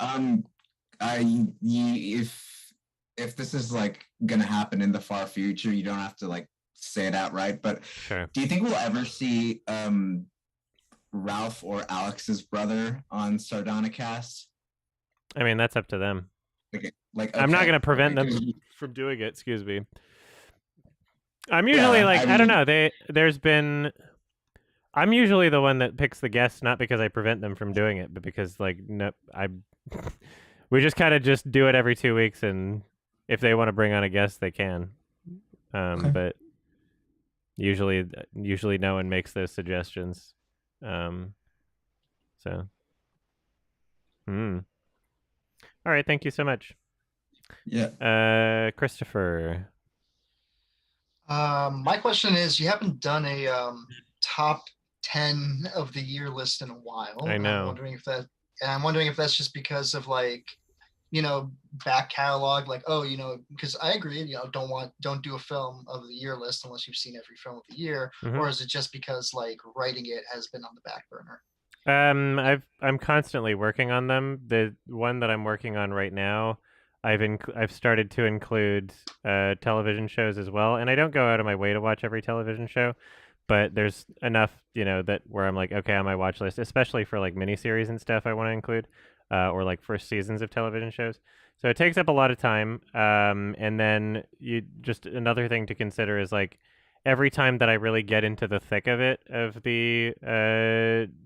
if this is like gonna happen in the far future, you don't have to like say it outright. But Sure. do you think we'll ever see Ralph or Alex's brother on Sardonicast? I mean, that's up to them. Like I'm not okay, going to prevent okay, them 'cause- from doing it. Excuse me. I'm usually Yeah, like, I I don't mean- know. I'm usually the one that picks the guests, not because I prevent them from doing it, but because like no, we just kind of just do it every 2 weeks, and if they want to bring on a guest, they can. Okay. But usually no one makes those suggestions. So. All right, thank you so much. Yeah. Christopher. My question is, you haven't done a top 10 of the year list in a while. I know. I'm wondering if that's just because of like, back catalog, like, because I agree, don't do a film of the year list unless you've seen every film of the year, or is it just because like writing it has been on the back burner? I'm constantly working on them. The one that I'm working on right now, I've started to include television shows as well, and I don't go out of my way to watch every television show, but there's enough, that where I'm like, okay, on my watch list, especially for like miniseries and stuff, I want to include, or like first seasons of television shows. So it takes up a lot of time, and then just another thing to consider is like, every time that I really get into the thick of it, of the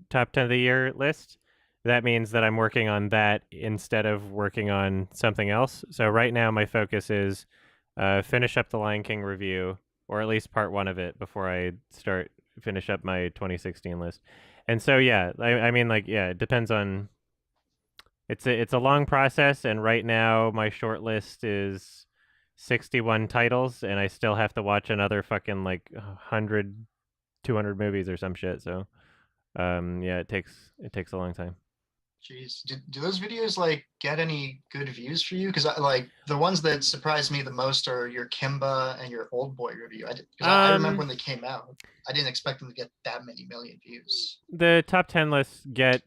top 10 of the year list, that means that I'm working on that instead of working on something else. So right now my focus is finish up the Lion King review, or at least part 1 of it, before I finish up my 2016 list. And so, yeah, I mean, like, yeah, it depends on, it's a long process, and right now my short list is 61 titles, and I still have to watch another fucking like 100, 200 movies or some shit. So, yeah, it takes a long time. Jeez, do those videos like get any good views for you? Because like the ones that surprised me the most are your Kimba and your Old Boy review. I remember when they came out, I didn't expect them to get that many million views. The top 10 lists get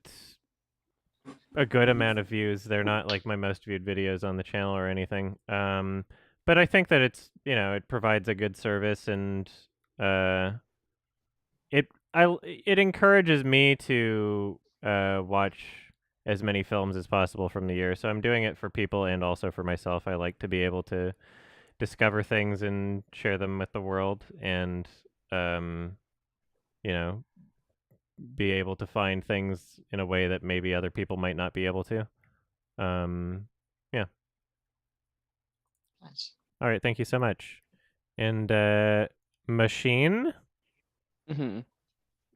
a good amount of views. They're not like my most viewed videos on the channel or anything. But I think that it's, it provides a good service, and it encourages me to watch as many films as possible from the year. So I'm doing it for people and also for myself. I like to be able to discover things and share them with the world, and be able to find things in a way that maybe other people might not be able to. Yeah. Nice. All right, thank you so much. And Machine?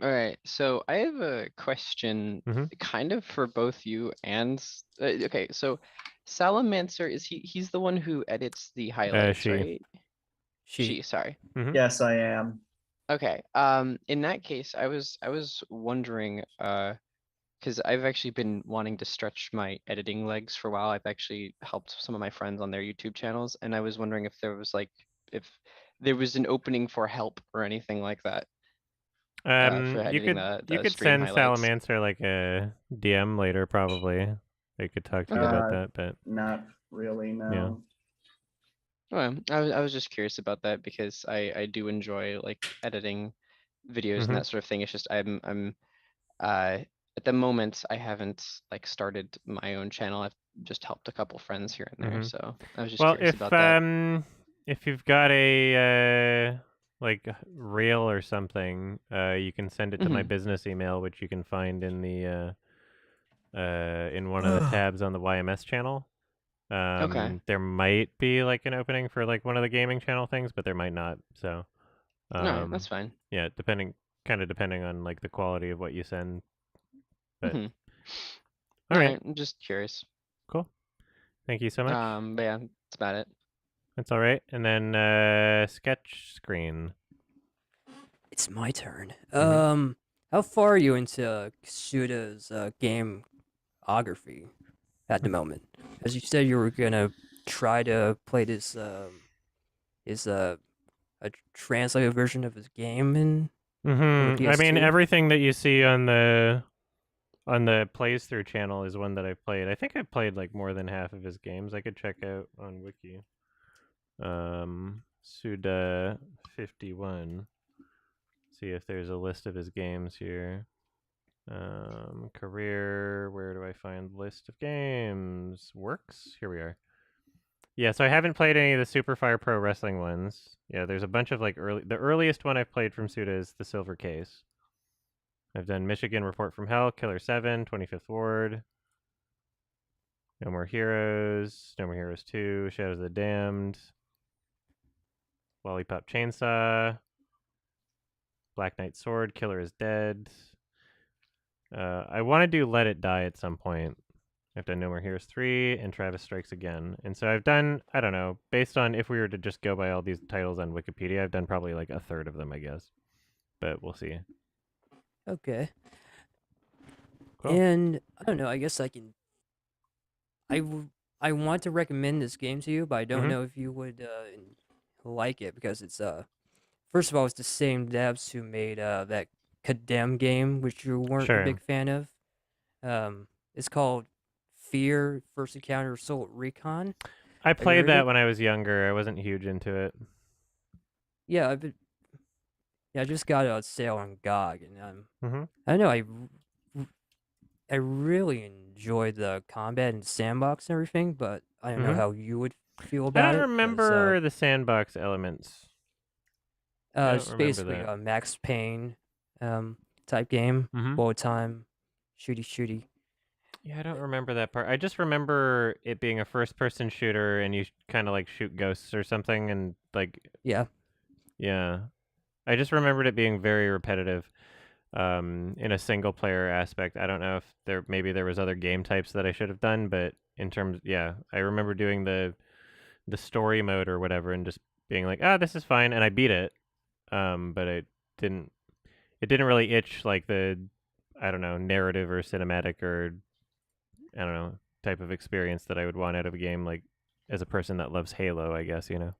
All right, so I have a question kind of for both you and okay, so Salamancer, he's the one who edits the highlights, she. right? She, sorry. Yes, I am. Okay. In that case, I was wondering, because I've actually been wanting to stretch my editing legs for a while. I've actually helped some of my friends on their YouTube channels, and I was wondering if there was an opening for help or anything like that. For you editing could stream send highlights. Salamancer like a DM later, probably. They could talk to you about that, but Not really, no. Yeah. Well, I was just curious about that because I do enjoy like editing videos and that sort of thing. It's just I'm at the moment I haven't like started my own channel. I've just helped a couple friends here and there, so I was just curious about that. If you've got a like reel or something, you can send it to my business email, which you can find in the in one of the tabs on the YMS channel. Okay. There might be like an opening for like one of the gaming channel things, but there might not. So, no, that's fine. Yeah, depending on like the quality of what you send. But All right, I'm just curious. Cool. Thank you so much. But yeah, that's about it. That's all right. And then sketch screen. It's my turn. How far are you into Suda's gameography at the moment? As you said, you were gonna try to play this a translated version of his game in I mean, everything that you see on the on the plays through channel is one that I've played. I think I've played like more than half of his games. I could check out on Wiki. Suda51. See if there's a list of his games here. Career, where do I find the list of games? Works? Here we are. Yeah, so I haven't played any of the Superfire Pro Wrestling ones. Yeah, there's a bunch of like the earliest one I've played from Suda is the Silver Case. I've done Michigan Report from Hell, Killer 7, 25th Ward, No More Heroes, No More Heroes 2, Shadows of the Damned, Lollipop Chainsaw, Black Knight Sword, Killer is Dead. I want to do Let It Die at some point. I've done No More Heroes 3 and Travis Strikes Again. And so I've done, I don't know, based on if we were to just go by all these titles on Wikipedia, I've done probably like a third of them, I guess. But we'll see. Okay. Cool. And I don't know. I guess I can. I want to recommend this game to you, but I don't know if you would like it because it's first of all, it's the same devs who made that Condemn game, which you weren't a big fan of. It's called Fear First Encounter Assault Recon. I played that when I was younger. I wasn't huge into it. Yeah, I just got it on sale on GOG, and I don't know. I really enjoyed the combat and sandbox and everything, but I don't know how you would feel about it. I don't remember the sandbox elements. It's basically a Max Payne type game, bullet time, shooty. Yeah, I don't remember that part. I just remember it being a first-person shooter, and you kind of like shoot ghosts or something, and like yeah. I just remembered it being very repetitive in a single-player aspect. I don't know if maybe there was other game types that I should have done, but in terms, I remember doing the story mode or whatever, and just being like, this is fine, and I beat it. But it didn't really itch like the, I don't know, narrative or cinematic or, I don't know, type of experience that I would want out of a game, like as a person that loves Halo, I guess, you know.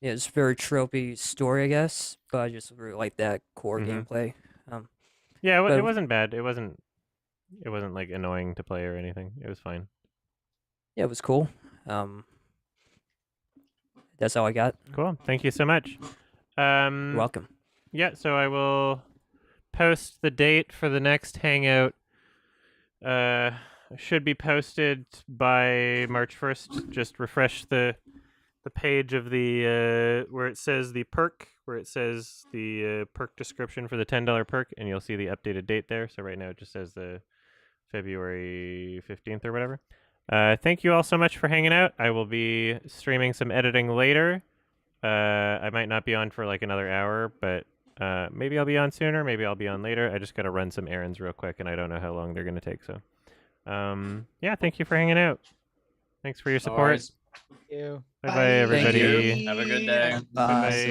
Yeah, it's very tropey story, I guess, but I just really like that core gameplay. It wasn't bad. It wasn't like annoying to play or anything. It was fine. Yeah, it was cool. That's all I got. Cool. Thank you so much. You're welcome. Yeah, so I will post the date for the next Hangout. Should be posted by March 1st. Just refresh the page of the where it says the perk, where it says the perk description for the $10 perk, and you'll see the updated date there. So right now it just says the February 15th or whatever. Thank you all so much for hanging out. I will be streaming some editing later. I might not be on for like another hour, but maybe I'll be on sooner, maybe I'll be on later. I just got to run some errands real quick, and I don't know how long they're going to take. So, thank you for hanging out. Thanks for your support. Thank you. Bye-bye, everybody. Have a good day. Bye-bye.